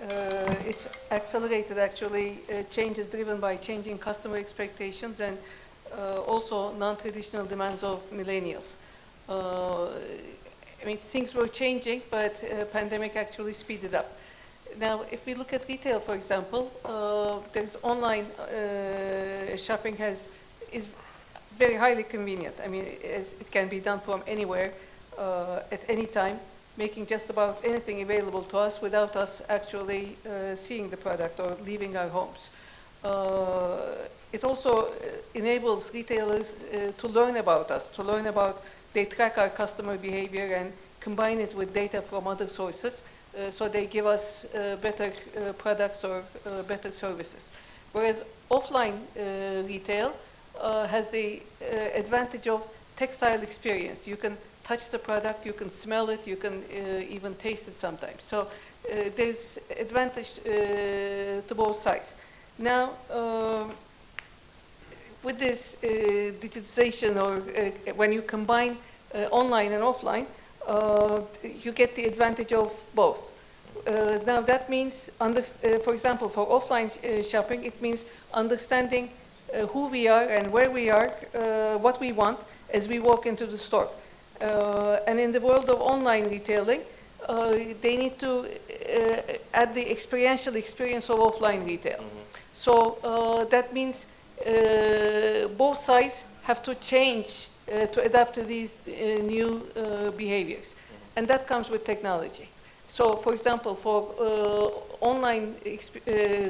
It's accelerated actually changes driven by changing customer expectations and also non-traditional demands of millennials. I mean, things were changing, but pandemic actually speeded up. Now, if we look at retail, for example, there's online shopping is very highly convenient. I mean, it can be done from anywhere at any time, making just about anything available to us without us actually seeing the product or leaving our homes. It also enables retailers to learn about us, to learn about, they track our customer behavior and combine it with data from other sources, so they give us better products or better services. Whereas offline retail has the advantage of textile experience. You can touch the product, you can smell it, you can even taste it sometimes. So there's advantage to both sides. Now, with this digitization, or when you combine online and offline, you get the advantage of both. Now that means, for example, for offline shopping, it means understanding who we are and where we are, what we want as we walk into the store. And in the world of online retailing, they need to add the experiential experience of offline retail. So that means both sides have to change to adapt to these new behaviors. And that comes with technology. So, for example, for online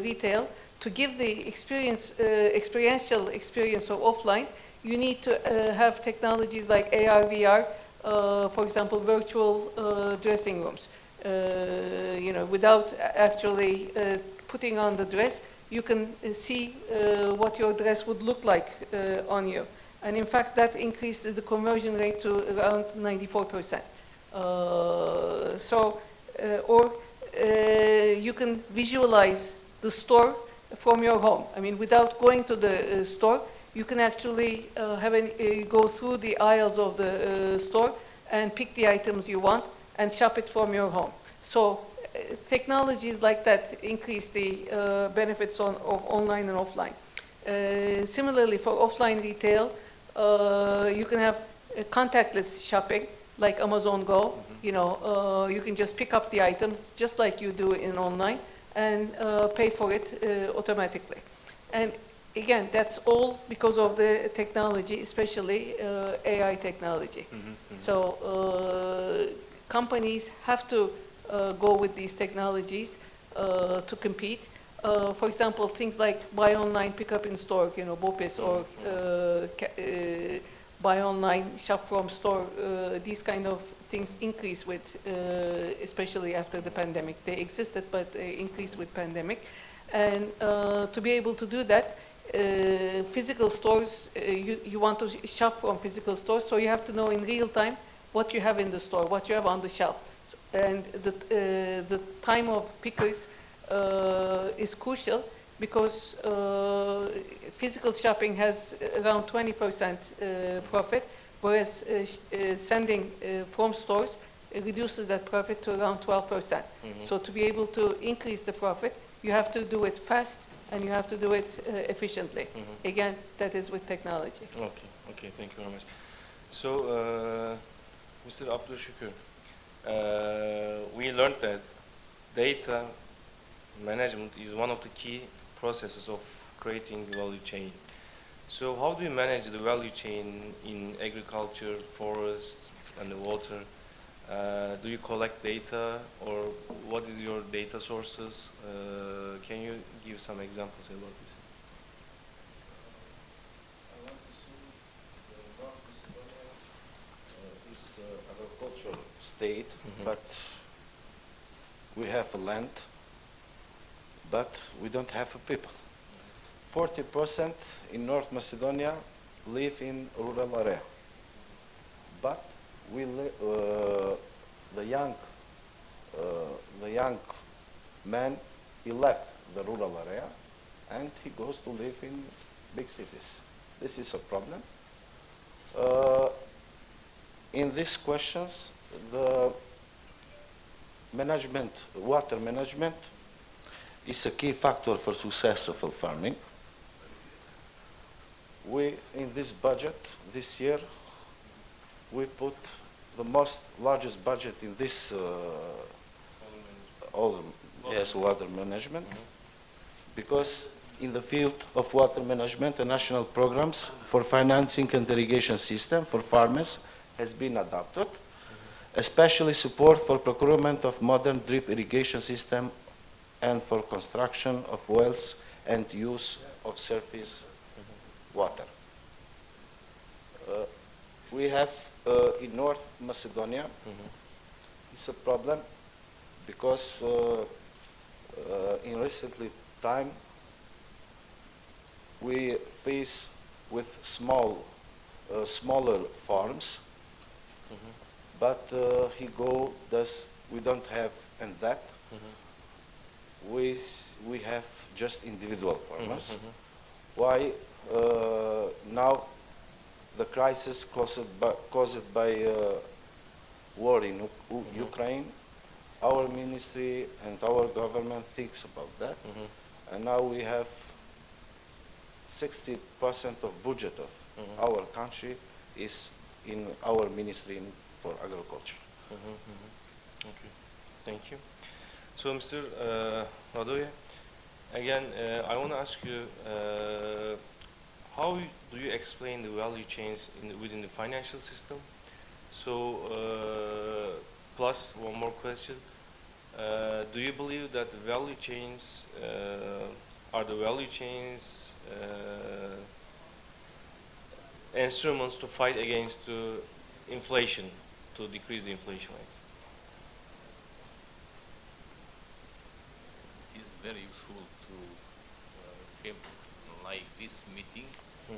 retail, to give the experiential experience of offline, you need to have technologies like AR, VR, for example, virtual dressing rooms. You know, without actually putting on the dress, you can see what your dress would look like on you. And in fact, that increases the conversion rate to around 94%. Or you can visualize the store from your home. I mean, without going to the store, you can actually go through the aisles of the store and pick the items you want and shop it from your home. So technologies like that increase the benefits of online and offline. Similarly, for offline retail, you can have contactless shopping, like Amazon Go. You know, you can just pick up the items just like you do in online and pay for it automatically. And again, that's all because of the technology, especially AI technology. So companies have to go with these technologies to compete. For example, things like buy online, pick up in store, you know, BOPIS, or buy online, shop from store. These kind of things increase with, especially after the pandemic. They existed, but they increased with pandemic. And to be able to do that, physical stores, you want to shop from physical stores, so you have to know in real time what you have in the store, what you have on the shelf. And the time of pickers is crucial, because physical shopping has around 20% profit, whereas sending from stores reduces that profit to around 12%. So to be able to increase the profit, you have to do it fast and you have to do it efficiently. Again, that is with technology. Okay, okay, thank you very much. So, Mr. Abdülşükür, we learned that data management is one of the key processes of creating the value chain. So how do you manage the value chain in agriculture, forest, and the water? Do you collect data, or what is your data sources? Can you give some examples about this? I want to say the North Macedonia is an agricultural state, but we have a land, but we don't have a people. 40% in North Macedonia live in rural area, but the young man, he left the rural area and he goes to live in big cities. This is a problem. In these questions, the management, water management, is a key factor for successful farming. We, in this budget, this year, we put the largest budget in this water management, because in the field of water management, the national programs for financing and irrigation system for farmers has been adopted, especially support for procurement of modern drip irrigation system and for construction of wells and use of surface water. We have in North Macedonia, it's a problem because in recently time we face with smaller farms, but we don't have that. We have just individual farmers. Why now the crisis caused by war in Ukraine, our ministry and our government thinks about that, and now we have 60% of budget of our country is in our ministry for agriculture. Okay, thank you. So, Mr. Radoje, again, I want to ask you, how do you explain the value chains within the financial system? So, plus one more question, do you believe that the value chains are the value chains instruments to fight against inflation, to decrease the inflation rate? It is very useful to have like this meeting,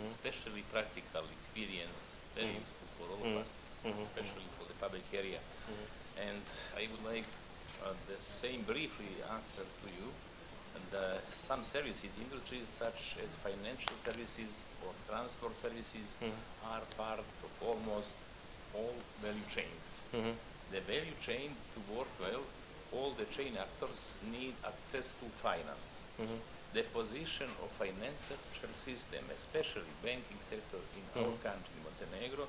especially practical experience, very useful for all of us, especially for the public area. And I would like the same briefly answer to you. And some services, industries such as financial services or transport services are part of almost all value chains. The value chain to work well, all the chain actors need access to finance. The position of financial system, especially banking sector in our country, Montenegro,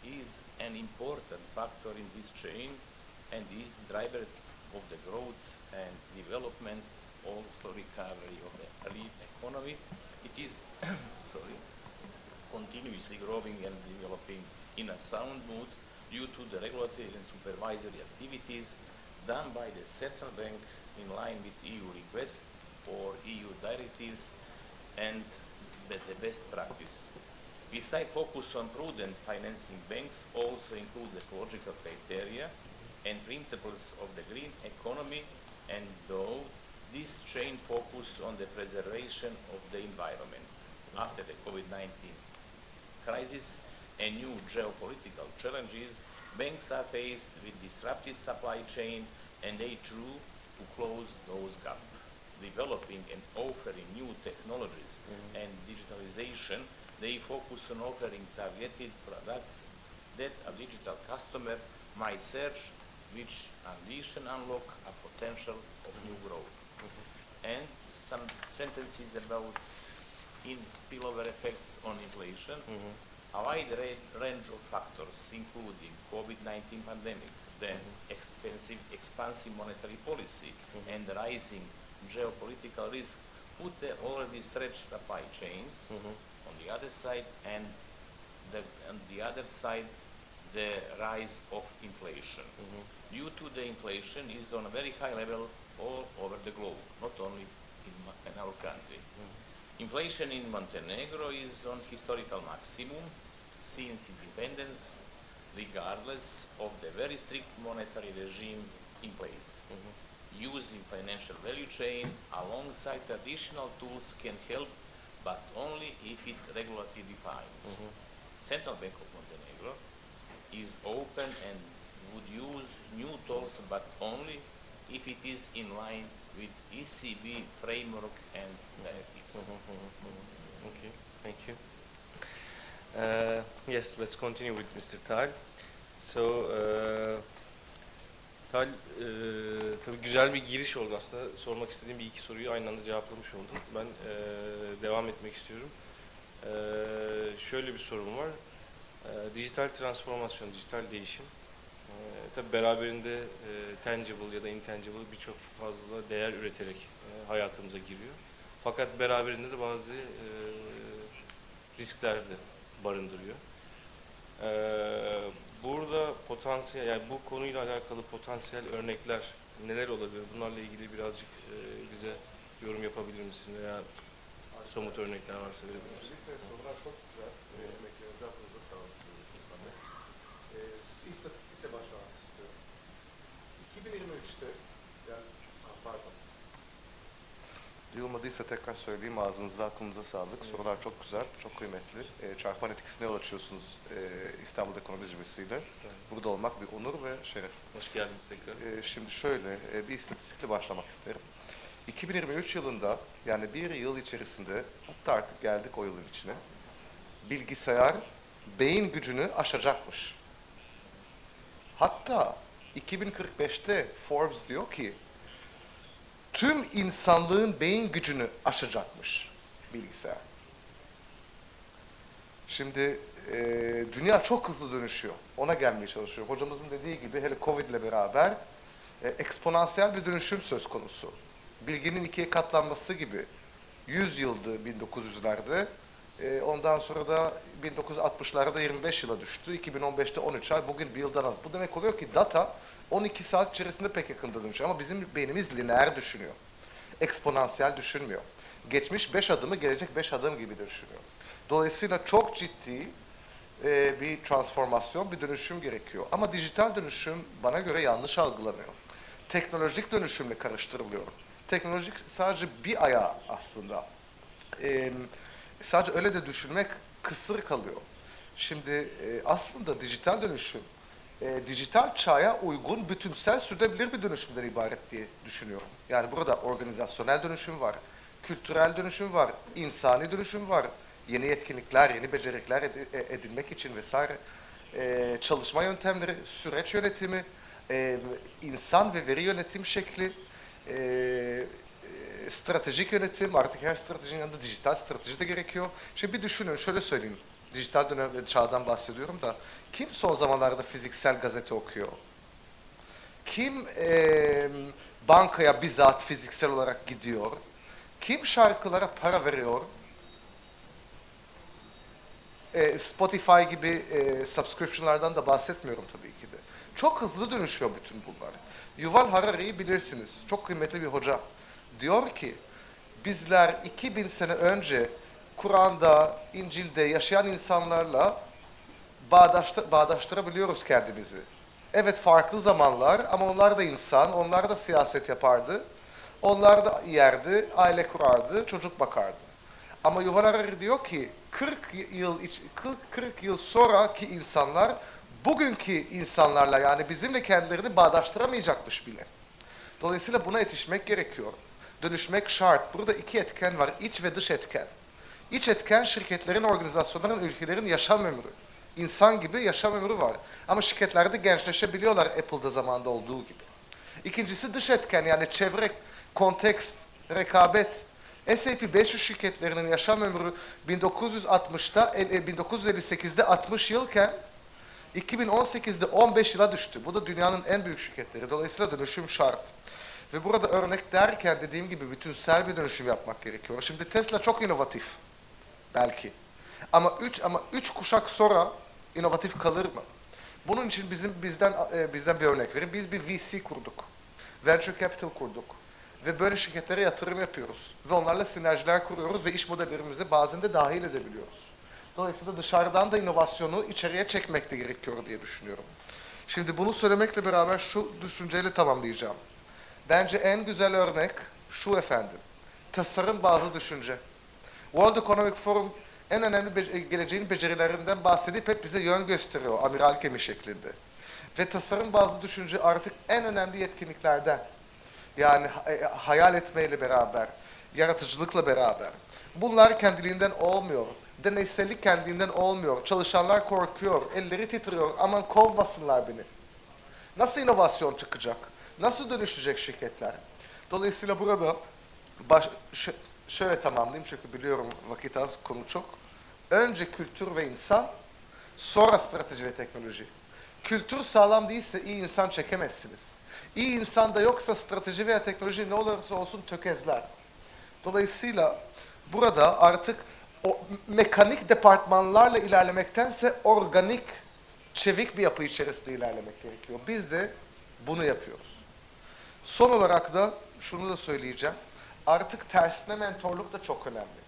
is an important factor in this chain and is driver of the growth and development, also recovery of the real economy. It is continuously growing and developing in a sound mood due to the regulatory and supervisory activities done by the central bank in line with EU requests or EU directives and the best practice. Besides focus on prudent financing, banks also include ecological criteria and principles of the green economy, and though this chain focus on the preservation of the environment. After the COVID-19 crisis and new geopolitical challenges, banks are faced with disrupted supply chain, and they try to close those gaps. Developing and offering new technologies and digitalization, they focus on offering targeted products that a digital customer might search, which unleash and unlock a potential of new growth. And some sentences is about spillover effects on inflation. A wide range of factors, including COVID-19 pandemic, the expansive monetary policy, and the rising geopolitical risk, put the already stretched supply chains on the other side, and on the other side, the rise of inflation. Due to the inflation is on a very high level all over the globe, not only in our country. Inflation in Montenegro is on historical maximum since independence, regardless of the very strict monetary regime in place. Using financial value chain alongside traditional tools can help, but only if it regularly defined. Central Bank of Montenegro is open and would use new tools, but only if it is in line with ECB framework and directives. Okay, thank you. Yes, let's continue with Mr. Tal. So, Tal, tabii güzel bir giriş oldu aslında. Sormak istediğim bir iki soruyu aynı anda cevaplamış oldum. Ben devam etmek istiyorum. Şöyle bir sorum var. Dijital transformasyon, dijital değişim. Tabii beraberinde tangible ya da intangible birçok fazla değer üreterek hayatımıza giriyor. Fakat beraberinde de bazı riskler de barındırıyor. Burada potansiyel, yani bu konuyla alakalı potansiyel örnekler neler olabilir? Bunlarla ilgili birazcık bize yorum yapabilir misin veya somut örnekler varsa verebilir misin? Sorular çok güzel. Emeklerinize aklınıza sağlık. İstatistikle başlamak istiyorum. 2023'te, yani pardon. Duyulmadıysa tekrar söyleyeyim, ağzınıza aklınıza sağlık. Evet. Sorular çok güzel, çok kıymetli. Çarpan etkisine yol açıyorsunuz İstanbul Ekonomi Zirvesi'yle. Burada olmak bir onur ve şeref. Hoş geldiniz tekrar. Şimdi şöyle, bir istatistikle başlamak isterim. 2023 yılında, yani bir yıl içerisinde, hatta artık geldik o yılın içine, bilgisayar beyin gücünü aşacakmış. Hatta 2045'te Forbes diyor ki, tüm insanlığın beyin gücünü aşacakmış bilgisayar. Şimdi dünya çok hızlı dönüşüyor. Ona gelmeye çalışıyor. Hocamızın dediği gibi hele Covid ile beraber eksponansiyel bir dönüşüm söz konusu. Bilginin ikiye katlanması gibi 100 yıldı 1900'lerde. Ondan sonra da 1960'larda 25 yıla düştü. 2015'te 13 ay, bugün bir yıldan az. Bu demek oluyor ki data 12 saat içerisinde pek yakında dönüşüyor. Ama bizim beynimiz lineer düşünüyor. Eksponansiyel düşünmüyor. Geçmiş 5 adımı gelecek 5 adım gibi düşünüyor. Dolayısıyla çok ciddi bir transformasyon, bir dönüşüm gerekiyor. Ama dijital dönüşüm bana göre yanlış algılanıyor. Teknolojik dönüşümle karıştırılıyor. Teknolojik sadece bir ayağı aslında. Sadece öyle de düşünmek kısır kalıyor. Şimdi aslında dijital dönüşüm, dijital çağa uygun, bütünsel, sürdürülebilir bir dönüşümden ibaret diye düşünüyorum. Yani burada organizasyonel dönüşüm var, kültürel dönüşüm var, insani dönüşüm var, yeni yetkinlikler, yeni beceriler edinmek için vesaire, çalışma yöntemleri, süreç yönetimi, insan ve veri yönetim şekli, stratejik yönetim, artık her stratejinin yanında dijital strateji de gerekiyor. Şimdi bir düşünün, şöyle söyleyeyim, dijital dönemde çağdan bahsediyorum da, kim son zamanlarda fiziksel gazete okuyor? Kim bankaya bizzat fiziksel olarak gidiyor? Kim şarkılara para veriyor? Spotify gibi subscription'lardan da bahsetmiyorum tabii ki de. Çok hızlı dönüşüyor bütün bunlar. Yuval Harari'yi bilirsiniz, çok kıymetli bir hoca. Diyor ki, bizler 2000 sene önce Kur'an'da, İncil'de yaşayan insanlarla bağdaştırabiliyoruz kendimizi. Evet, farklı zamanlar ama onlar da insan, onlar da siyaset yapardı. Onlar da yerdi, aile kurardı, çocuk bakardı. Ama Yuval Harari diyor ki 40 yıl sonraki insanlar bugünkü insanlarla, yani bizimle kendilerini bağdaştıramayacakmış bile. Dolayısıyla buna yetişmek gerekiyor. Dönüşmek şart. Burada iki etken var, iç ve dış etken. İç etken şirketlerin, organizasyonların, ülkelerin yaşam ömrü. İnsan gibi yaşam ömrü var. Ama şirketlerde gençleşebiliyorlar Apple'da zamanında olduğu gibi. İkincisi dış etken, yani çevre, kontekst, rekabet, S&P 500 şirketlerinin yaşam ömrü 1958'de 60 yılken 2018'de 15 yıla düştü. Bu da dünyanın en büyük şirketleri. Dolayısıyla dönüşüm şart. Ve burada örnek derken dediğim gibi bütünsel bir dönüşüm yapmak gerekiyor. Şimdi Tesla çok inovatif. Belki. Ama üç kuşak sonra inovatif kalır mı? Bunun için bizden bir örnek verin. Biz bir VC kurduk. Venture Capital kurduk. Ve böyle şirketlere yatırım yapıyoruz. Ve onlarla sinerjiler kuruyoruz ve iş modellerimize bazen de dahil edebiliyoruz. Dolayısıyla dışarıdan da inovasyonu içeriye çekmek de gerekiyor diye düşünüyorum. Şimdi bunu söylemekle beraber şu düşünceyle tamamlayacağım. Bence en güzel örnek şu efendim. Tasarım bazlı düşünce. World Economic Forum en önemli geleceğin becerilerinden bahsedip hep bize yön gösteriyor amiral gemi şeklinde. Ve tasarım bazlı düşünce artık en önemli yetkinliklerden. Yani hayal etmeyle beraber, yaratıcılıkla beraber. Bunlar kendiliğinden olmuyor. Deneysellik kendiliğinden olmuyor. Çalışanlar korkuyor, elleri titriyor. Aman kovmasınlar beni. Nasıl inovasyon çıkacak? Nasıl dönüşecek şirketler? Dolayısıyla burada şöyle tamamlayayım çünkü biliyorum vakit az, konu çok. Önce kültür ve insan, sonra strateji ve teknoloji. Kültür sağlam değilse iyi insan çekemezsiniz. İyi insan da yoksa strateji veya teknoloji ne olursa olsun tökezler. Dolayısıyla burada artık o mekanik departmanlarla ilerlemektense organik, çevik bir yapı içerisinde ilerlemek gerekiyor. Biz de bunu yapıyoruz. Son olarak da şunu da söyleyeceğim. Artık tersine mentorluk da çok önemli.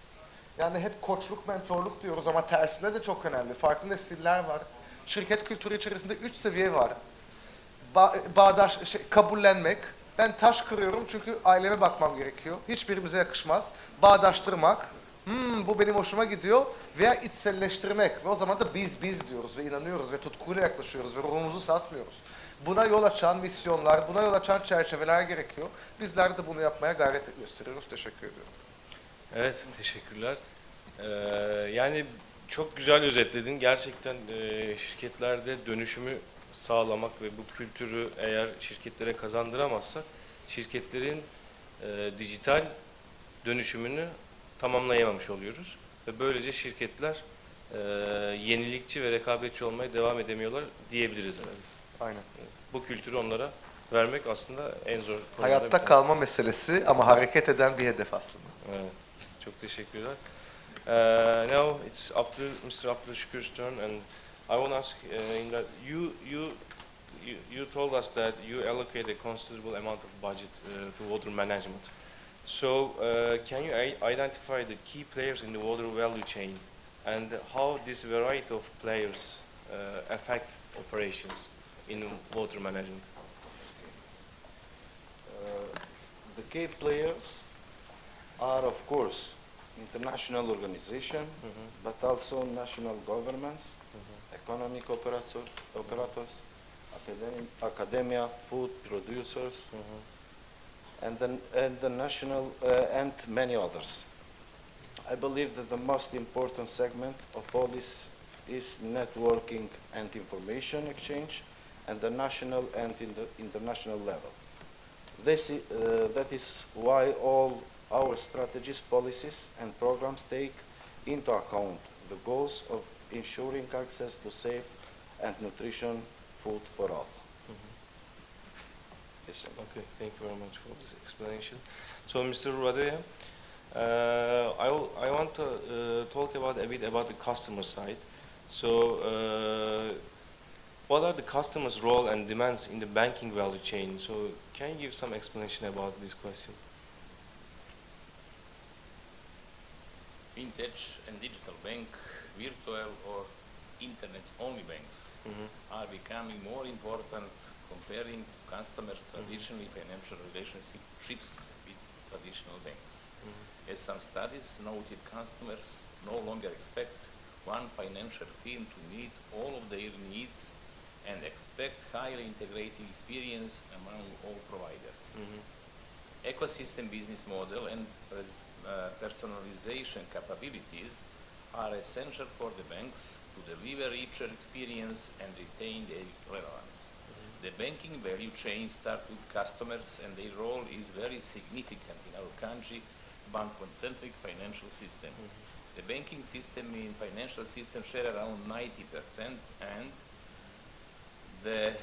Yani hep koçluk, mentorluk diyoruz ama tersine de çok önemli. Farklı nesiller var. Şirket kültürü içerisinde 3 seviye var. Kabullenmek. Ben taş kırıyorum çünkü aileme bakmam gerekiyor. Hiçbirimize yakışmaz. Bağdaştırmak. Bu benim hoşuma gidiyor. Veya içselleştirmek. Ve o zaman da biz diyoruz ve inanıyoruz ve tutkuyla yaklaşıyoruz ve ruhumuzu satmıyoruz. Buna yol açan misyonlar, buna yol açan çerçeveler gerekiyor. Bizler de bunu yapmaya gayret gösteriyoruz. Teşekkür ediyorum. Evet, teşekkürler. Yani çok güzel özetledin. Gerçekten şirketlerde dönüşümü sağlamak ve bu kültürü eğer şirketlere kazandıramazsak şirketlerin dijital dönüşümünü tamamlayamamış oluyoruz. Ve böylece şirketler yenilikçi ve rekabetçi olmaya devam edemiyorlar diyebiliriz herhalde. Aynen. Bu kültürü onlara vermek aslında en zor. Hayatta kalma meselesi ama hareket eden bir hedef aslında. Evet. Çok teşekkürler. Now it's Mr. Abdülşükür's turn, and I want to ask in that you told us that you allocate a considerable amount of budget to water management. So can you identify the key players in the water value chain and how this variety of players affect operations in water management? The key players are, of course, international organizations, but also national governments, economic operators, academia, food producers, and the national and many others. I believe that the most important segment of all this is networking and information exchange at the national and international level. That is why all our strategies, policies and programs take into account the goals of ensuring access to safe and nutritious food for all. Yes, okay, thank you very much for this explanation. So, Mr. Radeya, I want to talk a bit about the customer side. So, what are the customer's role and demands in the banking value chain? So, can you give some explanation about this question? Vintage and digital bank, virtual or internet-only banks are becoming more important comparing to customers' traditionally financial relationships with traditional banks. As some studies noted, customers no longer expect one financial firm to meet all of their needs and expect highly integrated experience among all providers. Ecosystem business model and personalization capabilities are essential for the banks to deliver richer experience and retain their relevance. The banking value chain starts with customers, and their role is very significant in our country bank-centric financial system. The banking system in financial system share around 90%, and the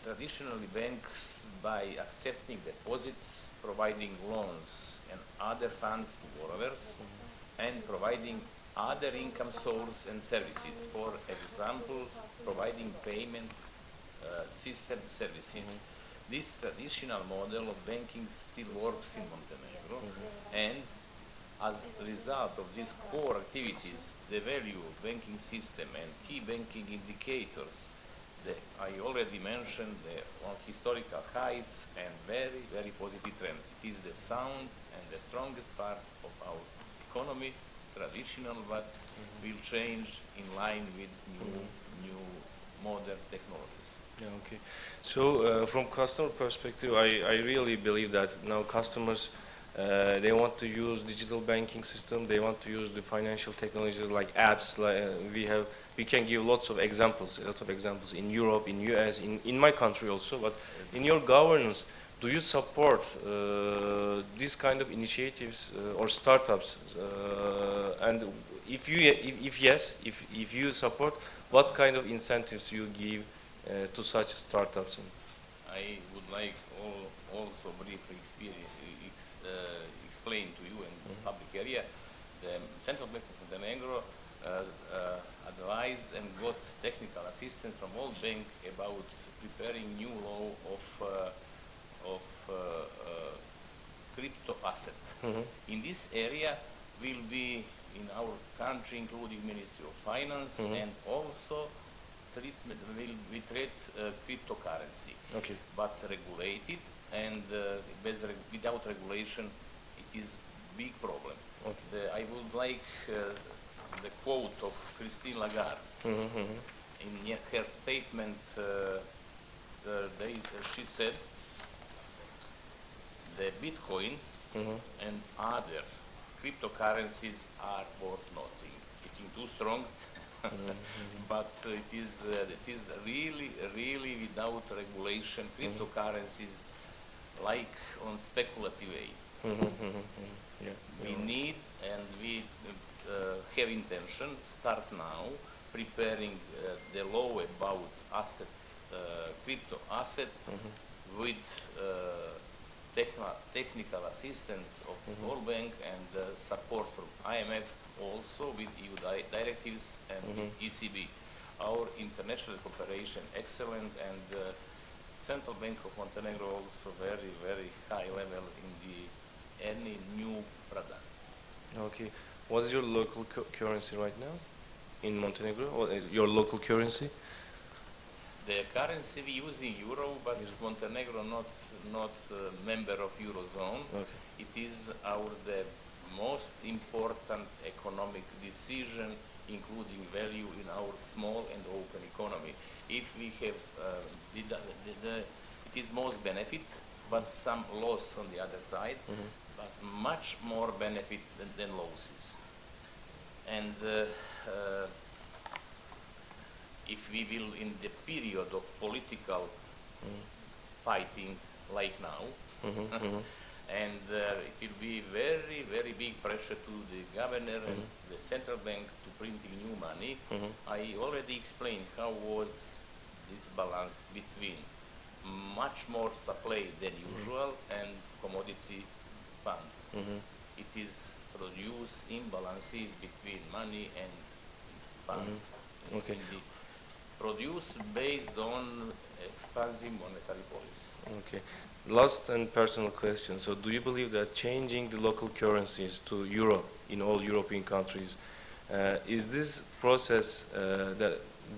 traditionally banks, by accepting deposits, providing loans and other funds to borrowers, and providing other income sources and services. For example, providing payment system services. This traditional model of banking still works in Montenegro, and as a result of these core activities, the value of banking system and key banking indicators that I already mentioned, on historical heights and very, very positive trends. It is the sound and the strongest part of our economy, traditional, but will change in line with new modern technologies. Yeah, okay. So from customer perspective, I really believe that now customers, they want to use digital banking system, they want to use the financial technologies like apps. Like we can give lots of examples, in Europe, in US, in my country also. But in your governance, do you support these kind of initiatives or startups? And if yes, if you support, what kind of incentives you give to such startups? I would like also briefly explain to you in the public area. The Central Bank of Montenegro advised and got technical assistance from World Bank about preparing new law of crypto asset. In this area will be in our country, including Ministry of Finance, and also treatment will be treat cryptocurrency, but regulated, and without regulation it is big problem. I would like the quote of Christine Lagarde. In her statement, she said the Bitcoin and other cryptocurrencies are worth nothing. It is too strong, but it is really without regulation. Cryptocurrencies like on speculative way. We need, and we have intention, start now preparing the law about asset, crypto asset, with technical assistance of the World Bank and support from IMF, also with EU directives and ECB. Our international cooperation excellent, and Central Bank of Montenegro also very high level in any new product. Okay. What is your local currency right now in Montenegro? Or your local currency? The currency we use in euro, but Montenegro not member of Eurozone. It is the most important economic decision, including value in our small and open economy. If we have, it is most benefit, but some loss on the other side, but much more benefit than losses. And if we will, in the period of political fighting like now, and it will be very big pressure to the governor and the central bank to printing new money. I already explained how was this balance between much more supply than usual and commodity funds. It is produce imbalances between money and funds. Produce based on expansive monetary policy. Okay. Last and personal question. So do you believe that changing the local currencies to euro in all European countries, is this process,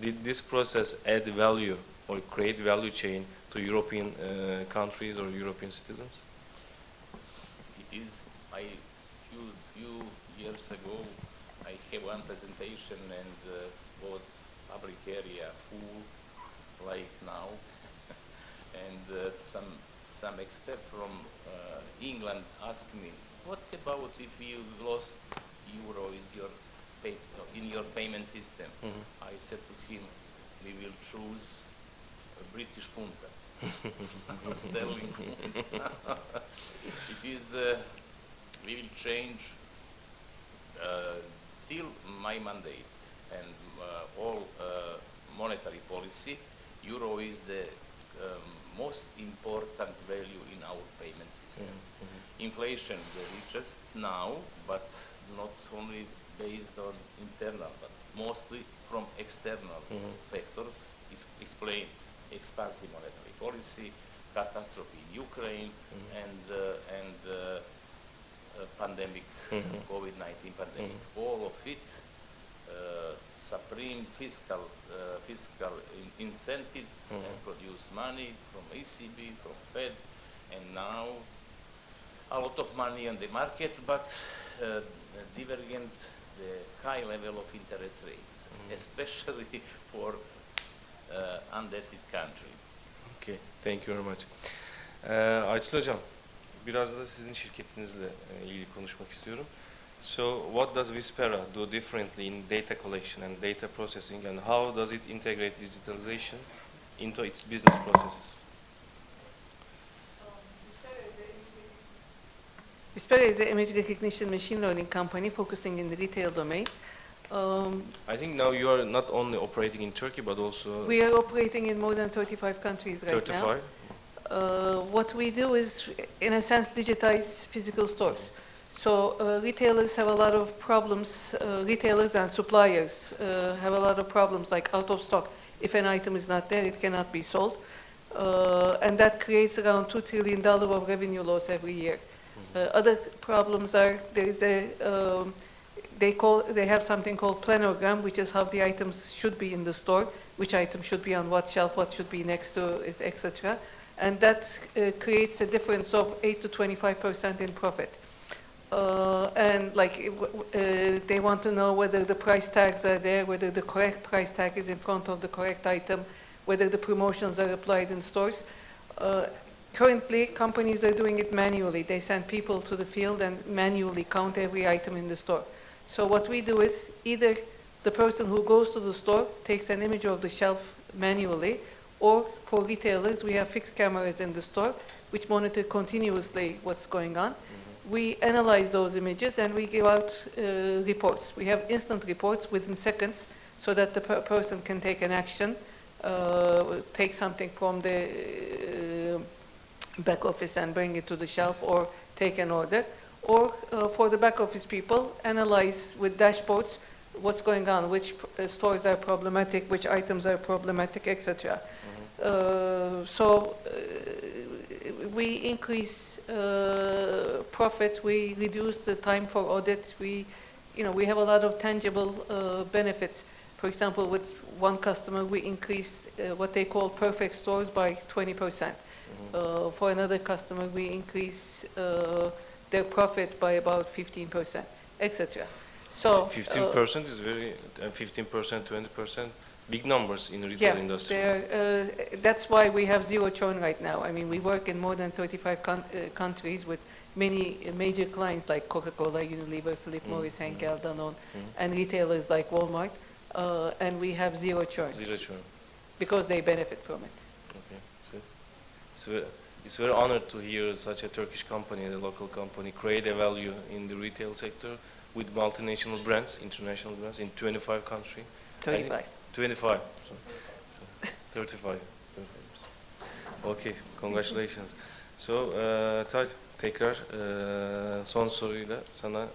did this process add value or create value chain to European countries or European citizens? It is. Few years ago, I had one presentation and was public area full like now, and some expert from England asked me, what about if you lost euro in your payment system? I said to him, we will choose a British funta, sterling funta. It is we will change till my mandate and all monetary policy. Euro is the most important value in our payment system. Inflation very just now, but not only based on internal, but mostly from external factors. Explain expansive monetary policy, catastrophe in Ukraine, and pandemic, COVID-19 pandemic. All of it, supreme fiscal incentives and produce money from ECB, from Fed, and now a lot of money on the market, but divergent the high level of interest rates, especially for indebted country. Okay, thank you very much. Aytül Hocam, biraz da sizin şirketinizle ilgili konuşmak istiyorum. So, what does Vispera do differently in data collection and data processing, and how does it integrate digitalization into its business processes? Vispera is an image recognition machine learning company focusing in the retail domain. I think now you are not only operating in Turkey, but also... We are operating in more than 35 countries right now. What we do is, in a sense, digitize physical stores. So retailers have a lot of problems, retailers and suppliers have a lot of problems, like out of stock. If an item is not there, it cannot be sold. And that creates around $2 trillion of revenue loss every year. Other problems are, there is a, they have something called planogram, which is how the items should be in the store, which item should be on what shelf, what should be next to it, etc. And that creates a difference of 8 to 25% in profit. And like they want to know whether the price tags are there, whether the correct price tag is in front of the correct item, whether the promotions are applied in stores. Currently, companies are doing it manually. They send people to the field and manually count every item in the store. So what we do is either the person who goes to the store takes an image of the shelf manually, or for retailers, we have fixed cameras in the store which monitor continuously what's going on. We analyze those images and we give out reports. We have instant reports within seconds so that the person can take an action, take something from the back office and bring it to the shelf, or take an order. Or for the back office people, analyze with dashboards what's going on, which stores are problematic, which items are problematic, etc. So we increase profit, we reduce the time for audit, we have a lot of tangible benefits. For example, with one customer, we increased what they call perfect stores by 20%. For another customer, we increase their profit by about 15%, etc. So 15% is very 15%, 20%, big numbers in the retail industry. That's why we have zero churn right now. I mean, we work in more than 35 countries with many major clients like Coca-Cola, Unilever, Philip Morris, Henkel, Danone, and retailers like Walmart, and we have zero churn. Zero churn. Because they benefit from it. Okay, so it's very honored to hear such a Turkish company, a local company, create a value in the retail sector with multinational brands, international brands in 25 countries. 35. 25. So 35. Okay, congratulations. So, Tal, tekrar son soruyla sana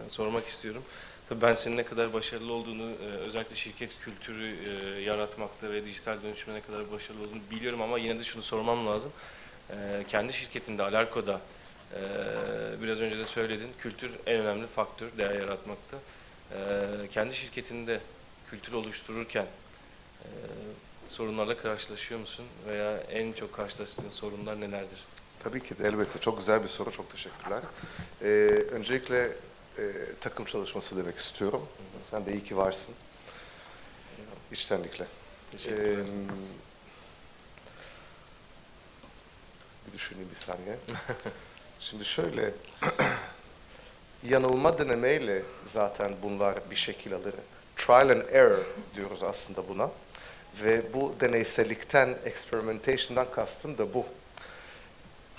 sormak istiyorum. Tabii ben senin ne kadar başarılı olduğunu, özellikle şirket kültürü yaratmakta ve dijital dönüşüme ne kadar başarılı olduğunu biliyorum, ama yine de şunu sormam lazım. Kendi şirketinde, Alarko'da, biraz önce de söyledin, kültür en önemli faktör değer yaratmakta. Kendi şirketinde kültür oluştururken sorunlarla karşılaşıyor musun veya en çok karşılaştığın sorunlar nelerdir? Tabii ki de, elbette. Çok güzel bir soru. Çok teşekkürler. Öncelikle takım çalışması demek istiyorum. Sen de iyi ki varsın. İçtenlikle. Bir düşüneyim bir saniye. Şimdi şöyle, yanılma denemeyle zaten bunlar bir şekil alır. Trial and error diyoruz aslında buna. Ve bu deneysellikten, experimentation'dan kastım da bu.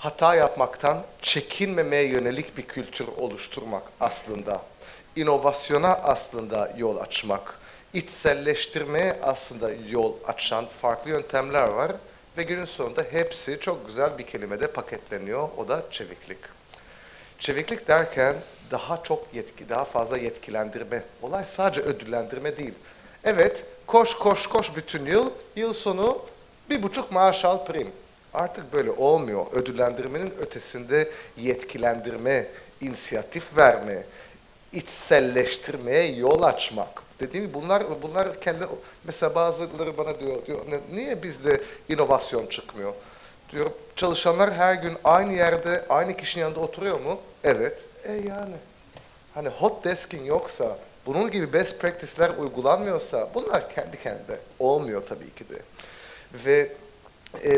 hata yapmaktan çekinmemeye yönelik bir kültür oluşturmak aslında. İnovasyona aslında yol açmak, içselleştirmeye aslında yol açan farklı yöntemler var ve günün sonunda hepsi çok güzel bir kelimede paketleniyor, o da çeviklik. Çeviklik derken daha fazla yetkilendirme. Olay sadece ödüllendirme değil. Evet, koş bütün yıl sonu 1,5 maaş al prim. Artık böyle olmuyor. Ödüllendirmenin ötesinde yetkilendirme, inisiyatif verme, içselleştirmeye yol açmak. Dediğim gibi bunlar kendi, mesela bazıları bana diyor niye bizde inovasyon çıkmıyor? Diyor, çalışanlar her gün aynı yerde, aynı kişinin yanında oturuyor mu? Evet. Yani. Hani hot desking yoksa, bunun gibi best practice'ler uygulanmıyorsa, bunlar kendi kendine olmuyor tabii ki de. Ve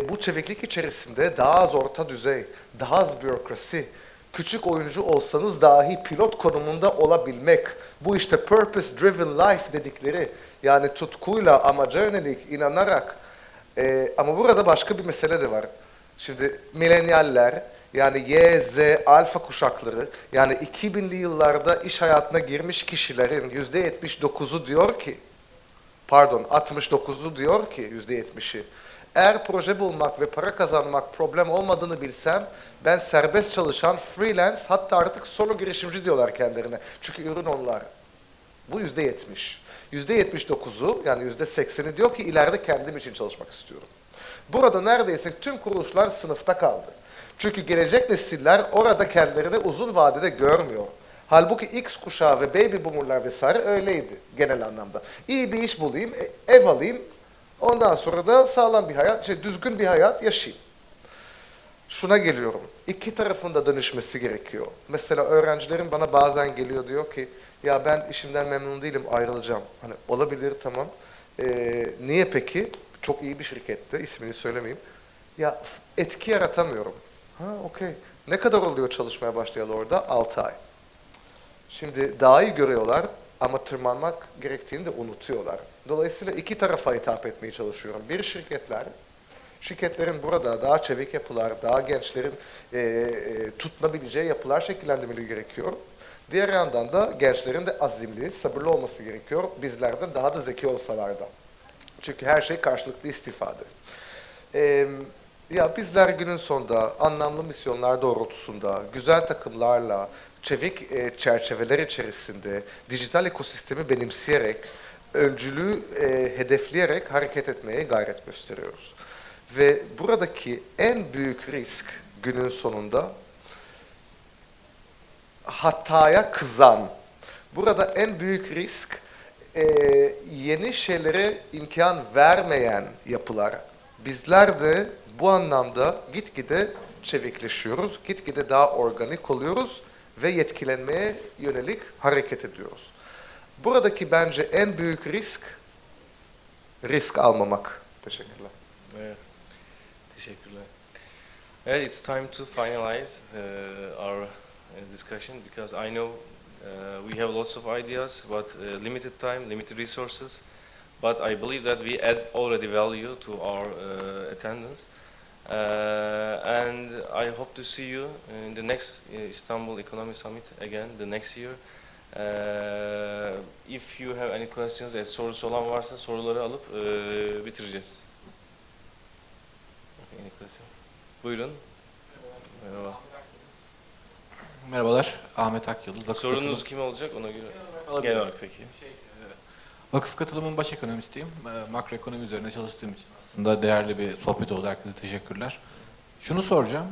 bu çeviklik içerisinde daha az orta düzey, daha az bürokrasi, küçük oyuncu olsanız dahi pilot konumunda olabilmek, bu işte purpose driven life dedikleri, yani tutkuyla, amaca yönelik, inanarak. Ama burada başka bir mesele de var. Şimdi milenyaller, yani Y, Z, alfa kuşakları, yani 2000'li yıllarda iş hayatına girmiş kişilerin %79'u diyor ki, 69'u diyor ki %70'i, eğer proje bulmak ve para kazanmak problem olmadığını bilsem, ben serbest çalışan, freelance, hatta artık solo girişimci diyorlar kendilerine. Çünkü ürün onlar. Bu %70. %79'u, yani %80'i diyor ki ileride kendim için çalışmak istiyorum. Burada neredeyse tüm kuruluşlar sınıfta kaldı. Çünkü gelecek nesiller orada kendilerini uzun vadede görmüyor. Halbuki X kuşağı ve baby boomerlar vesaire öyleydi genel anlamda. İyi bir iş bulayım, ev alayım, ondan sonra da sağlam bir hayat, düzgün bir hayat yaşayayım. Şuna geliyorum, iki tarafında dönüşmesi gerekiyor. Mesela öğrencilerim bana bazen geliyor diyor ki, ya ben işimden memnun değilim, ayrılacağım. Hani olabilir, tamam. Niye peki? Çok iyi bir şirkette, ismini söylemeyeyim. Ya etki yaratamıyorum. Ha, okey. Ne kadar oluyor çalışmaya başlayalı orada? 6 ay. Şimdi daha iyi görüyorlar ama tırmanmak gerektiğini de unutuyorlar. Dolayısıyla iki tarafa hitap etmeye çalışıyorum. Bir, şirketlerin burada daha çevik yapılar, daha gençlerin tutunabileceği yapılar şekillendirmeleri gerekiyor. Diğer yandan da gençlerin de azimli, sabırlı olması gerekiyor. Bizlerden daha da zeki olsalar da. Çünkü her şey karşılıklı istifade. Ya bizler günün sonunda anlamlı misyonlar doğrultusunda, güzel takımlarla, çevik çerçeveler içerisinde, dijital ekosistemi benimseyerek, öncülüğü hedefleyerek hareket etmeye gayret gösteriyoruz. Ve buradaki en büyük risk günün sonunda hataya kızan, burada en büyük risk yeni şeylere imkan vermeyen yapılar. Bizler de bu anlamda gitgide çevikleşiyoruz, gitgide daha organik oluyoruz ve yetkilenmeye yönelik hareket ediyoruz. Buradaki bence en büyük risk almamak. Teşekkürler. Evet, teşekkürler. Evet, it's time to finalize our discussion because I know we have lots of ideas, but limited time, limited resources. But I believe that we add already value to our attendance. And I hope to see you in the next Istanbul Ekonomi Summit again, the next year. If you have any questions, sorusu olan varsa soruları alıp bitireceğiz. Any questions? Buyurun. Merhaba. Merhabalar, Ahmet Akyıldız. Sorunuz kim olacak ona göre? Genel olarak peki. Vakıf katılımın baş ekonomistiyim. Makroekonomi üzerine çalıştığım için aslında değerli bir sohbet oldu. Herkese teşekkürler. Şunu soracağım.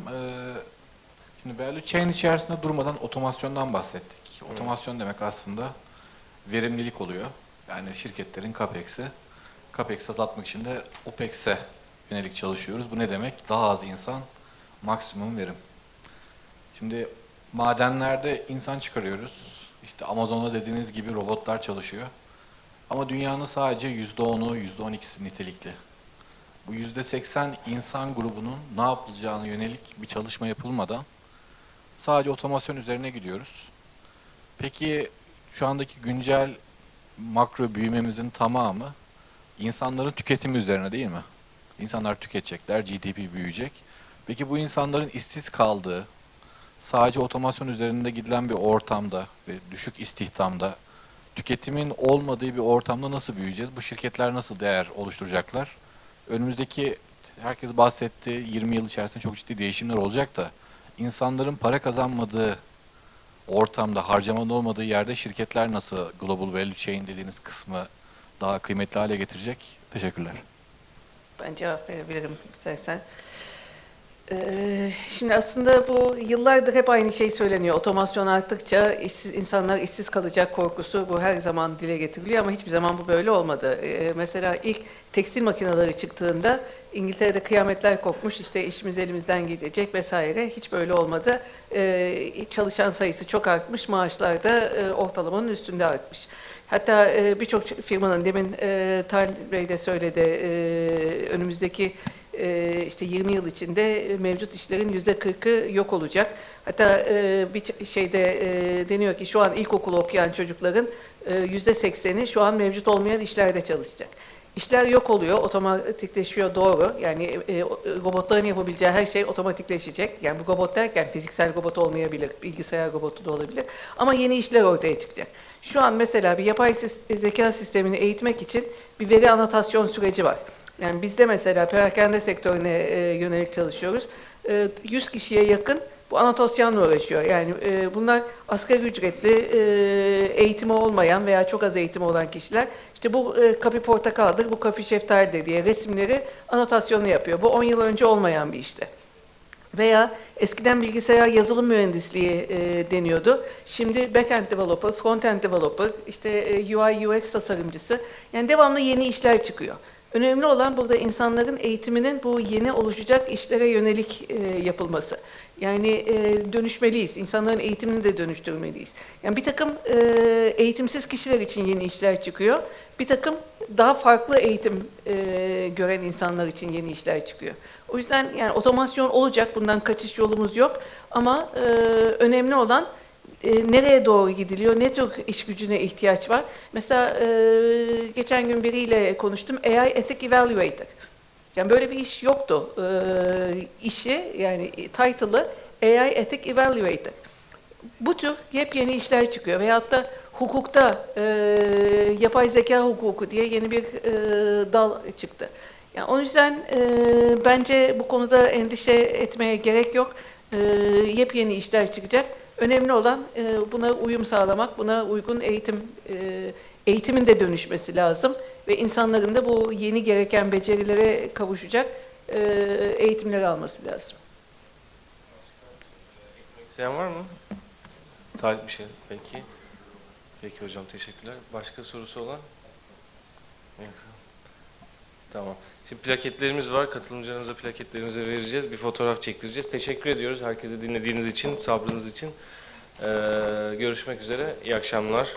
Şimdi value chain içerisinde durmadan otomasyondan bahsettik. Otomasyon demek aslında verimlilik oluyor. Yani şirketlerin CAPEX'i. CAPEX'i azaltmak için de OPEX'e yönelik çalışıyoruz. Bu ne demek? Daha az insan, maksimum verim. Şimdi madenlerde insan çıkarıyoruz. İşte Amazon'da dediğiniz gibi robotlar çalışıyor. Ama dünyanın sadece %10'u, %12'si nitelikli. Bu %80 insan grubunun ne yapılacağına yönelik bir çalışma yapılmadan sadece otomasyon üzerine gidiyoruz. Peki şu andaki güncel makro büyümemizin tamamı insanların tüketimi üzerine değil mi? İnsanlar tüketecekler, GDP büyüyecek. Peki bu insanların işsiz kaldığı, sadece otomasyon üzerinde gidilen bir ortamda ve düşük istihdamda, tüketimin olmadığı bir ortamda nasıl büyüyeceğiz? Bu şirketler nasıl değer oluşturacaklar? Önümüzdeki, herkes bahsetti, 20 yıl içerisinde çok ciddi değişimler olacak da, insanların para kazanmadığı ortamda, harcamanın olmadığı yerde şirketler nasıl global value chain dediğiniz kısmı daha kıymetli hale getirecek? Teşekkürler. Ben cevap verebilirim istersen. Şimdi aslında bu yıllardır hep aynı şey söyleniyor. Otomasyon arttıkça insanlar işsiz kalacak korkusu bu her zaman dile getiriliyor ama hiçbir zaman bu böyle olmadı. Mesela ilk tekstil makineleri çıktığında İngiltere'de kıyametler kopmuş, işte işimiz elimizden gidecek vesaire. Hiç böyle olmadı. Çalışan sayısı çok artmış, maaşlar da ortalamanın üstünde artmış. Hatta birçok firmanın, demin Tal Bey de söyledi, önümüzdeki işte 20 yıl içinde mevcut işlerin %40'ı yok olacak. Hatta bir şeyde deniyor ki şu an ilkokulu okuyan çocukların %80'i şu an mevcut olmayan işlerde çalışacak. İşler yok oluyor, otomatikleşiyor, doğru. Yani robotların yapabileceği her şey otomatikleşecek. Yani bu robot derken fiziksel robot olmayabilir, bilgisayar robotu da olabilir. Ama yeni işler ortaya çıkacak. Şu an mesela bir yapay zeka sistemini eğitmek için bir veri anotasyon süreci var. Yani bizde mesela perakende sektörüne yönelik çalışıyoruz. 100 kişiye yakın bu anotasyonla uğraşıyor. Yani bunlar asgari ücretli, eğitimi olmayan veya çok az eğitimi olan kişiler. İşte bu kapi portakaldır, bu kapi şeftalidir diye resimleri anotasyonu yapıyor. Bu 10 yıl önce olmayan bir işti. Veya eskiden bilgisayar yazılım mühendisliği deniyordu. Şimdi backend developer, frontend developer, işte UI UX tasarımcısı. Yani devamlı yeni işler çıkıyor. Önemli olan burada insanların eğitiminin bu yeni oluşacak işlere yönelik yapılması. Yani dönüşmeliyiz. İnsanların eğitimini de dönüştürmeliyiz. Yani bir takım eğitimsiz kişiler için yeni işler çıkıyor. Bir takım daha farklı eğitim gören insanlar için yeni işler çıkıyor. O yüzden yani otomasyon olacak. Bundan kaçış yolumuz yok. Ama önemli olan nereye doğru gidiliyor, ne tür iş gücüne ihtiyaç var. Mesela geçen gün biriyle konuştum, AI Ethic Evaluator. Yani böyle bir iş yoktu. İşi, yani title'ı AI Ethic Evaluator. Bu tür yepyeni işler çıkıyor. Veyahut da hukukta yapay zeka hukuku diye yeni bir dal çıktı. Yani o yüzden bence bu konuda endişe etmeye gerek yok. Yepyeni işler çıkacak. Önemli olan buna uyum sağlamak, buna uygun eğitimin de dönüşmesi lazım ve insanların da bu yeni gereken becerilere kavuşacak eğitimleri alması lazım. İsteyen var mı? Talip bir şey. Peki. Peki hocam, teşekkürler. Başka sorusu olan? Yoksa? Tamam. Şimdi plaketlerimiz var. Katılımcılarımıza plaketlerimizi vereceğiz. Bir fotoğraf çektireceğiz. Teşekkür ediyoruz herkese dinlediğiniz için, sabrınız için. Görüşmek üzere. İyi akşamlar.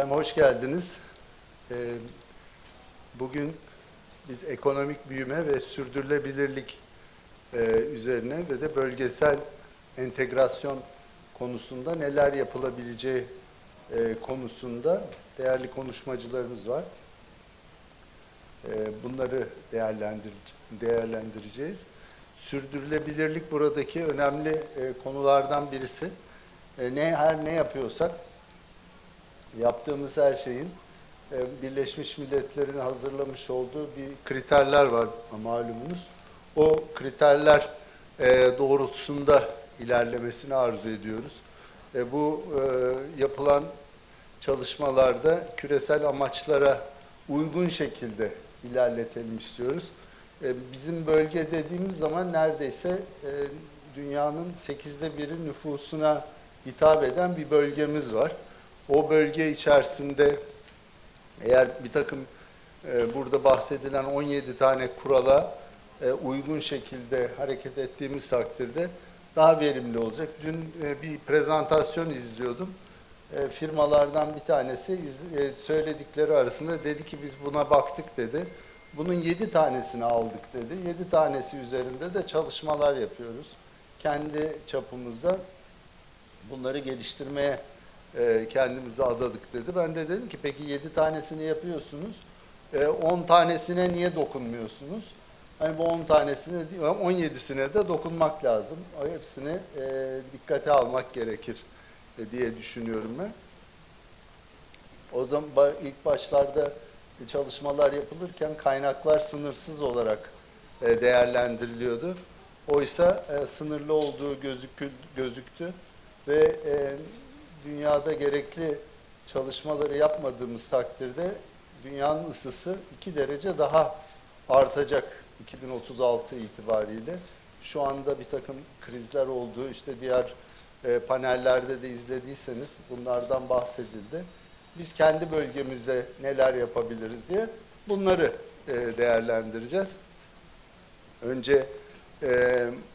Efendim hoş geldiniz. Bugün biz ekonomik büyüme ve sürdürülebilirlik üzerine ve de bölgesel entegrasyon konusunda neler yapılabileceği konusunda değerli konuşmacılarımız var. Bunları değerlendireceğiz. Sürdürülebilirlik buradaki önemli konulardan birisi. Her ne yapıyorsak yaptığımız her şeyin Birleşmiş Milletler'in hazırlamış olduğu bir kriterler var malumunuz. O kriterler doğrultusunda ilerlemesini arzu ediyoruz. Bu yapılan çalışmalarda küresel amaçlara uygun şekilde ilerletelim istiyoruz. Bizim bölge dediğimiz zaman neredeyse dünyanın 1/8 nüfusuna hitap eden bir bölgemiz var. O bölge içerisinde eğer bir takım burada bahsedilen 17 tane kurala uygun şekilde hareket ettiğimiz takdirde daha verimli olacak. Dün bir prezentasyon izliyordum. Firmalardan bir tanesi söyledikleri arasında dedi ki biz buna baktık dedi. Bunun 7 tanesini aldık dedi. 7 tanesi üzerinde de çalışmalar yapıyoruz. Kendi çapımızda bunları geliştirmeye kendimizi adadık dedi. Ben de dedim ki peki 7 tanesini yapıyorsunuz. 10 tanesine niye dokunmuyorsunuz? Hani bu 10 tanesine, 17'sine de dokunmak lazım. Hepsini dikkate almak gerekir diye düşünüyorum ben. O zaman ilk başlarda çalışmalar yapılırken kaynaklar sınırsız olarak değerlendiriliyordu. Oysa sınırlı olduğu gözüktü ve dünyada gerekli çalışmaları yapmadığımız takdirde dünyanın ısısı 2 derece daha artacak 2036 itibariyle. Şu anda bir takım krizler olduğu, işte diğer panellerde de izlediyseniz bunlardan bahsedildi. Biz kendi bölgemizde neler yapabiliriz diye bunları değerlendireceğiz. Önce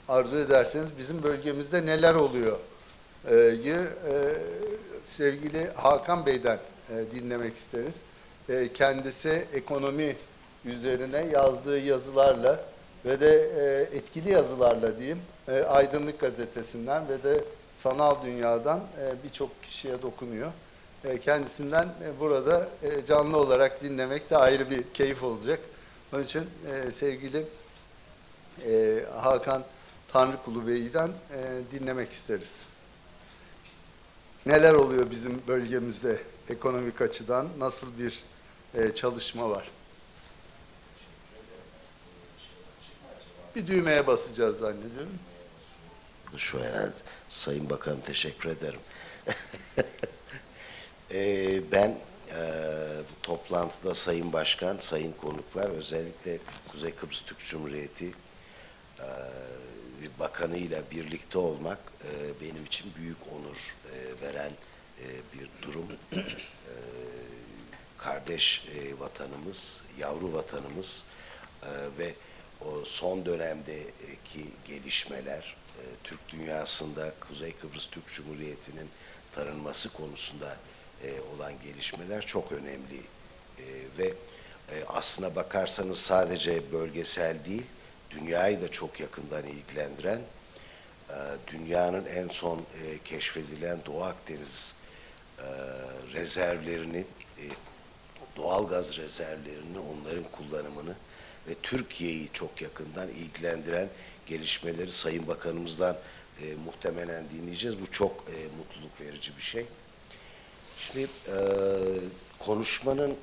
arzu ederseniz bizim bölgemizde neler oluyor sevgili Hakan Bey'den dinlemek isteriz. Kendisi ekonomi üzerine yazdığı yazılarla ve de etkili yazılarla diyeyim Aydınlık Gazetesi'nden ve de sanal dünyadan birçok kişiye dokunuyor. Kendisinden burada canlı olarak dinlemek de ayrı bir keyif olacak. Onun için sevgili Hakan Tanrıkulu Bey'den dinlemek isteriz. Neler oluyor bizim bölgemizde ekonomik açıdan? Nasıl bir çalışma var? Bir düğmeye basacağız zannediyorum. Şu herhalde. Sayın Bakanım teşekkür ederim. Ben bu toplantıda Sayın Başkan, Sayın konuklar, özellikle Kuzey Kıbrıs Türk Cumhuriyeti Bakanıyla birlikte olmak benim için büyük onur veren bir durum. Kardeş vatanımız, yavru vatanımız ve o son dönemdeki gelişmeler, Türk dünyasında Kuzey Kıbrıs Türk Cumhuriyeti'nin tanınması konusunda olan gelişmeler çok önemli ve aslına bakarsanız sadece bölgesel değil, dünyayı da çok yakından ilgilendiren, dünyanın en son keşfedilen Doğu Akdeniz rezervlerini, doğalgaz rezervlerini, onların kullanımını ve Türkiye'yi çok yakından ilgilendiren gelişmeleri Sayın Bakanımızdan muhtemelen dinleyeceğiz. Bu çok mutluluk verici bir şey. Şimdi konuşmanın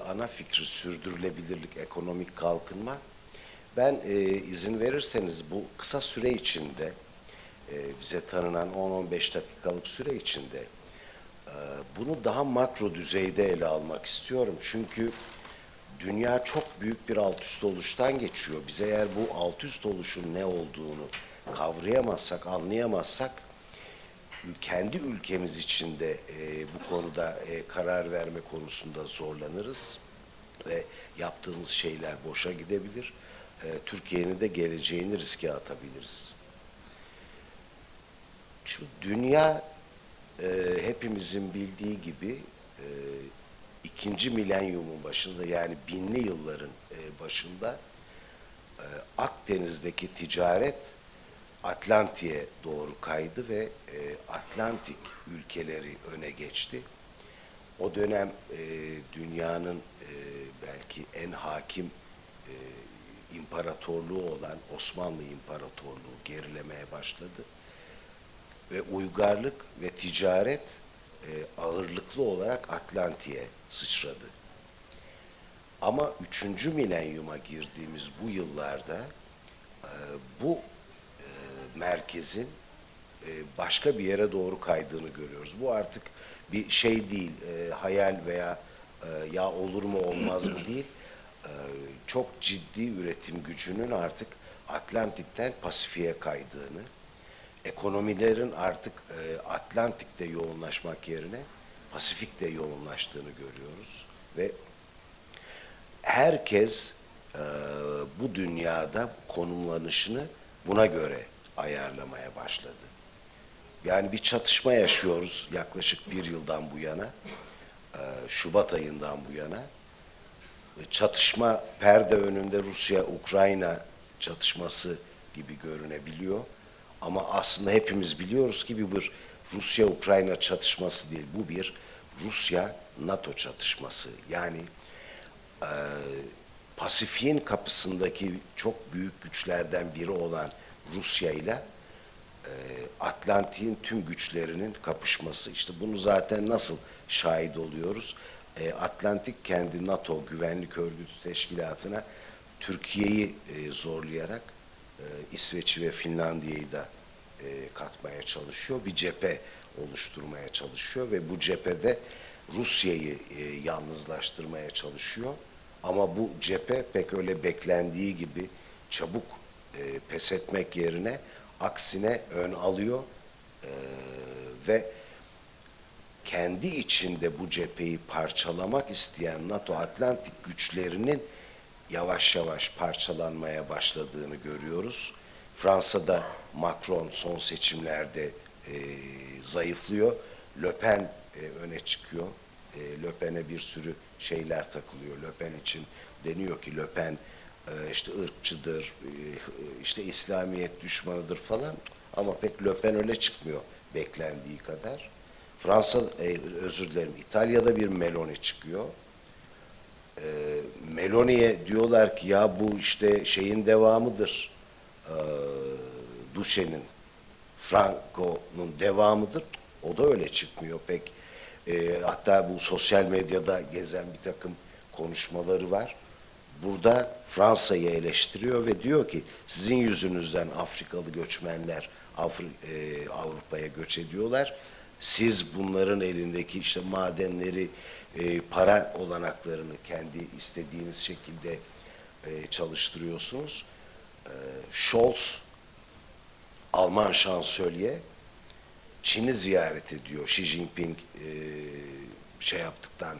ana fikri sürdürülebilirlik, ekonomik kalkınma. Ben izin verirseniz bu kısa süre içinde, bize tanınan 10-15 dakikalık süre içinde bunu daha makro düzeyde ele almak istiyorum. Çünkü dünya çok büyük bir alt üst oluştan geçiyor. Biz eğer bu alt üst oluşun ne olduğunu kavrayamazsak, anlayamazsak kendi ülkemiz içinde bu konuda karar verme konusunda zorlanırız ve yaptığımız şeyler boşa gidebilir. Türkiye'nin de geleceğini riske atabiliriz. Şimdi dünya hepimizin bildiği gibi ikinci milenyumun başında, yani binli yılların başında Akdeniz'deki ticaret Atlantik'e doğru kaydı ve Atlantik ülkeleri öne geçti. O dönem dünyanın belki en hakim imparatorluğu olan Osmanlı İmparatorluğu gerilemeye başladı. Ve uygarlık ve ticaret ağırlıklı olarak Atlantik'e sıçradı. Ama 3. milenyuma girdiğimiz bu yıllarda bu merkezin başka bir yere doğru kaydığını görüyoruz. Bu artık bir şey değil, hayal veya ya olur mu olmaz mı değil. Çok ciddi üretim gücünün artık Atlantik'ten Pasifik'e kaydığını, ekonomilerin artık Atlantik'te yoğunlaşmak yerine Pasifik'te yoğunlaştığını görüyoruz. Ve herkes bu dünyada konumlanışını buna göre ayarlamaya başladı. Yani bir çatışma yaşıyoruz yaklaşık bir yıldan bu yana, Şubat ayından bu yana. Çatışma perde önünde Rusya-Ukrayna çatışması gibi görünebiliyor. Ama aslında hepimiz biliyoruz ki bir Rusya-Ukrayna çatışması değil, bu bir Rusya-NATO çatışması. Yani Pasifik'in kapısındaki çok büyük güçlerden biri olan Rusya ile Atlantik'in tüm güçlerinin kapışması. İşte bunu zaten nasıl şahit oluyoruz? Atlantik kendi NATO Güvenlik Örgütü Teşkilatı'na Türkiye'yi zorlayarak İsveç'i ve Finlandiya'yı da katmaya çalışıyor. Bir cephe oluşturmaya çalışıyor ve bu cephede Rusya'yı yalnızlaştırmaya çalışıyor. Ama bu cephe pek öyle beklendiği gibi çabuk pes etmek yerine aksine ön alıyor ve kendi içinde bu cepheyi parçalamak isteyen NATO Atlantik güçlerinin yavaş yavaş parçalanmaya başladığını görüyoruz. Fransa'da Macron son seçimlerde zayıflıyor. Le Pen öne çıkıyor. Le Pen'e bir sürü şeyler takılıyor. Le Pen için deniyor ki Le Pen işte ırkçıdır, işte İslamiyet düşmanıdır falan. Ama pek Le Pen öyle çıkmıyor beklendiği kadar. Özür dilerim, İtalya'da bir Meloni çıkıyor. Meloni'ye diyorlar ki ya bu işte şeyin devamıdır. Duce'nin, Franco'nun devamıdır. O da öyle çıkmıyor pek. Hatta bu sosyal medyada gezen bir takım konuşmaları var. Burada Fransa'yı eleştiriyor ve diyor ki sizin yüzünüzden Afrikalı göçmenler Avrupa'ya göç ediyorlar. Siz bunların elindeki işte madenleri, para olanaklarını kendi istediğiniz şekilde çalıştırıyorsunuz. Scholz, Alman şansölye, Çin'i ziyaret ediyor. Xi Jinping şey yaptıktan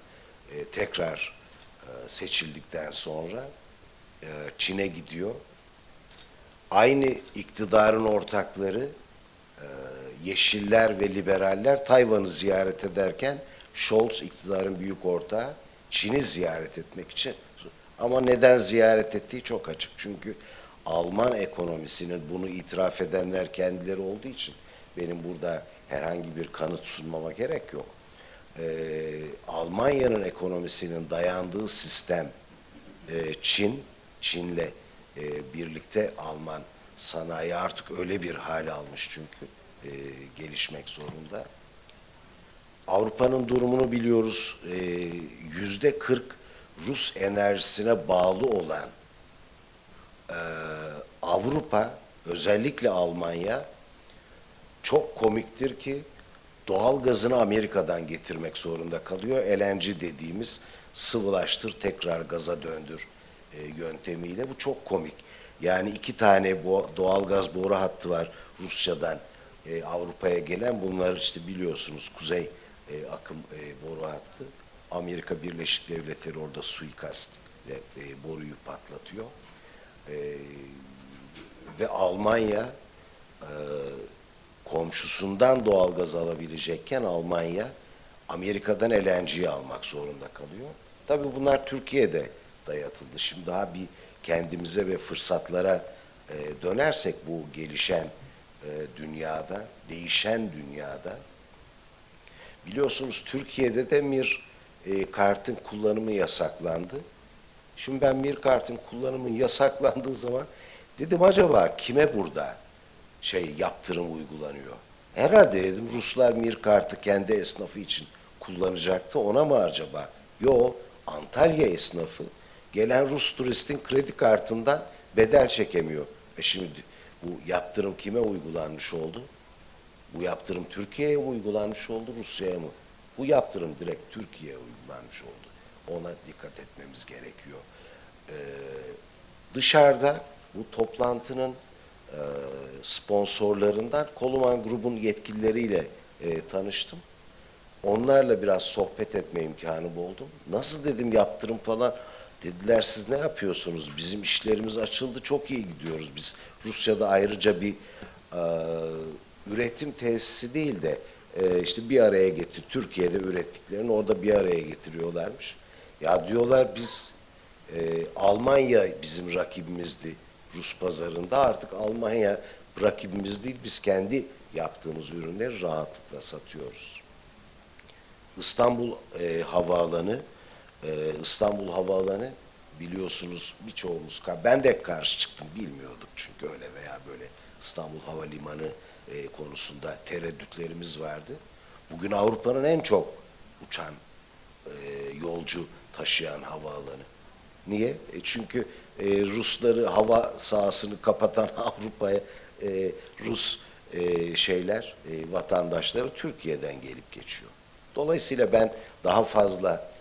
tekrar seçildikten sonra Çin'e gidiyor. Aynı iktidarın ortakları Yeşiller ve Liberaller Tayvan'ı ziyaret ederken Scholz iktidarın büyük ortağı Çin'i ziyaret etmek için. Ama neden ziyaret ettiği çok açık. Çünkü Alman ekonomisinin bunu itiraf edenler kendileri olduğu için benim burada herhangi bir kanıt sunmama gerek yok. Almanya'nın ekonomisinin dayandığı sistem Çin'le birlikte Alman sanayi artık öyle bir hale almış çünkü gelişmek zorunda. Avrupa'nın durumunu biliyoruz. %40 Rus enerjisine bağlı olan Avrupa, özellikle Almanya çok komiktir ki doğal gazını Amerika'dan getirmek zorunda kalıyor. LNG dediğimiz sıvılaştır tekrar gaza döndür yöntemiyle. Bu çok komik. Yani 2 tane doğal gaz boru hattı var Rusya'dan Avrupa'ya gelen. Bunlar işte biliyorsunuz kuzey akım boru hattı. Amerika Birleşik Devletleri orada suikast boruyu patlatıyor. Ve Almanya komşusundan doğalgaz alabilecekken Almanya Amerika'dan LNG'yi almak zorunda kalıyor. Tabii bunlar Türkiye'de dayatıldı. Şimdi daha bir kendimize ve fırsatlara dönersek bu gelişen dünyada, değişen dünyada, biliyorsunuz Türkiye'de de bir kartın kullanımı yasaklandı. Şimdi ben bir kartın kullanımı yasaklandığı zaman dedim acaba kime burada yaptırım uygulanıyor? Herhalde dedim Ruslar mir kartı kendi esnafı için kullanacaktı, ona mı acaba? Yo, Antalya esnafı gelen Rus turistin kredi kartından bedel çekemiyor. Şimdi bu yaptırım kime uygulanmış oldu? Bu yaptırım Türkiye'ye mi uygulanmış oldu, Rusya'ya mı? Bu yaptırım direkt Türkiye'ye uygulanmış oldu. Ona dikkat etmemiz gerekiyor. Dışarıda bu toplantının sponsorlarından Koluman Grubun yetkilileriyle tanıştım. Onlarla biraz sohbet etme imkanı buldum. Nasıl dedim yaptırım falan. Dediler siz ne yapıyorsunuz? Bizim işlerimiz açıldı, çok iyi gidiyoruz biz. Rusya'da ayrıca bir üretim tesisi değil de işte bir araya getir. Türkiye'de ürettiklerini orada bir araya getiriyorlarmış. Ya diyorlar biz Almanya bizim rakibimizdi Rus pazarında, artık Almanya rakibimiz değil, biz kendi yaptığımız ürünleri rahatlıkla satıyoruz. İstanbul Havaalanı biliyorsunuz birçoğumuz, ben de karşı çıktım, bilmiyorduk çünkü öyle veya böyle İstanbul Havalimanı konusunda tereddütlerimiz vardı. Bugün Avrupa'nın en çok uçan yolcu taşıyan havaalanı. Niye? Çünkü Rusları, hava sahasını kapatan Avrupa'ya Rus vatandaşları Türkiye'den gelip geçiyor. Dolayısıyla ben daha fazla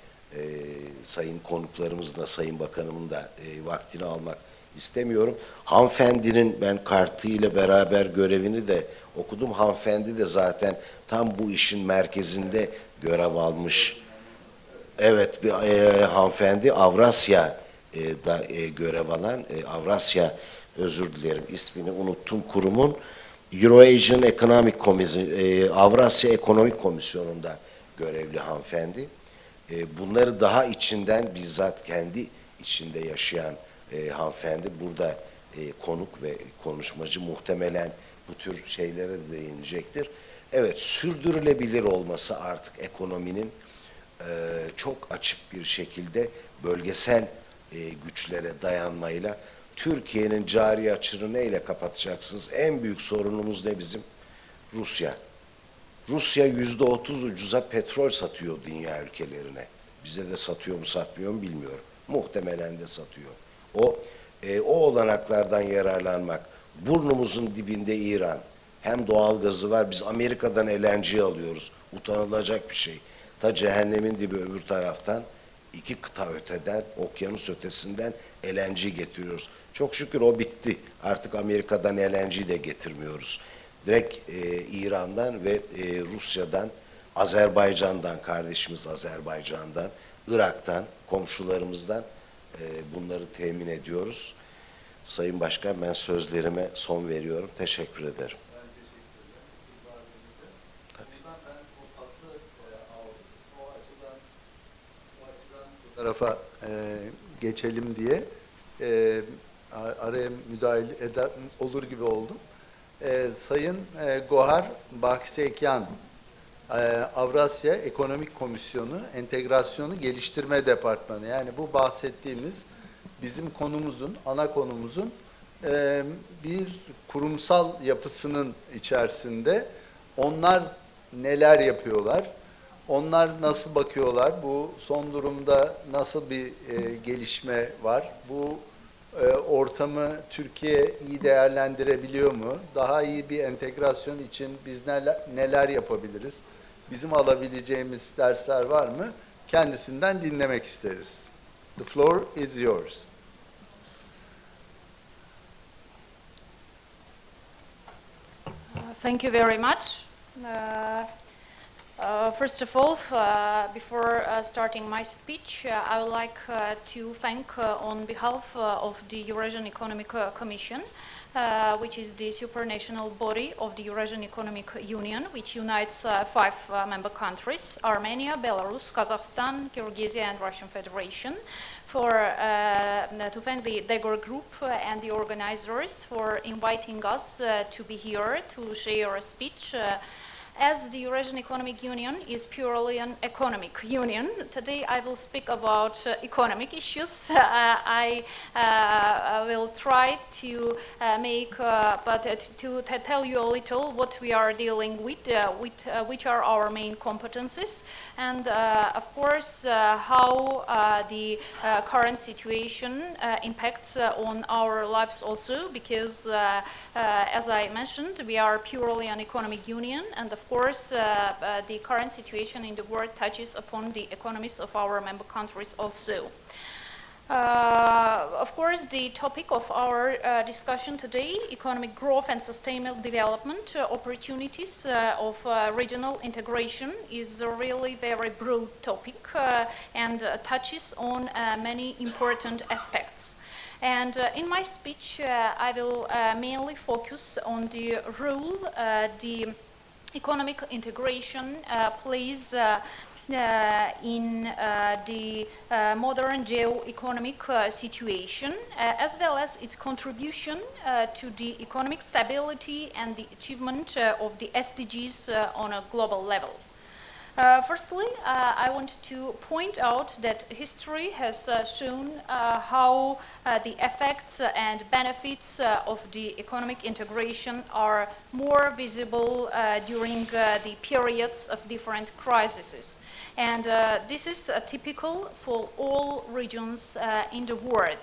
sayın konuklarımızla, sayın bakanımın da vaktini almak istemiyorum. Hanımefendinin ben kartıyla beraber görevini de okudum. Hanımefendi de zaten tam bu işin merkezinde görev almış. Evet, bir hanımefendi Avrasya'da görev alan, Avrasya, özür dilerim ismini unuttum, kurumun Euro-Asian Economic Commission, Avrasya Ekonomik Komisyonu'nda görevli hanımefendi. Bunları daha içinden, bizzat kendi içinde yaşayan hanımefendi burada konuk ve konuşmacı, muhtemelen bu tür şeylere de değinecektir. Evet, sürdürülebilir olması artık ekonominin çok açık bir şekilde bölgesel güçlere dayanmayla, Türkiye'nin cari açığını neyle kapatacaksınız? En büyük sorunumuz ne bizim? Rusya. Rusya %30 ucuza petrol satıyor dünya ülkelerine. Bize de satıyor mu satmıyor mu bilmiyorum. Muhtemelen de satıyor. O olanaklardan yararlanmak. Burnumuzun dibinde İran. Hem doğal gazı var, biz Amerika'dan LNG alıyoruz. Utanılacak bir şey. Ta cehennemin dibi öbür taraftan, 2 kıta öteden, okyanus ötesinden LNG getiriyoruz. Çok şükür o bitti. Artık Amerika'dan LNG de getirmiyoruz. Direkt İran'dan ve Rusya'dan, Azerbaycan'dan, kardeşimiz Azerbaycan'dan, Irak'tan, komşularımızdan bunları temin ediyoruz. Sayın Başkan, ben sözlerime son veriyorum. Teşekkür ederim. Tarafa geçelim diye araya müdahale olur gibi oldum. Sayın Gohar Baksekyan, Avrasya Ekonomik Komisyonu Entegrasyonu Geliştirme Departmanı. Yani bu bahsettiğimiz bizim konumuzun, ana konumuzun bir kurumsal yapısının içerisinde onlar neler yapıyorlar, onlar nasıl bakıyorlar, bu son durumda nasıl bir gelişme var, bu ortamı Türkiye iyi değerlendirebiliyor mu, daha iyi bir entegrasyon için biz neler yapabiliriz, bizim alabileceğimiz dersler var mı, kendisinden dinlemek isteriz. The floor is yours. Thank you very much. First of all, before starting my speech, I would like to thank on behalf of the Eurasian Economic Commission, which is the supranational body of the Eurasian Economic Union, which unites 5 member countries: Armenia, Belarus, Kazakhstan, Kyrgyzia, and Russian Federation, to thank the DEGOR group and the organizers for inviting us to be here to share a speech. As the Eurasian Economic Union is purely an economic union, today I will speak about economic issues. I will try to to tell you a little what we are dealing with, which are our main competencies, and of course how the current situation impacts on our lives also, because as I mentioned, we are purely an economic union, and of course, the current situation in the world touches upon the economies of our member countries also. Of course, the topic of our discussion today, economic growth and sustainable development opportunities of regional integration, is a really very broad topic and touches on many important aspects. And in my speech, I will mainly focus on the role the economic integration plays in the modern geo-economic situation, as well as its contribution to the economic stability and the achievement of the SDGs on a global level. Firstly, I want to point out that history has shown how the effects and benefits of the economic integration are more visible during the periods of different crises. And this is typical for all regions in the world.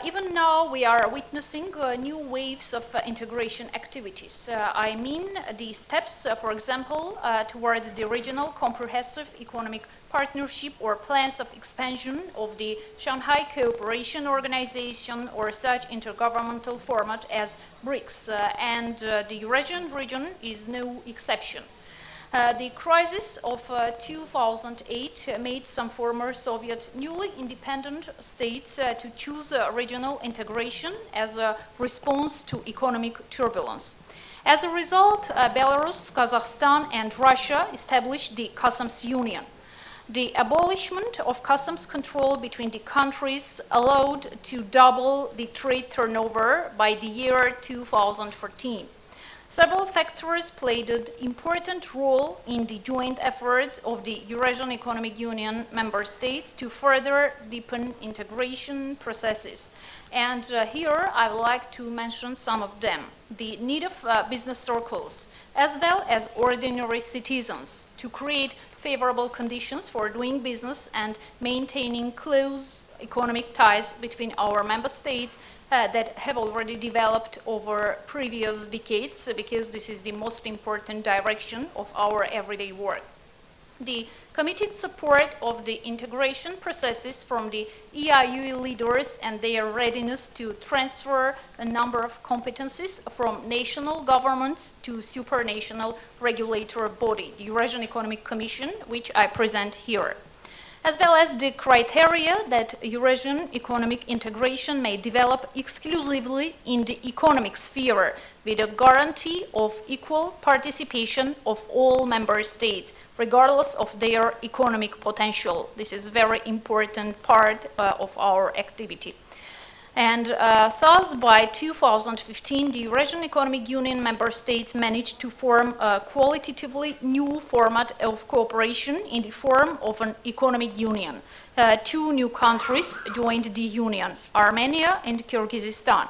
Even now, we are witnessing new waves of integration activities. I mean the steps, for example, towards the regional comprehensive economic partnership or plans of expansion of the Shanghai Cooperation Organization or such intergovernmental format as BRICS, and the Eurasian region is no exception. The crisis of 2008 made some former Soviet newly independent states to choose regional integration as a response to economic turbulence. As a result, Belarus, Kazakhstan, and Russia established the Customs Union. The abolishment of customs control between the countries allowed to double the trade turnover by the year 2014. Several factors played an important role in the joint efforts of the Eurasian Economic Union member states to further deepen integration processes. And here I would like to mention some of them. The need of business circles, as well as ordinary citizens, to create favorable conditions for doing business and maintaining close economic ties between our member states that have already developed over previous decades, because this is the most important direction of our everyday work. The committed support of the integration processes from the EIU leaders and their readiness to transfer a number of competencies from national governments to supranational regulatory body, the Eurasian Economic Commission, which I present here, as well as the criteria that Eurasian economic integration may develop exclusively in the economic sphere, with a guarantee of equal participation of all member states, regardless of their economic potential. This is a very important part of our activity. And thus, by 2015, the Eurasian Economic Union member states managed to form a qualitatively new format of cooperation in the form of an economic union. 2 new countries joined the union, Armenia and Kyrgyzstan.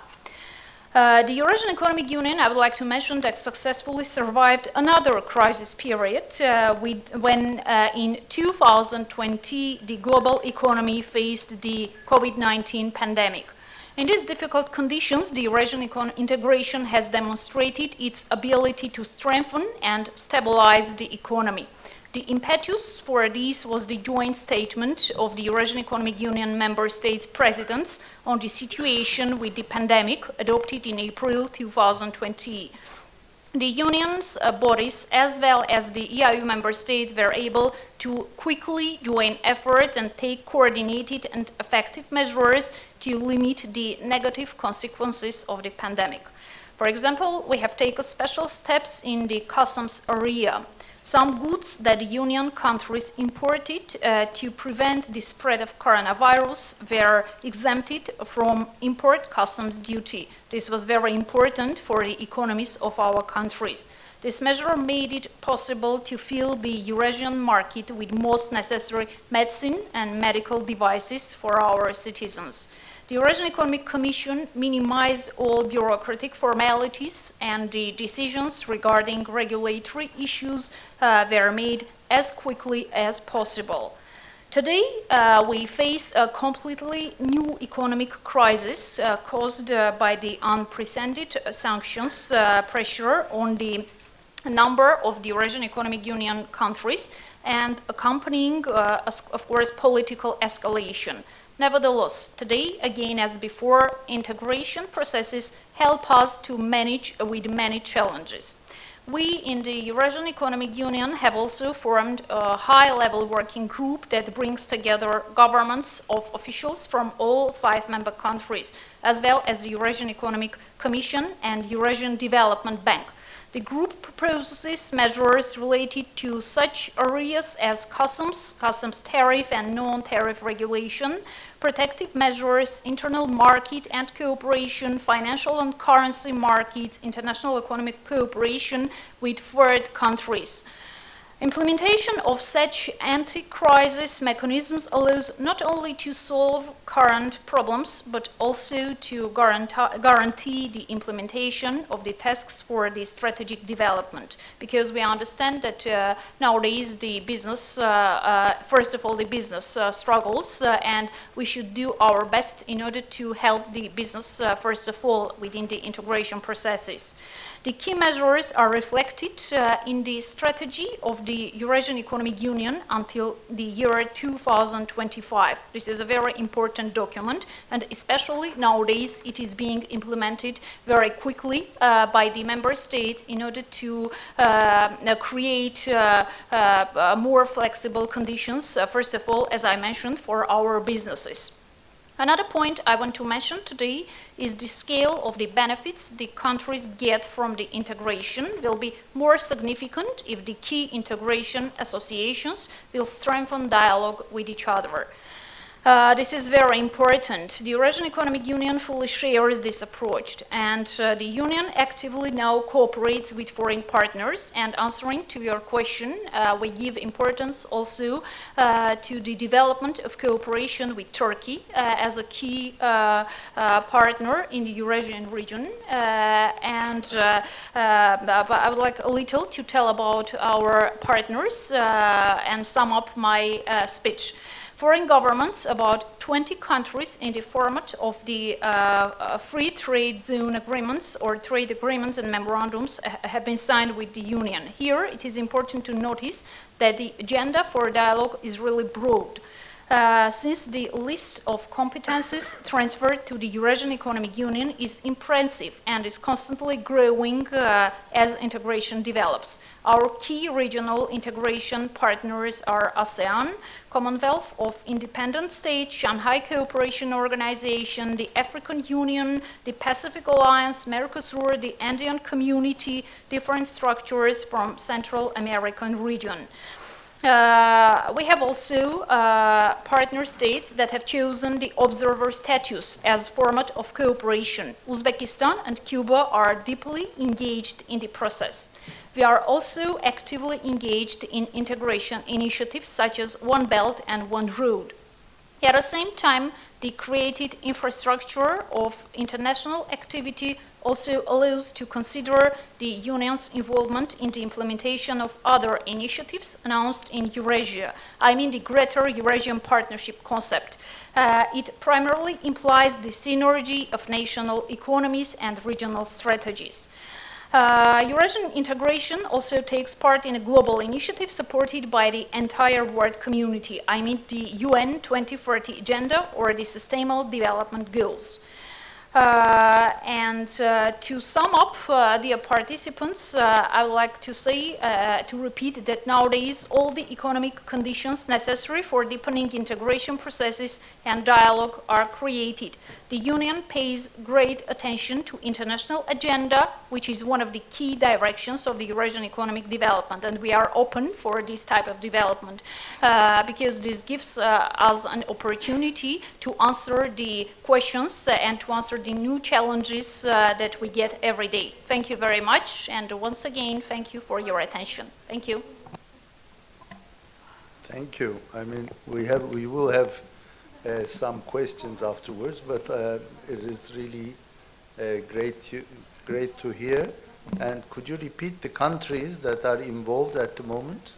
The Eurasian Economic Union, I would like to mention, that successfully survived another crisis period when in 2020 the global economy faced the COVID-19 pandemic. In these difficult conditions, the Eurasian integration has demonstrated its ability to strengthen and stabilize the economy. The impetus for this was the joint statement of the Eurasian Economic Union member states' presidents on the situation with the pandemic, adopted in April 2020. the union's bodies as well as the EIU member states were able to quickly join efforts and take coordinated and effective measures to limit the negative consequences of the pandemic. For example, we have taken special steps in the customs area. Some goods that the Union countries imported to prevent the spread of coronavirus were exempted from import customs duty. This was very important for the economies of our countries. This measure made it possible to fill the Eurasian market with most necessary medicine and medical devices for our citizens. The Eurasian Economic Commission minimized all bureaucratic formalities, and the decisions regarding regulatory issues were made as quickly as possible. Today, we face a completely new economic crisis caused by the unprecedented sanctions pressure on the number of the Eurasian Economic Union countries and accompanying, of course, political escalation. Nevertheless, today, again as before, integration processes help us to manage with many challenges. We in the Eurasian Economic Union have also formed a high-level working group that brings together governments of officials from all 5 member countries, as well as the Eurasian Economic Commission and Eurasian Development Bank. The group proposes measures related to such areas as customs tariff and non-tariff regulation, protective measures, internal market and cooperation, financial and currency markets, international economic cooperation with third countries. Implementation of such anti-crisis mechanisms allows not only to solve current problems, but also to guarantee the implementation of the tasks for the strategic development. Because we understand that nowadays the business, first of all, the business struggles, and we should do our best in order to help the business, first of all, within the integration processes. The key measures are reflected in the strategy of the Eurasian Economic Union until the year 2025. This is a very important document, and especially nowadays it is being implemented very quickly by the member states in order to create more flexible conditions, first of all, as I mentioned, for our businesses. Another point I want to mention today is the scale of the benefits the countries get from the integration will be more significant if the key integration associations will strengthen dialogue with each other. This is very important. The Eurasian Economic Union fully shares this approach, and the Union actively now cooperates with foreign partners. And answering to your question, we give importance also to the development of cooperation with Turkey as a key partner in the Eurasian region. I would like a little to tell about our partners and sum up my speech. Foreign governments, about 20 countries in the format of the free trade zone agreements or trade agreements and memorandums have been signed with the Union. Here, it is important to notice that the agenda for dialogue is really broad. Since the list of competences transferred to the Eurasian Economic Union is impressive and is constantly growing as integration develops. Our key regional integration partners are ASEAN, Commonwealth of Independent States, Shanghai Cooperation Organization, the African Union, the Pacific Alliance, Mercosur, the Andean Community, different structures from Central American region. We have also partner states that have chosen the observer status as format of cooperation. Uzbekistan and Cuba are deeply engaged in the process. We are also actively engaged in integration initiatives such as One Belt and One Road. At the same time, the created infrastructure of international activity also allows to consider the Union's involvement in the implementation of other initiatives announced in Eurasia. I mean the Greater Eurasian Partnership concept. It primarily implies the synergy of national economies and regional strategies. Eurasian integration also takes part in a global initiative supported by the entire world community. I mean the UN 2030 Agenda or the Sustainable Development Goals. To sum up, dear participants, I would like to say, to repeat that nowadays all the economic conditions necessary for deepening integration processes and dialogue are created. The Union pays great attention to international agenda, which is one of the key directions of the Eurasian economic development, and we are open for this type of development because this gives us an opportunity to answer the questions and to answer the new challenges that we get every day. Thank you very much, and once again, thank you for your attention. Thank you. Thank you. I mean, we will have some questions afterwards, but it is really great to hear. And could you repeat the countries that are involved at the moment?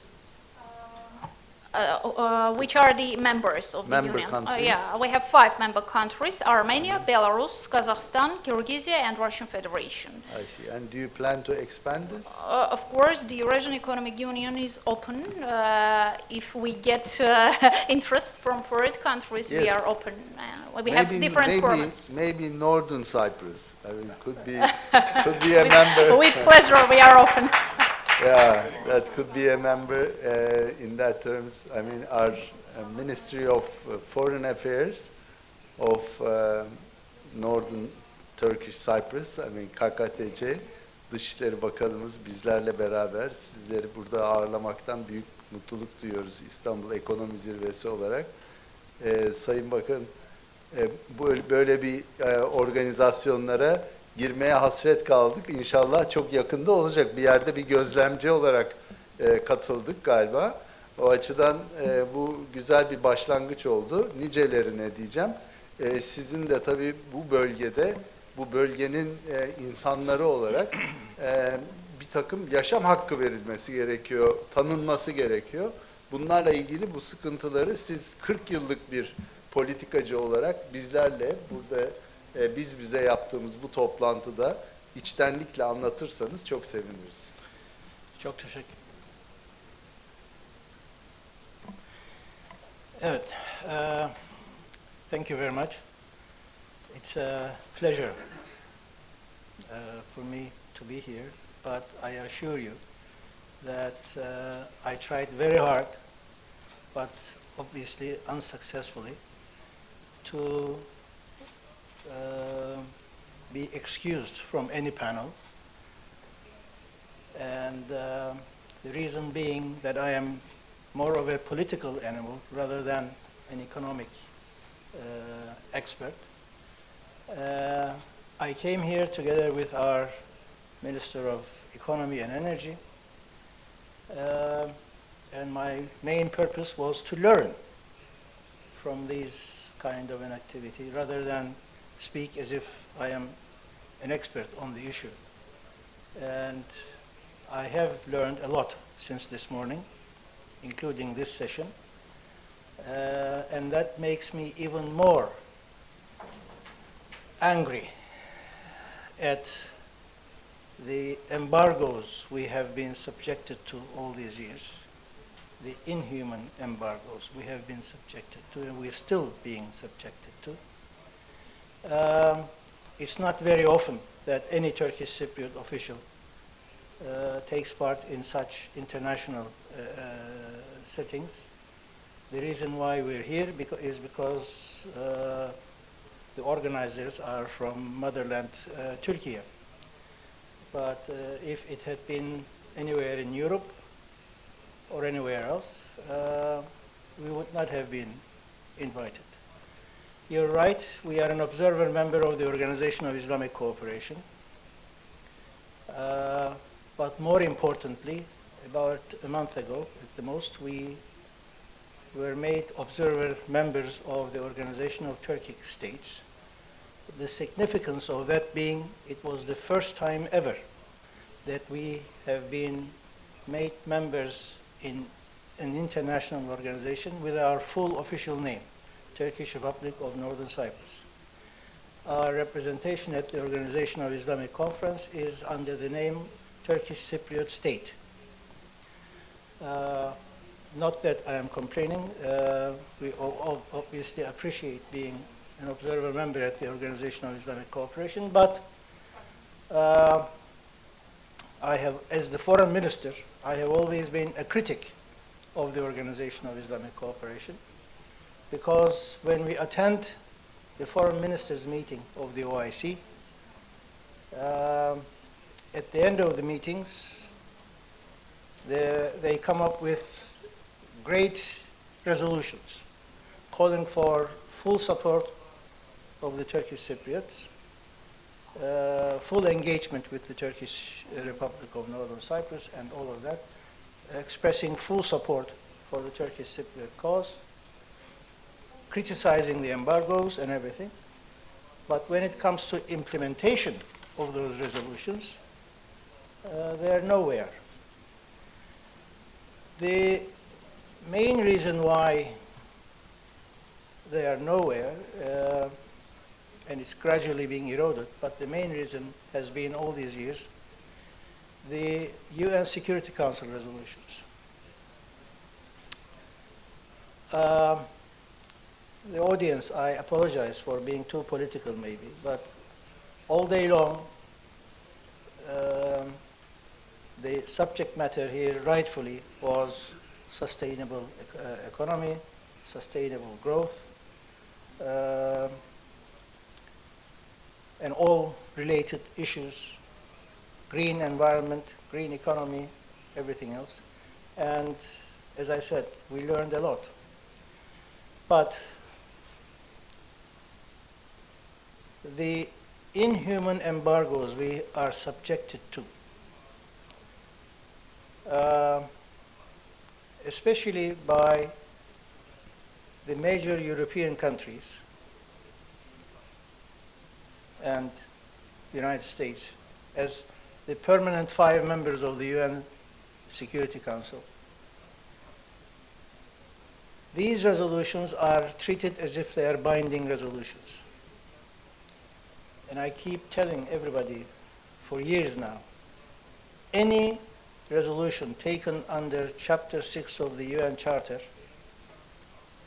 Which are the members of the Union? Yeah, we have 5 member countries: Armenia, Belarus, Kazakhstan, Kyrgyzia, and Russian Federation. I see. And do you plan to expand this? Of course, the Eurasian Economic Union is open. If we get interest from foreign countries, yes, we are open. We have different formats. Maybe Northern Cyprus. I mean, could be a member. With pleasure, we are open. Yeah, that could be a member in that terms. I mean, our Ministry of Foreign Affairs of Northern Turkish Cyprus, I mean KKTC, Dışişleri Bakanımız bizlerle beraber sizleri burada ağırlamaktan büyük mutluluk duyuyoruz İstanbul Ekonomi Zirvesi olarak. Sayın Bakan, böyle bir organizasyonlara girmeye hasret kaldık. İnşallah çok yakında olacak. Bir yerde bir gözlemci olarak katıldık galiba. O açıdan bu güzel bir başlangıç oldu. Nicelerine diyeceğim. Sizin de tabii bu bölgede, bu bölgenin insanları olarak bir takım yaşam hakkı verilmesi gerekiyor, tanınması gerekiyor. Bunlarla ilgili bu sıkıntıları siz 40 yıllık bir politikacı olarak bizlerle burada biz bize yaptığımız bu toplantıda içtenlikle anlatırsanız çok seviniriz. Çok teşekkür. Evet, thank you very much. It's a pleasure for me to be here, but I assure you that I tried very hard, but obviously unsuccessfully, to be excused from any panel, and the reason being that I am more of a political animal rather than an economic expert. I came here together with our Minister of Economy and Energy, and my main purpose was to learn from this kind of an activity rather than speak as if I am an expert on the issue. And I have learned a lot since this morning, including this session, and that makes me even more angry at the embargoes we have been subjected to all these years, the inhuman embargoes we have been subjected to, and we're still being subjected to. It's not very often that any Turkish Cypriot official takes part in such international settings. The reason why we're here is because the organizers are from motherland Turkey. But if it had been anywhere in Europe or anywhere else, we would not have been invited. You're right, we are an observer member of the Organization of Islamic Cooperation. But more importantly, about a month ago at the most, we were made observer members of the Organization of Turkic States. The significance of that being, it was the first time ever that we have been made members in an international organization with our full official name, Turkish Republic of Northern Cyprus. Our representation at the Organization of Islamic Conference is under the name Turkish Cypriot State. Not that I am complaining, we all obviously appreciate being an observer member at the Organization of Islamic Cooperation, but I have, as the foreign minister, I have always been a critic of the Organization of Islamic Cooperation, because when we attend the foreign ministers meeting of the OIC, at the end of the meetings, they come up with great resolutions calling for full support of the Turkish Cypriots, full engagement with the Turkish Republic of Northern Cyprus and all of that, expressing full support for the Turkish Cypriot cause, criticizing the embargoes and everything. But when it comes to implementation of those resolutions, they are nowhere. The main reason why they are nowhere, and it's gradually being eroded, but the main reason has been all these years, the UN Security Council resolutions. The audience, I apologize for being too political maybe, but all day long, the subject matter here rightfully was sustainable economy, sustainable growth, and all related issues, green environment, green economy, everything else. And as I said, we learned a lot. But the inhuman embargoes we are subjected to, especially by the major European countries and the United States as the permanent 5 members of the UN Security Council. These resolutions are treated as if they are binding resolutions. And I keep telling everybody for years now, any resolution taken under Chapter 6 of the UN Charter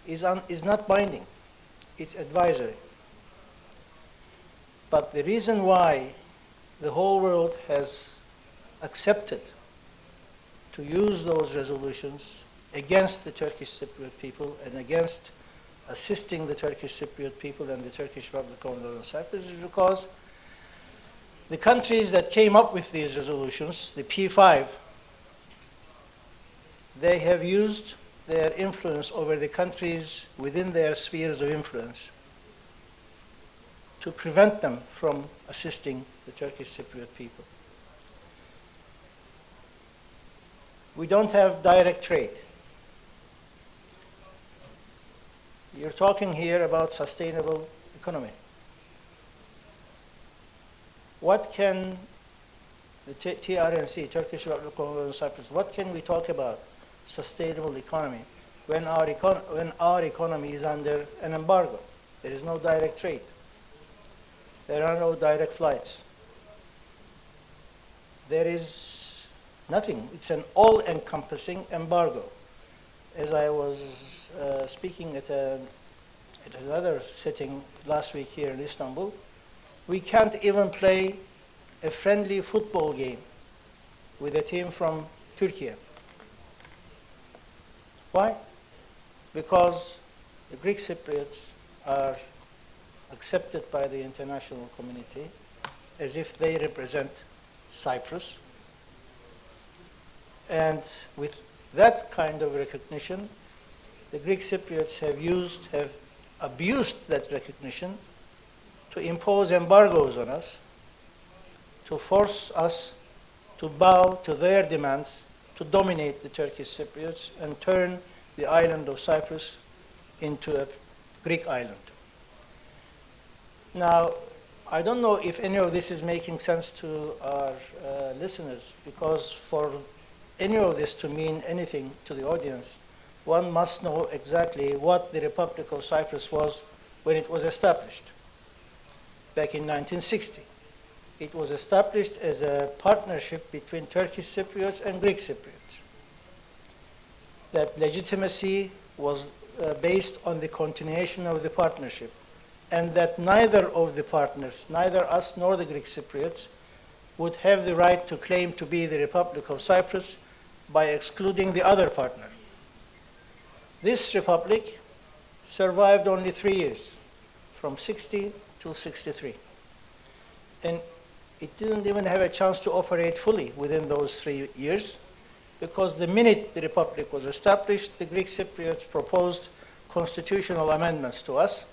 is not binding. It's advisory. But the reason why the whole world has accepted to use those resolutions against the Turkish Cypriot people and against assisting the Turkish Cypriot people and the Turkish Republic of Northern Cyprus is because the countries that came up with these resolutions, the P5, they have used their influence over the countries within their spheres of influence to prevent them from assisting the Turkish Cypriot people. We don't have direct trade. You're talking here about sustainable economy. What can the TRNC, Turkish Republic of Northern Cyprus, what can we talk about sustainable economy when our economy is under an embargo? There is no direct trade. There are no direct flights. There is nothing. It's an all-encompassing embargo. As I was speaking at another sitting last week here in Istanbul, we can't even play a friendly football game with a team from Turkey. Why? Because the Greek Cypriots are accepted by the international community as if they represent Cyprus. And with that kind of recognition, the Greek Cypriots have abused that recognition to impose embargoes on us, to force us to bow to their demands, to dominate the Turkish Cypriots and turn the island of Cyprus into a Greek island. Now, I don't know if any of this is making sense to our listeners, because for any of this to mean anything to the audience, one must know exactly what the Republic of Cyprus was when it was established back in 1960. It was established as a partnership between Turkish Cypriots and Greek Cypriots. That legitimacy was based on the continuation of the partnership. and that neither of the partners, neither us nor the Greek Cypriots, would have the right to claim to be the Republic of Cyprus by excluding the other partner. This republic survived only 3 years, from 60 till 63. And it didn't even have a chance to operate fully within those 3 years, because the minute the republic was established, the Greek Cypriots proposed constitutional amendments to us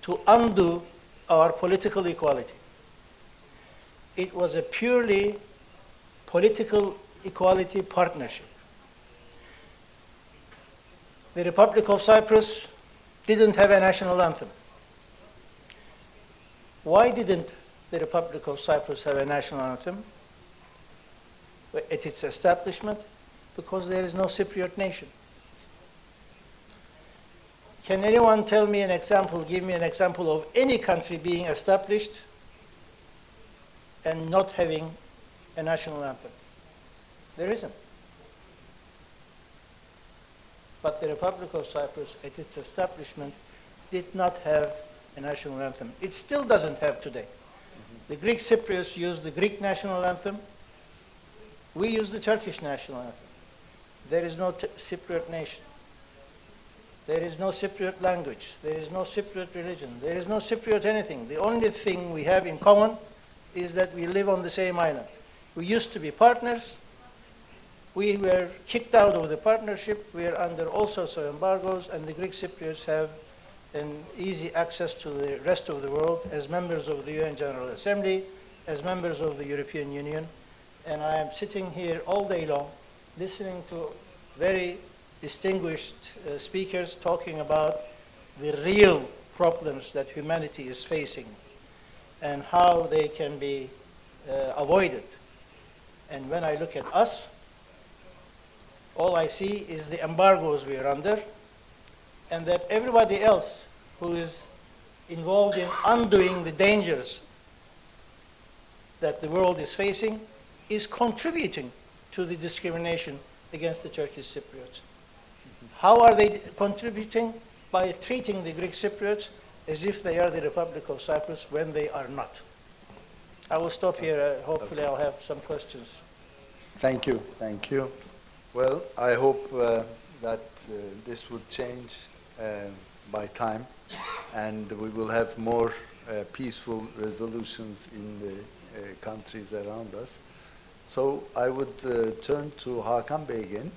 to undo our political equality. It was a purely political equality partnership. The Republic of Cyprus didn't have a national anthem. Why didn't the Republic of Cyprus have a national anthem at its establishment? Because there is no Cypriot nation. Can anyone tell me an example, give me an example of any country being established and not having a national anthem? There isn't. But the Republic of Cyprus, at its establishment, did not have a national anthem. It still doesn't have today. The Greek Cypriots use the Greek national anthem. We use the Turkish national anthem. There is no Cypriot nation. There is no Cypriot language. There is no Cypriot religion. There is no Cypriot anything. The only thing we have in common is that we live on the same island. We used to be partners. We were kicked out of the partnership. We are under all sorts of embargoes, and the Greek Cypriots have an easy access to the rest of the world as members of the UN General Assembly, as members of the European Union. And I am sitting here all day long listening to very distinguished speakers talking about the real problems that humanity is facing and how they can be avoided. And when I look at us, all I see is the embargoes we are under, and that everybody else who is involved in undoing the dangers that the world is facing is contributing to the discrimination against the Turkish Cypriots. How are they contributing? By treating the Greek Cypriots as if they are the Republic of Cyprus when they are not. I will stop here. Hopefully I'll have some questions. Thank you. Thank you. Well, I hope that this would change by time, and we will have more peaceful resolutions in the countries around us. So I would turn to Hakan Bey again.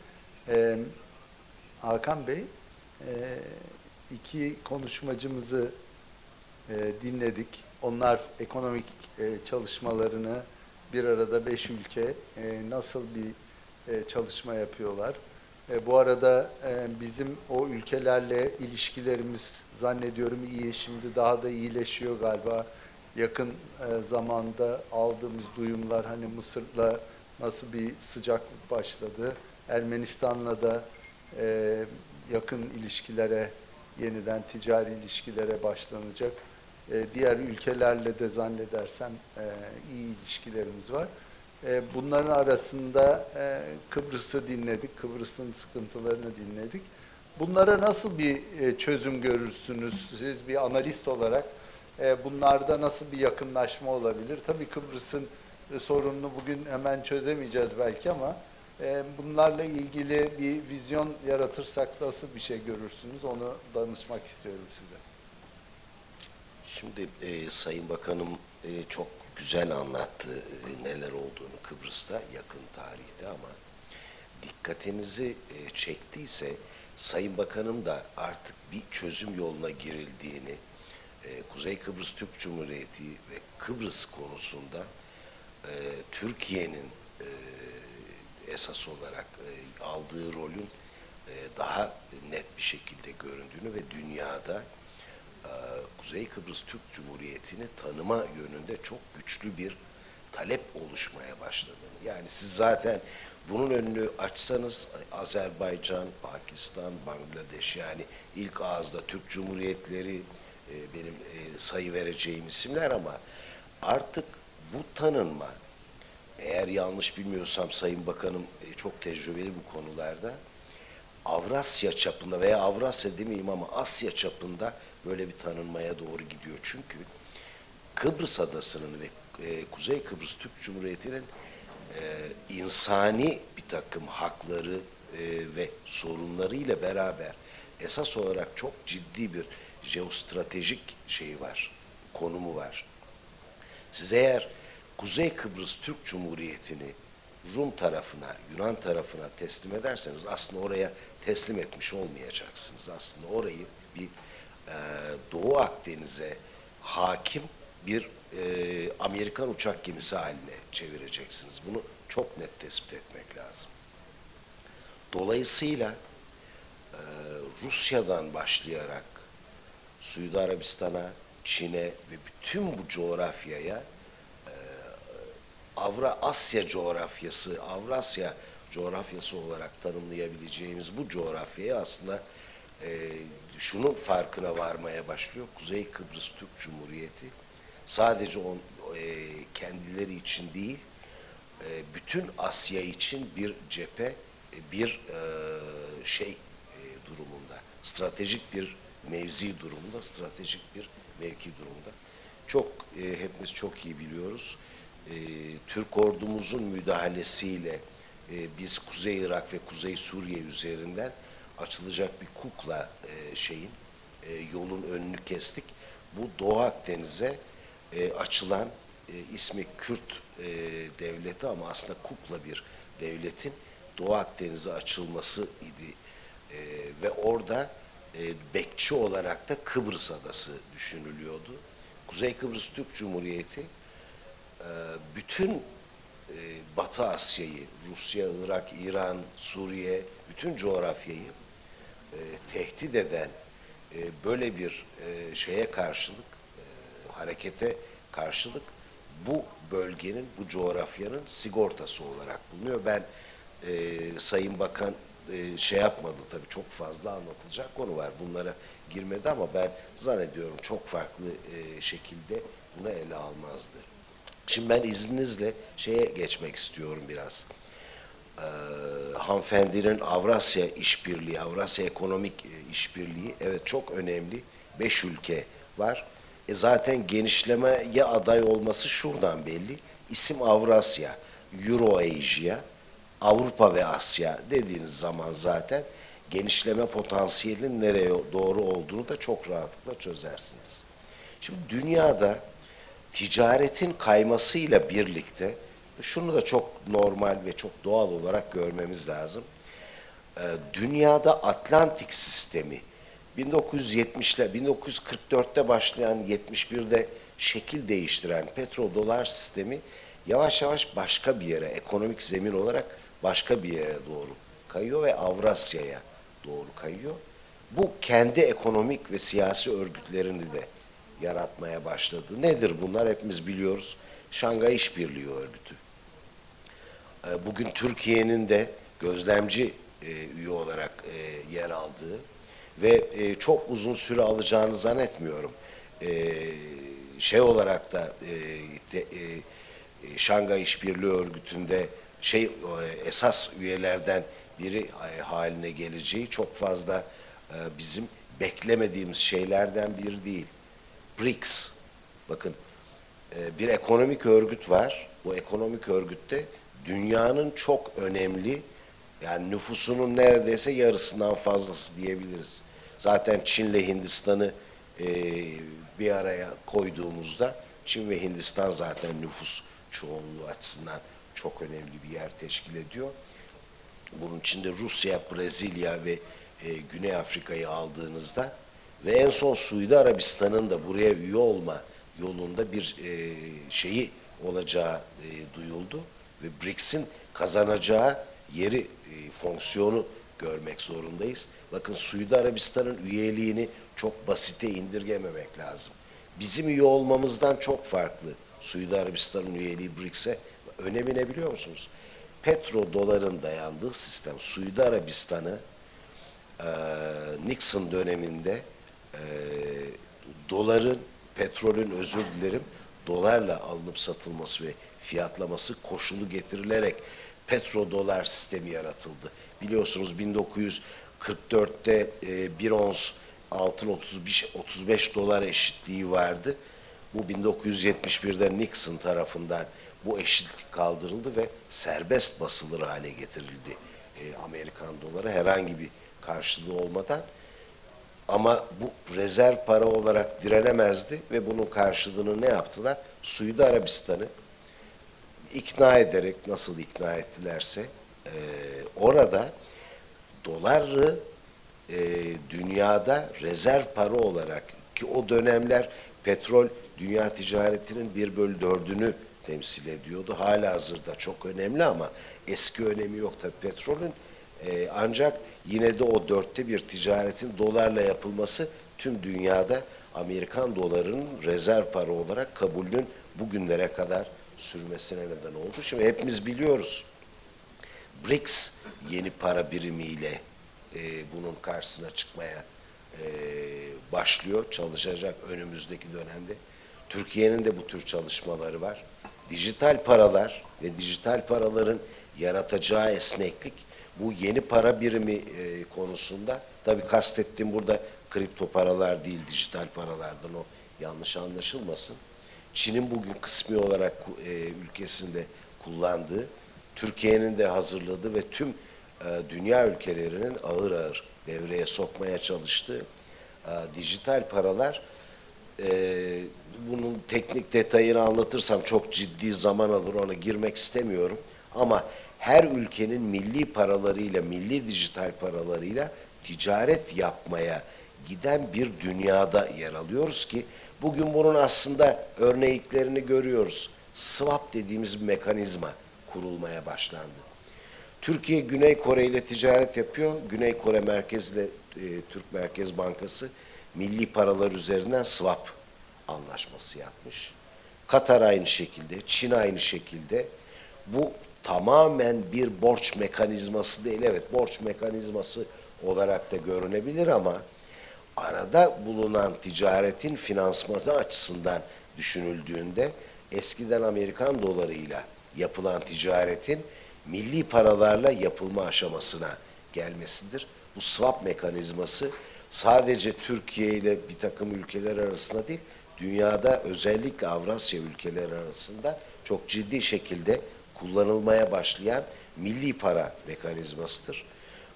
Hakan Bey, iki konuşmacımızı dinledik. Onlar ekonomik çalışmalarını bir arada 5 ülke nasıl bir çalışma yapıyorlar. Bu arada bizim o ülkelerle ilişkilerimiz zannediyorum iyi, şimdi daha da iyileşiyor galiba. Yakın zamanda aldığımız duyumlar, hani Mısır'la nasıl bir sıcaklık başladı, Ermenistan'la da yakın ilişkilere, yeniden ticari ilişkilere başlanacak. Diğer ülkelerle de zannedersem iyi ilişkilerimiz var. Bunların arasında Kıbrıs'ı dinledik, Kıbrıs'ın sıkıntılarını dinledik. Bunlara nasıl bir çözüm görürsünüz? Siz bir analist olarak bunlarda nasıl bir yakınlaşma olabilir? Tabii Kıbrıs'ın sorununu bugün hemen çözemeyeceğiz belki ama bunlarla ilgili bir vizyon yaratırsak nasıl bir şey görürsünüz? Onu danışmak istiyorum size. Şimdi Sayın Bakanım çok güzel anlattı neler olduğunu Kıbrıs'ta yakın tarihte, ama dikkatinizi çektiyse Sayın Bakanım da artık bir çözüm yoluna girildiğini, Kuzey Kıbrıs Türk Cumhuriyeti ve Kıbrıs konusunda Türkiye'nin esas olarak aldığı rolün daha net bir şekilde göründüğünü ve dünyada Kuzey Kıbrıs Türk Cumhuriyeti'ni tanıma yönünde çok güçlü bir talep oluşmaya başladığını. Yani siz zaten bunun önünü açsanız Azerbaycan, Pakistan, Bangladeş, yani ilk ağızda Türk Cumhuriyetleri benim sayı vereceğim isimler, ama artık bu tanınma, eğer yanlış bilmiyorsam Sayın Bakanım çok tecrübeli bu konularda, Avrasya çapında veya Avrasya demeyeyim ama Asya çapında böyle bir tanınmaya doğru gidiyor. Çünkü Kıbrıs Adası'nın ve Kuzey Kıbrıs Türk Cumhuriyeti'nin insani bir takım hakları ve sorunlarıyla beraber esas olarak çok ciddi bir jeostratejik şeyi var, konumu var. Siz eğer Kuzey Kıbrıs Türk Cumhuriyeti'ni Rum tarafına, Yunan tarafına teslim ederseniz aslında oraya teslim etmiş olmayacaksınız. Aslında orayı bir Doğu Akdeniz'e hakim bir Amerikan uçak gemisi haline çevireceksiniz. Bunu çok net tespit etmek lazım. Dolayısıyla Rusya'dan başlayarak Suudi Arabistan'a, Çin'e ve bütün bu coğrafyaya Asya coğrafyası, Avrasya coğrafyası olarak tanımlayabileceğimiz bu coğrafyaya aslında şunun farkına varmaya başlıyor. Kuzey Kıbrıs Türk Cumhuriyeti sadece kendileri için değil, bütün Asya için bir cephe, bir durumunda, stratejik bir mevzi durumunda, stratejik bir mevki durumunda. Hepimiz çok iyi biliyoruz. Türk ordumuzun müdahalesiyle biz Kuzey Irak ve Kuzey Suriye üzerinden açılacak bir kukla yolun önünü kestik. Bu Doğu Akdeniz'e açılan ismi Kürt devleti ama aslında kukla bir devletin Doğu Akdeniz'e açılması idi. Ve orada bekçi olarak da Kıbrıs Adası düşünülüyordu. Kuzey Kıbrıs Türk Cumhuriyeti bütün Batı Asya'yı, Rusya, Irak, İran, Suriye, bütün coğrafyayı tehdit eden böyle bir şeye karşılık, harekete karşılık bu bölgenin, bu coğrafyanın sigortası olarak bulunuyor. Ben Sayın Bakan yapmadı tabii, çok fazla anlatılacak konu var. Bunlara girmedi ama ben zannediyorum çok farklı şekilde bunu ele almazdı. Şimdi ben izninizle geçmek istiyorum biraz. Hanımefendinin Avrasya İşbirliği, Avrasya Ekonomik İşbirliği, evet çok önemli. 5 ülke var. Zaten genişlemeye aday olması şuradan belli. İsim Avrasya, Euro-Asia, Avrupa ve Asya dediğiniz zaman zaten genişleme potansiyelinin nereye doğru olduğunu da çok rahatlıkla çözersiniz. Şimdi dünyada ticaretin kaymasıyla birlikte şunu da çok normal ve çok doğal olarak görmemiz lazım. Dünyada Atlantik sistemi 1944'te başlayan 71'de şekil değiştiren petrodolar sistemi yavaş yavaş başka bir yere, ekonomik zemin olarak başka bir yere doğru kayıyor ve Avrasya'ya doğru kayıyor. Bu kendi ekonomik ve siyasi örgütlerini de yaratmaya başladı. Nedir bunlar? Hepimiz biliyoruz. Şangay İşbirliği Örgütü. Bugün Türkiye'nin de gözlemci üye olarak yer aldığı ve çok uzun süre alacağını zannetmiyorum. Olarak da Şangay İşbirliği Örgütü'nde esas üyelerden biri haline geleceği çok fazla bizim beklemediğimiz şeylerden biri değil. BRICS, bakın bir ekonomik örgüt var. Bu ekonomik örgütte dünyanın çok önemli, yani nüfusunun neredeyse yarısından fazlası diyebiliriz. Zaten Çin'le Hindistan'ı bir araya koyduğumuzda Çin ve Hindistan zaten nüfus çoğunluğu açısından çok önemli bir yer teşkil ediyor. Bunun içinde Rusya, Brezilya ve Güney Afrika'yı aldığınızda ve en son Suudi Arabistan'ın da buraya üye olma yolunda bir olacağı duyuldu ve BRICS'in kazanacağı yeri, fonksiyonu görmek zorundayız. Bakın Suudi Arabistan'ın üyeliğini çok basite indirgememek lazım. Bizim üye olmamızdan çok farklı Suudi Arabistan'ın üyeliği BRICS'e. Önemi ne biliyor musunuz? Petrodoların dayandığı sistem Suudi Arabistan'ı Nixon döneminde petrolün dolarla alınıp satılması ve fiyatlaması koşulu getirilerek petrodolar sistemi yaratıldı. Biliyorsunuz 44'te bir ons altın 35 dolar eşitliği vardı. Bu 1971'de Nixon tarafından bu eşitlik kaldırıldı ve serbest basılır hale getirildi Amerikan doları herhangi bir karşılığı olmadan. Ama bu rezerv para olarak direnemezdi ve bunun karşılığını ne yaptılar? Suudi Arabistan'ı ikna ederek, nasıl ikna ettilerse orada doları dünyada rezerv para olarak, ki o dönemler petrol dünya ticaretinin 1/4'ünü temsil ediyordu. Halihazırda çok önemli ama eski önemi yok tabii petrolün. Ancak yine de o 1/4 ticaretin dolarla yapılması tüm dünyada Amerikan dolarının rezerv para olarak kabulünün bugünlere kadar sürmesine neden oldu. Şimdi hepimiz biliyoruz. BRICS yeni para birimiyle bunun karşısına çıkmaya başlıyor, çalışacak önümüzdeki dönemde. Türkiye'nin de bu tür çalışmaları var. Dijital paralar ve dijital paraların yaratacağı esneklik bu yeni para birimi konusunda, tabii kastettiğim burada kripto paralar değil, dijital paralardan, o yanlış anlaşılmasın. Çin'in bugün kısmi olarak ülkesinde kullandığı, Türkiye'nin de hazırladığı ve tüm dünya ülkelerinin ağır ağır devreye sokmaya çalıştığı dijital paralar, bunun teknik detayını anlatırsam çok ciddi zaman alır, ona girmek istemiyorum. Ama her ülkenin milli paralarıyla, milli dijital paralarıyla ticaret yapmaya giden bir dünyada yer alıyoruz ki bugün bunun aslında örneklerini görüyoruz. Swap dediğimiz bir mekanizma kurulmaya başlandı. Türkiye Güney Kore ile ticaret yapıyor. Güney Kore merkezle Türk Merkez Bankası milli paralar üzerinden swap anlaşması yapmış. Katar aynı şekilde, Çin aynı şekilde. Bu tamamen bir borç mekanizması değil. Evet, borç mekanizması olarak da görünebilir ama arada bulunan ticaretin finansmanı açısından düşünüldüğünde eskiden Amerikan dolarıyla yapılan ticaretin milli paralarla yapılma aşamasına gelmesidir. Bu swap mekanizması sadece Türkiye ile bir takım ülkeler arasında değil, dünyada özellikle Avrasya ülkeleri arasında çok ciddi şekilde kullanılmaya başlayan milli para mekanizmasıdır.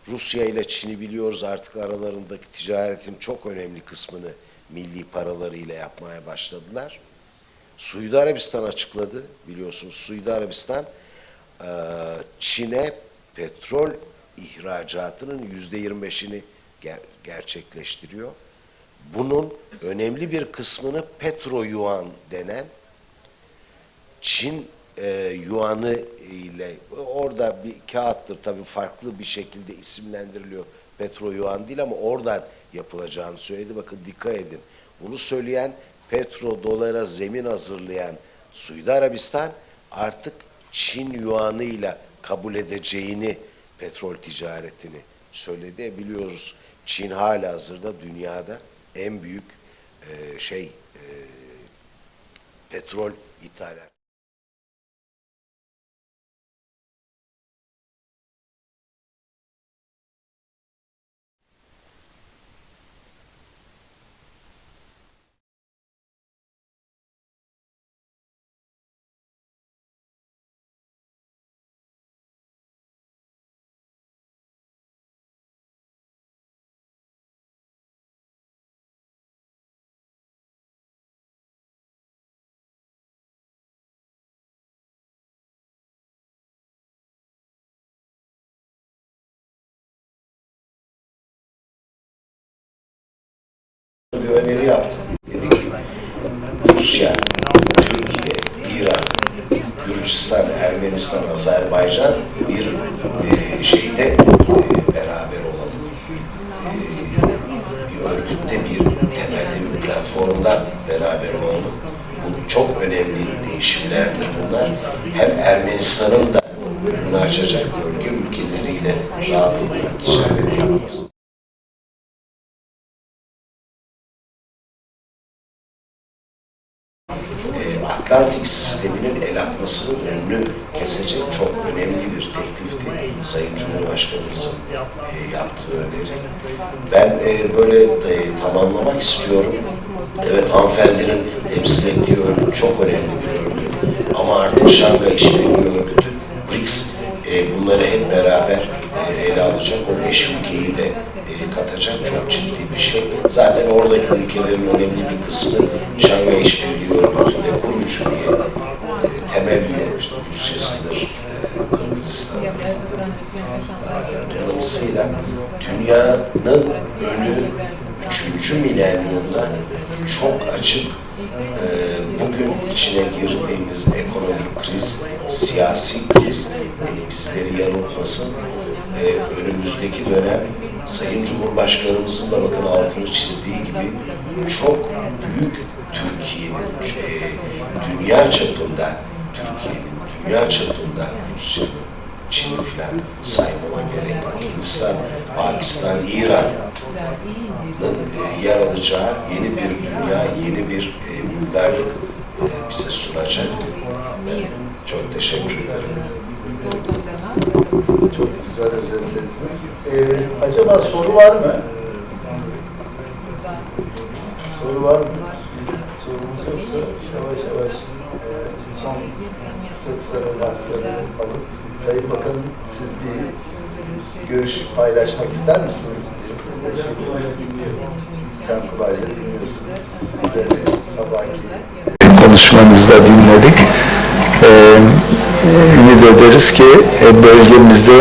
Rusya ile Çin'i biliyoruz, artık aralarındaki ticaretin çok önemli kısmını milli paralarıyla yapmaya başladılar. Suudi Arabistan açıkladı, biliyorsunuz Suudi Arabistan Çin'e petrol ihracatının %25'ini gerçekleştiriyor. Bunun önemli bir kısmını Petro Yuan denen Çin yuanı ile, orada bir kağıttır tabii, farklı bir şekilde isimlendiriliyor. Petro Yuan değil ama oradan yapılacağını söyledi. Bakın dikkat edin. Bunu söyleyen, petro dolara zemin hazırlayan Suudi Arabistan artık Çin yuanıyla kabul edeceğini, petrol ticaretini söyledi. Biliyoruz Çin halihazırda dünyada en büyük petrol ithalat. Bir öneri yaptım. Dedi ki Rusya, Türkiye, İran, Gürcistan, Ermenistan, Azerbaycan bir şeyde beraber olalım. Bir örgütte, bir temelde bir platformda beraber olalım. Bu çok önemli değişimlerdir bunlar. Hem Ermenistan'ın da önünü açacak, bölge ülkeleriyle rahatlıkla ticaret yapması. Atlantik sisteminin el atmasının önünü kesecek çok önemli bir teklifti Sayın Cumhurbaşkanımızın yaptığı öneri. Ben böyle tamamlamak istiyorum. Evet, hanımefendinin temsil ettiği örgüt çok önemli bir örgüt. Ama artık Şanghay İşbirliği Örgütü, BRICS, bunları hep beraber ele alacak. O 5 ülkeyi de katacak çok ciddi bir şey. Zaten oradaki ülkelerin önemli bir kısmı Şanghay İşbirliği Örgütü'nde kurucu üye, temel üye, işte Rusya'sıdır, Kırgızistan'dır. Dolayısıyla dünyanın önü 3. milenyumda çok açık. Bugün içine girdiğimiz ekonomik kriz, siyasi kriz bizleri yanıltmasın. Önümüzdeki dönem Sayın Cumhurbaşkanımızın da bakın altını çizdiği gibi çok büyük Türkiye'nin, dünya çapında Rusya'nın, Çin'i falan saymama gerek yok. Hindistan, Pakistan, İran'ın yer alacağı yeni bir dünya, yeni bir uygarlık bize sunacak. Çok teşekkür ederim. Çok güzel özetlediniz. Acaba soru var mı? Soru var mı? Sorumuz yoksa yavaş yavaş son kısa remarkları alıp Sayın Bakanım, siz bir görüş paylaşmak ister misiniz? Can Kulay'la dinliyorsunuz. Sizleri sabahki konuşmanızda dinledik. Ümit ederiz ki bölgemizde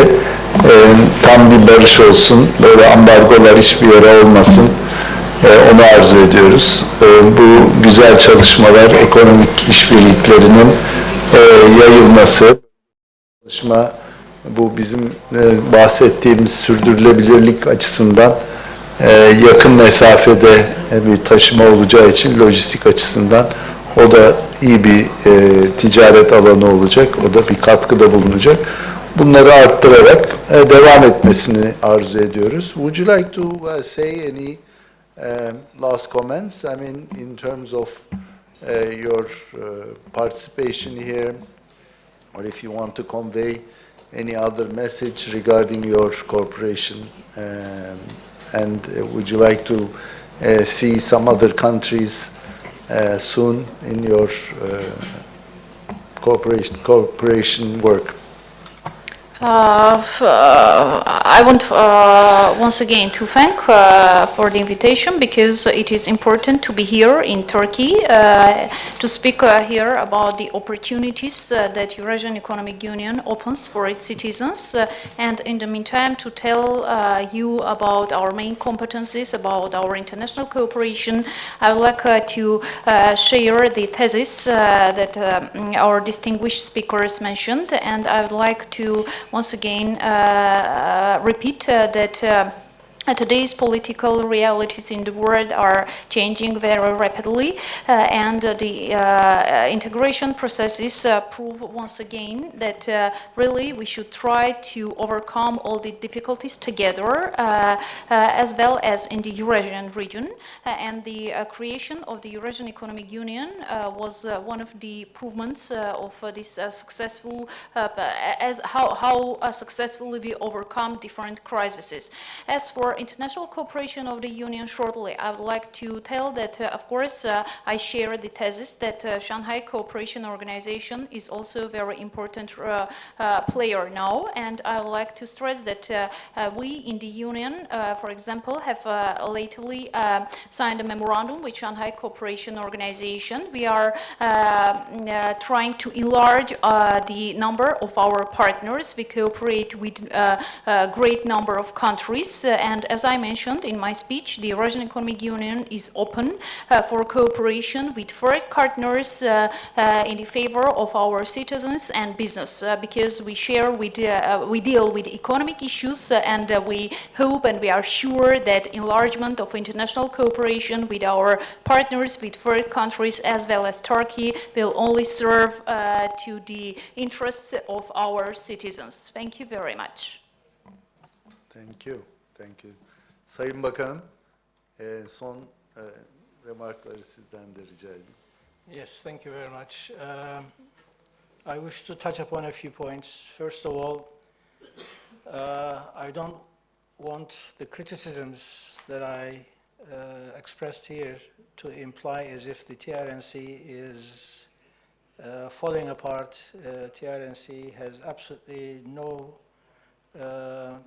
tam bir barış olsun, böyle ambargolar hiçbir yere olmasın, onu arzu ediyoruz. Bu güzel çalışmalar, ekonomik işbirliklerinin yayılması, bu bizim bahsettiğimiz sürdürülebilirlik açısından yakın mesafede bir taşıma olacağı için lojistik açısından o da iyi bir ticaret alanı olacak, o da bir katkıda bulunacak. Bunları arttırarak devam etmesini arzu ediyoruz. Would you like to say any last comments? I mean, in terms of your participation here, or if you want to convey any other message regarding your corporation, and would you like to see some other countries soon in your cooperation work? I want once again to thank for the invitation, because it is important to be here in Turkey to speak here about the opportunities that Eurasian Economic Union opens for its citizens, and in the meantime to tell you about our main competencies, about our international cooperation. I would like to share the thesis that our distinguished speakers mentioned, and I would like to once again repeat that today's political realities in the world are changing very rapidly, and the integration processes prove once again that really we should try to overcome all the difficulties together, as well as in the Eurasian region. And the creation of the Eurasian Economic Union was one of the provements of this successful, as how successfully we overcome different crises. As for international cooperation of the Union shortly, I would like to tell that, of course, I share the thesis that Shanghai Cooperation Organization is also a very important player now, and I would like to stress that we in the Union, for example, have lately signed a memorandum with Shanghai Cooperation Organization. We are trying to enlarge the number of our partners. We cooperate with a great number of countries, and as I mentioned in my speech, the Eurasian Economic Union is open for cooperation with third partners in the favor of our citizens and business, because we share with, we deal with economic issues, and we hope and we are sure that enlargement of international cooperation with our partners, with third countries as well as Turkey, will only serve to the interests of our citizens. Thank you very much. Thank you. Thank you. Sayın Bakanım, son remarkları sizden de rica edeyim. Yes, thank you very much. I wish to touch upon a few points. First of all, I don't want the criticisms that I expressed here to imply as if the TRNC is falling apart. TRNC has absolutely no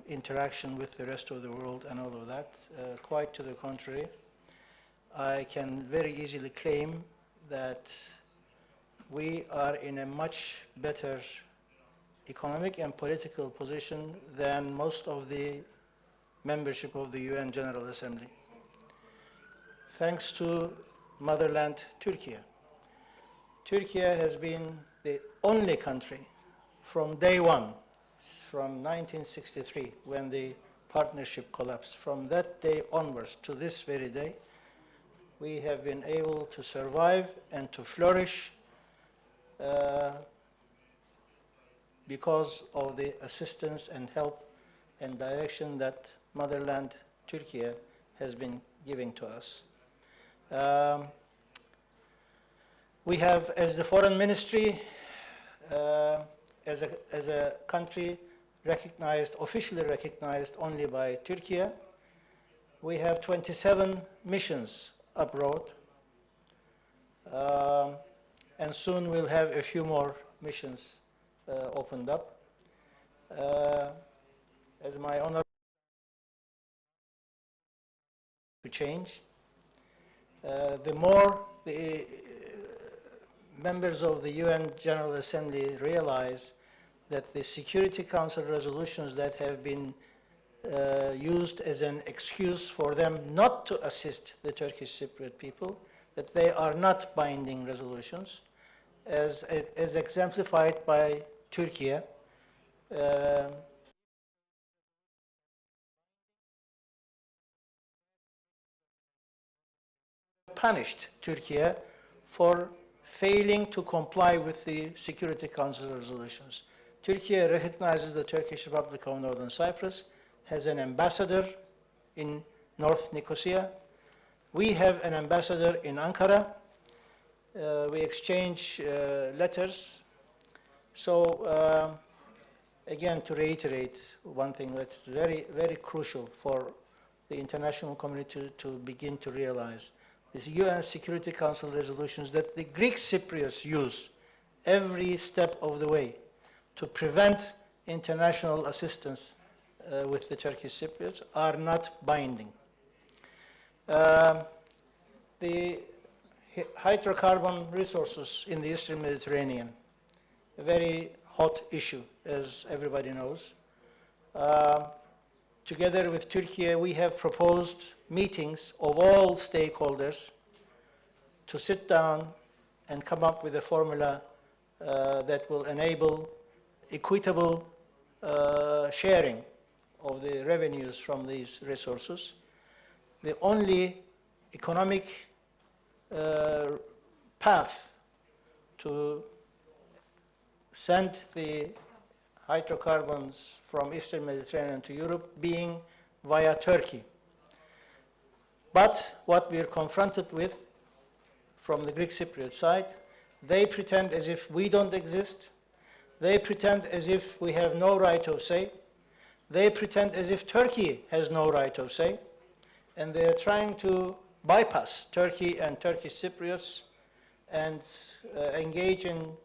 interaction with the rest of the world and all of that. Quite to the contrary. I can very easily claim that we are in a much better economic and political position than most of the membership of the UN General Assembly. Thanks to motherland Turkey. Turkey has been the only country from day one, from 1963, when the partnership collapsed. From that day onwards to this very day, we have been able to survive and to flourish because of the assistance and help and direction that motherland Turkey has been giving to us. We have, as the foreign ministry, as a country recognized, officially recognized only by Turkey, we have 27 missions abroad, and soon we'll have a few more missions opened up. As my honor to change, the more the members of the UN General Assembly realize that the Security Council resolutions that have been used as an excuse for them not to assist the Turkish Cypriot people, that they are not binding resolutions, as exemplified by Turkey. Punished Turkey for failing to comply with the Security Council resolutions. Turkey recognizes the Turkish Republic of Northern Cyprus, has an ambassador in North Nicosia. We have an ambassador in Ankara. We exchange letters. So again, to reiterate one thing that's very, very crucial for the international community to begin to realize, these UN Security Council resolutions that the Greek Cypriots use every step of the way to prevent international assistance with the Turkish Cypriots are not binding. The hydrocarbon resources in the Eastern Mediterranean, a very hot issue, as everybody knows. Together with Turkey, we have proposed meetings of all stakeholders to sit down and come up with a formula that will enable equitable sharing of the revenues from these resources. The only economic path to send the hydrocarbons from Eastern Mediterranean to Europe being via Turkey. But what we are confronted with from the Greek Cypriot side, they pretend as if we don't exist. They pretend as if we have no right of say. They pretend as if Turkey has no right of say. And they are trying to bypass Turkey and Turkish Cypriots and engage in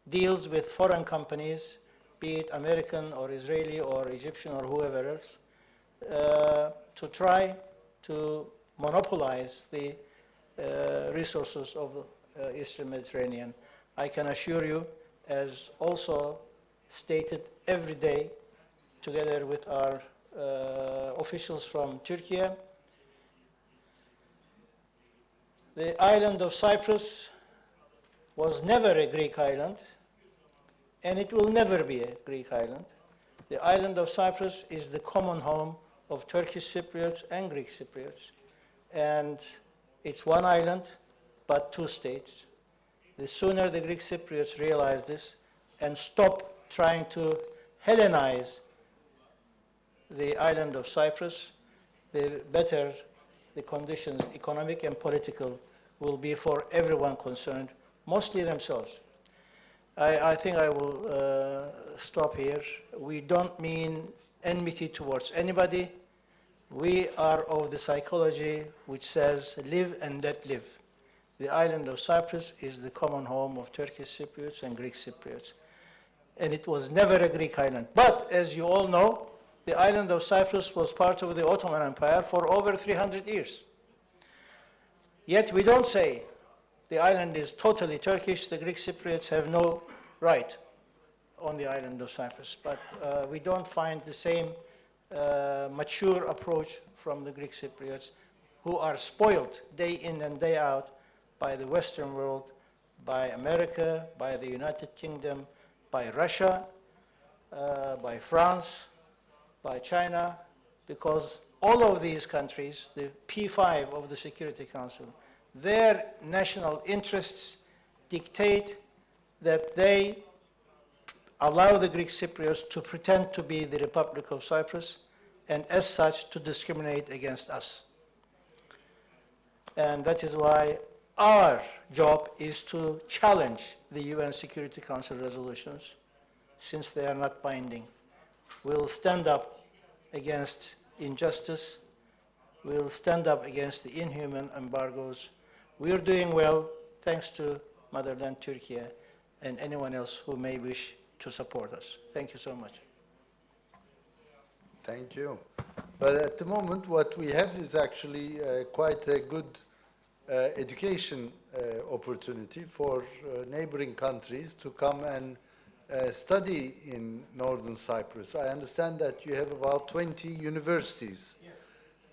deals with foreign companies, be it American or Israeli or Egyptian or whoever else, to try to monopolize the resources of the Eastern Mediterranean. I can assure you, as also stated every day, together with our officials from Turkey, the island of Cyprus was never a Greek island, and it will never be a Greek island. The island of Cyprus is the common home of Turkish Cypriots and Greek Cypriots. And it's one island, but two states. The sooner the Greek Cypriots realize this and stop trying to Hellenize the island of Cyprus, the better the conditions, economic and political, will be for everyone concerned, mostly themselves. I think I will stop here. We don't mean enmity towards anybody. We are of the psychology which says live and let live. The island of Cyprus is the common home of Turkish Cypriots and Greek Cypriots. And it was never a Greek island. But as you all know, the island of Cyprus was part of the Ottoman Empire for over 300 years. Yet we don't say the island is totally Turkish, the Greek Cypriots have no right on the island of Cyprus. But we don't find the same mature approach from the Greek Cypriots, who are spoiled day in and day out by the Western world, by America, by the United Kingdom, by Russia, by France, by China, because all of these countries, the P5 of the Security Council, their national interests dictate that they allow the Greek Cypriots to pretend to be the Republic of Cyprus and as such to discriminate against us. And that is why our job is to challenge the UN Security Council resolutions, since they are not binding. We'll stand up against injustice. We'll stand up against the inhuman embargoes. We're doing well thanks to motherland Turkey and anyone else who may wish to support us. Thank you so much. Thank you. But at the moment, what we have is actually quite a good education opportunity for neighboring countries to come and study in Northern Cyprus. I understand that you have about 20 universities. Yes.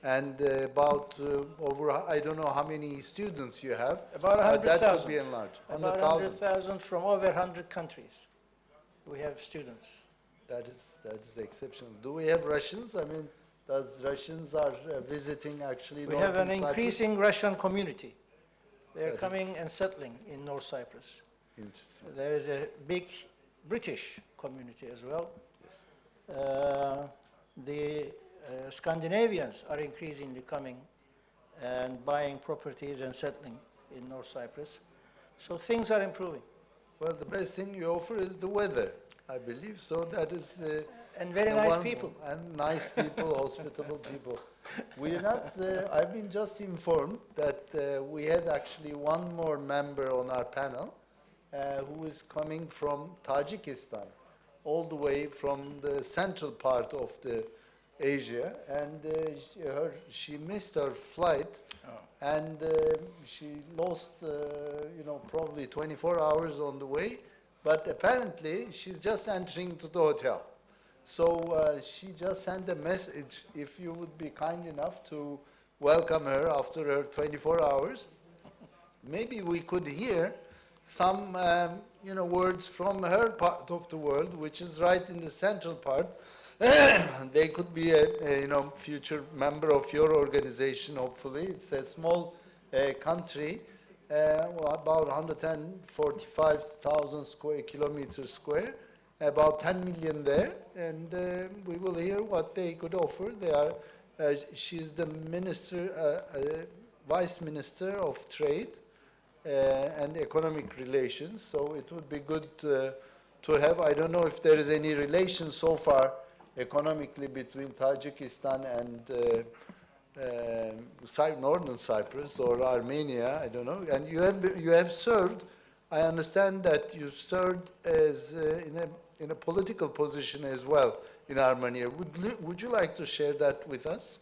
And about over, I don't know how many students you have. About 100,000. That could be enlarged. About 100,000 from over 100 countries. We have students. That is exceptional. Do we have Russians? I mean, Russians are visiting actually We have an increasing Russian community. They're coming and settling in North Cyprus. Interesting. There is a big British community as well. Yes. The Scandinavians are increasingly coming and buying properties and settling in North Cyprus. So things are improving. Well, the best thing you offer is the weather, I believe. So that is and very nice people. And nice people, hospitable people. We are not. I've been just informed that we had actually one more member on our panel who is coming from Tajikistan, all the way from the central part of the Asia, and she missed her flight, and she lost, probably 24 hours on the way. But apparently, she's just entering to the hotel. So she just sent a message, if you would be kind enough to welcome her after her 24 hours. Maybe we could hear some, words from her part of the world, which is right in the central part. They could be a future member of your organization, hopefully. It's a small country, about 145,000 kilometers square, about 10 million there, and we will hear what they could offer. They are, she's the minister, vice minister of trade and economic relations, so it would be good to have. I don't know if there is any relation so far economically between Tajikistan and Northern Cyprus or Armenia, I don't know. And you have served. I understand that you served as in a political position as well in Armenia. Would you like to share that with us?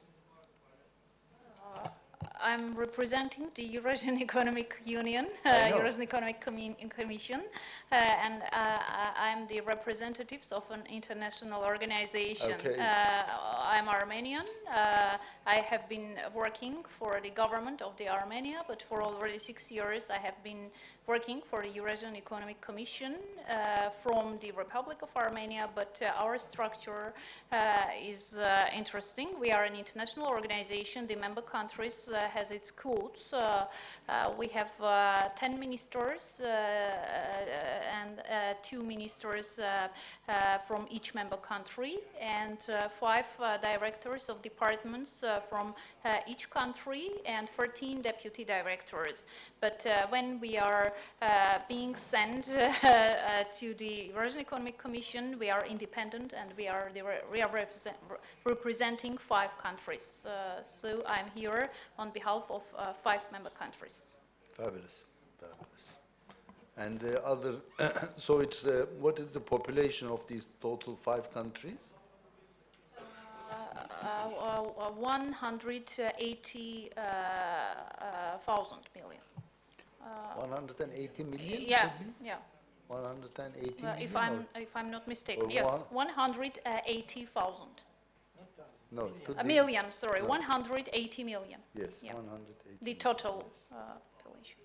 I'm representing the Eurasian Economic Union, Eurasian Economic Commission, and I'm the representatives of an international organization. Okay. I'm Armenian. I have been working for the government of the Armenia, but for already 6 years I have been working for the Eurasian Economic Commission from the Republic of Armenia, but our structure is interesting. We are an international organization. The member countries has its codes. We have 10 ministers and 2 ministers from each member country, and 5 directors of departments from each country, and 13 deputy directors. But when we are being sent to the Eurasian Economic Commission, we are independent, and we are representing 5 countries. So I'm here on behalf of 5 member countries. Fabulous, fabulous. And the other, so it's, what is the population of these total 5 countries? 180,000 million. 180 million? Yeah, yeah. 180 million? If I'm not mistaken, yes, 180,000. No, it could A be million, sorry, no. 180 million. Yes, Yeah. 180. The total population,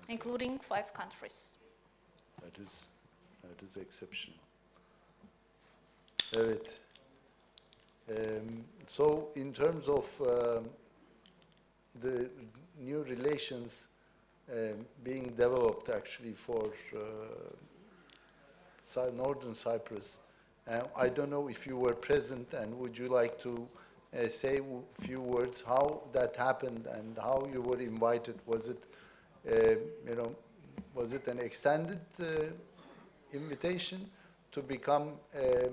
including 5 countries. That is exceptional. Evet. So in terms of the new relations being developed actually for Northern Cyprus, I don't know if you were present, and would you like to say a few words how that happened and how you were invited? Was it, was it an extended invitation to become a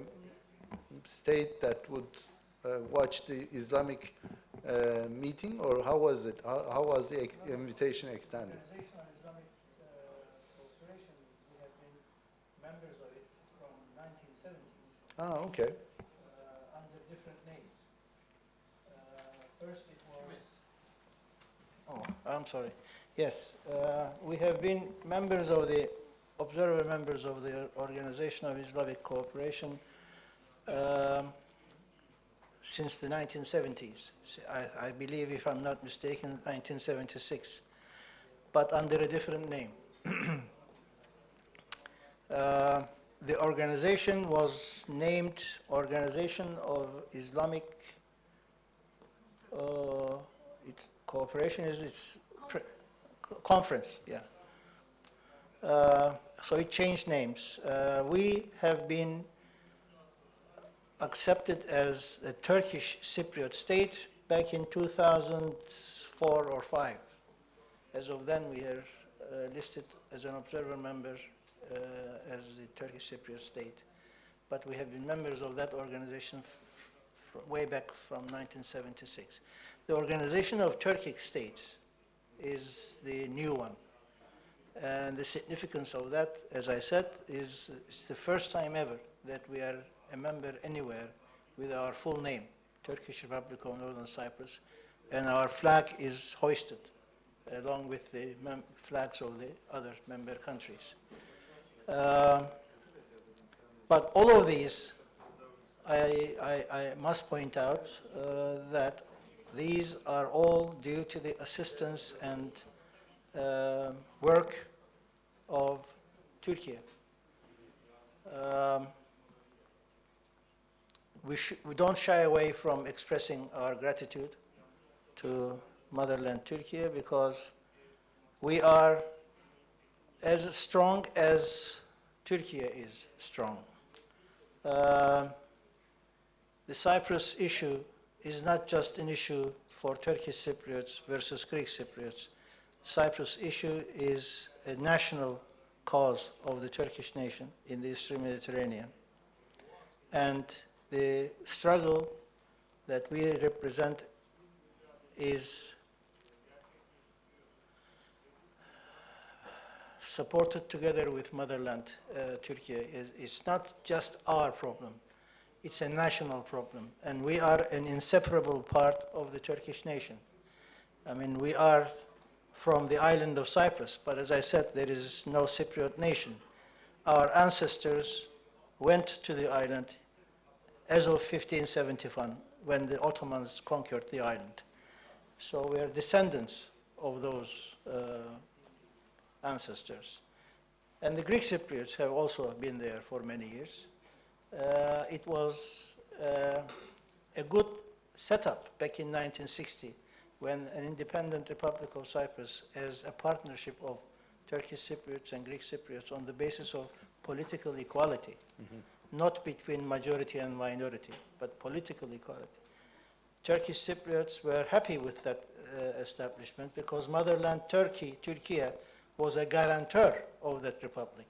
state that would watch the Islamic meeting, or how was it? How was the invitation extended? The Organization of Islamic Cooperation, we have been members of it from 1970s. Ah, okay. Under different names. First it was... Oh, I'm sorry. Yes, we have been members of the, observer members of the Organization of Islamic Cooperation since the 1970s. I believe, if I'm not mistaken, 1976, but under a different name. The organization was named Organization of Islamic Cooperation is its conference, yeah. So it changed names. We have been accepted as a Turkish Cypriot state back in 2004 or 5. As of then, we are listed as an observer member as the Turkish Cypriot state. But we have been members of that organization way back from 1976. The Organization of Turkic States is the new one. And the significance of that, as I said, is it's the first time ever that we are a member anywhere with our full name, Turkish Republic of Northern Cyprus, and our flag is hoisted along with the flags of the other member countries. But all of these, I must point out that these are all due to the assistance and work of Turkey. We don't shy away from expressing our gratitude to motherland Turkey, because we are as strong as Turkey is strong. The Cyprus issue is not just an issue for Turkish Cypriots versus Greek Cypriots. Cyprus issue is a national cause of the Turkish nation in the Eastern Mediterranean. And the struggle that we represent is supported together with motherland Turkey. It's not just our problem. It's a national problem. And we are an inseparable part of the Turkish nation. I mean, we are from the island of Cyprus, but as I said, there is no Cypriot nation. Our ancestors went to the island as of 1571, when the Ottomans conquered the island. So we are descendants of those ancestors. And the Greek Cypriots have also been there for many years. It was a good setup back in 1960 when an independent Republic of Cyprus, as a partnership of Turkish Cypriots and Greek Cypriots on the basis of political equality, not between majority and minority, but political equality. Turkish Cypriots were happy with that establishment because motherland Turkey was a guarantor of that republic,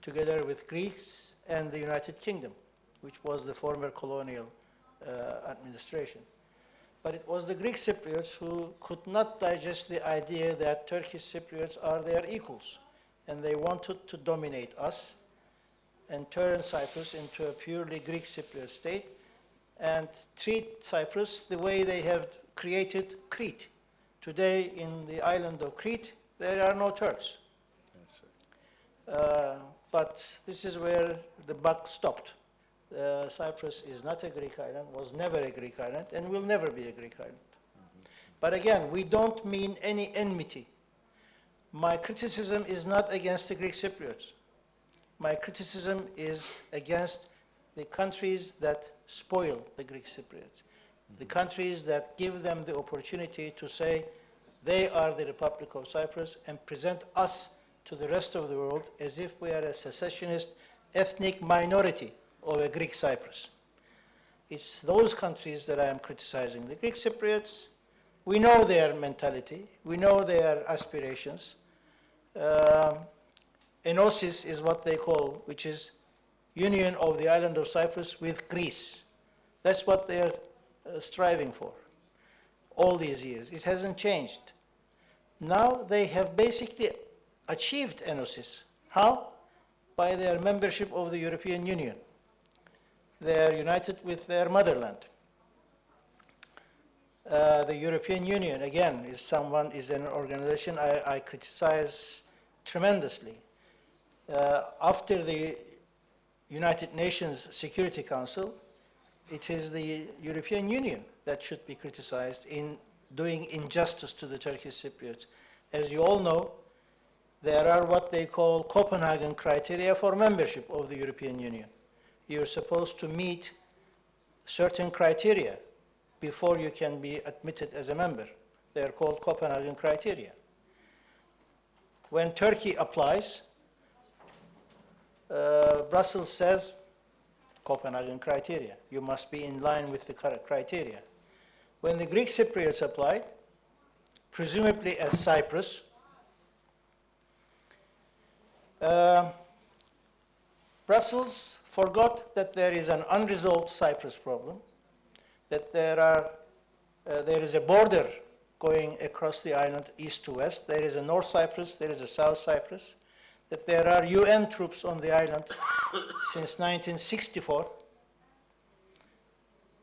together with Greeks and the United Kingdom, which was the former colonial administration. But it was the Greek Cypriots who could not digest the idea that Turkish Cypriots are their equals, and they wanted to dominate us and turn Cyprus into a purely Greek Cypriot state and treat Cyprus the way they have created Crete. Today, in the island of Crete, there are no Turks. But this is where the buck stopped. Cyprus is not a Greek island, was never a Greek island, and will never be a Greek island. But again, we don't mean any enmity. My criticism is not against the Greek Cypriots. My criticism is against the countries that spoil the Greek Cypriots, the countries that give them the opportunity to say they are the Republic of Cyprus and present us to the rest of the world as if we are a secessionist ethnic minority of a Greek Cyprus. It's those countries that I am criticizing. The Greek Cypriots, we know their mentality, we know their aspirations. Enosis is what they call, which is union of the island of Cyprus with Greece. That's what they are striving for all these years. It hasn't changed. Now they have basically achieved enosis. How? By their membership of the European Union. They are united with their motherland. The European Union, again, is an organization I criticize tremendously. After the United Nations Security Council, it is the European Union that should be criticized in doing injustice to the Turkish Cypriots. As you all know, there are what they call Copenhagen criteria for membership of the European Union. You're supposed to meet certain criteria before you can be admitted as a member. They are called Copenhagen criteria. When Turkey applies, Brussels says, Copenhagen criteria. You must be in line with the criteria. When the Greek Cypriots applied, presumably as Cyprus, Brussels forgot that there is an unresolved Cyprus problem, that there is a border going across the island east to west. There is a North Cyprus, there is a South Cyprus, that there are UN troops on the island since 1964,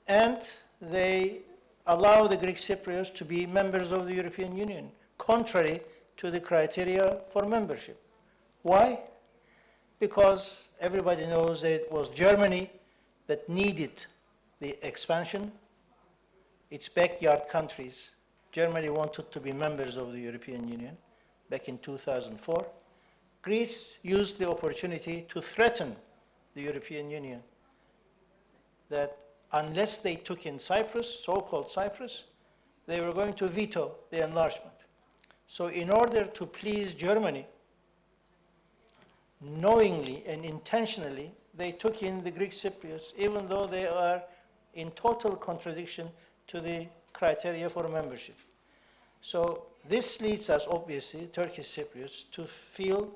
and they allow the Greek Cypriots to be members of the European Union, contrary to the criteria for membership. Why? Because everybody knows that it was Germany that needed the expansion. Its backyard countries, Germany wanted to be members of the European Union back in 2004. Greece used the opportunity to threaten the European Union that unless they took in Cyprus, so-called Cyprus, they were going to veto the enlargement. So in order to please Germany, knowingly and intentionally, they took in the Greek Cypriots, even though they are in total contradiction to the criteria for membership. So this leads us, obviously, Turkish Cypriots, to feel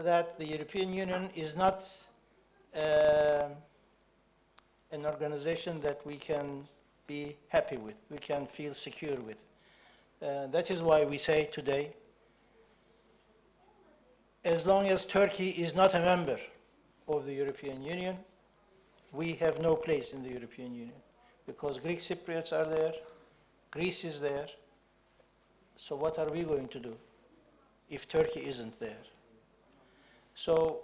that the European Union is not an organization that we can be happy with, we can feel secure with. That is why we say today, as long as Turkey is not a member of the European Union, we have no place in the European Union, because Greek Cypriots are there, Greece is there. So what are we going to do if Turkey isn't there? So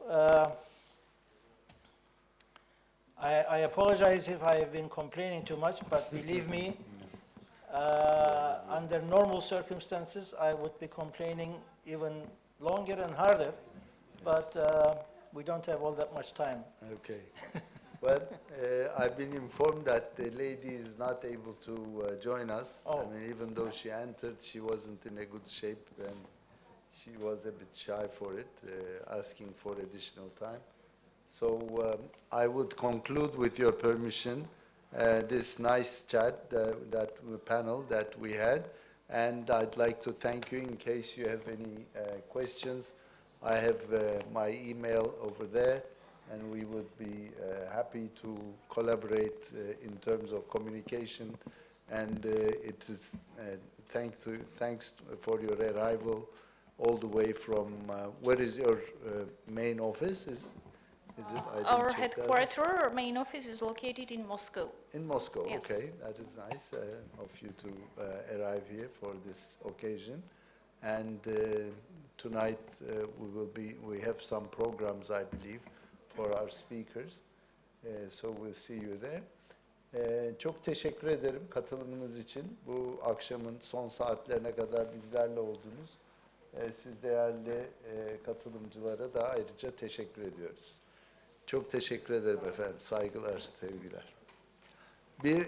I apologize if I have been complaining too much, but believe me, under normal circumstances, I would be complaining even longer and harder, but we don't have all that much time. Okay. Well, I've been informed that the lady is not able to join us. I mean, even though she entered, she wasn't in a good shape and she was a bit shy for it, asking for additional time. So I would conclude with your permission this nice chat, that panel that we had. And I'd like to thank you in case you have any questions. I have my email over there, and we would be happy to collaborate in terms of communication. And it is thanks for your arrival all the way from, where is your main office? Is it? Our headquarters, our main office is located in Moscow. In Moscow, yes. Okay. That is nice of you to arrive here for this occasion. And tonight we have some programs, I believe, for our speakers. So we'll see you there. Çok teşekkür ederim katılımınız için. Bu akşamın son saatlerine kadar bizlerle oldunuz. Siz değerli katılımcılara da ayrıca teşekkür ediyoruz. Çok teşekkür ederim efendim. Saygılar, sevgiler. Bir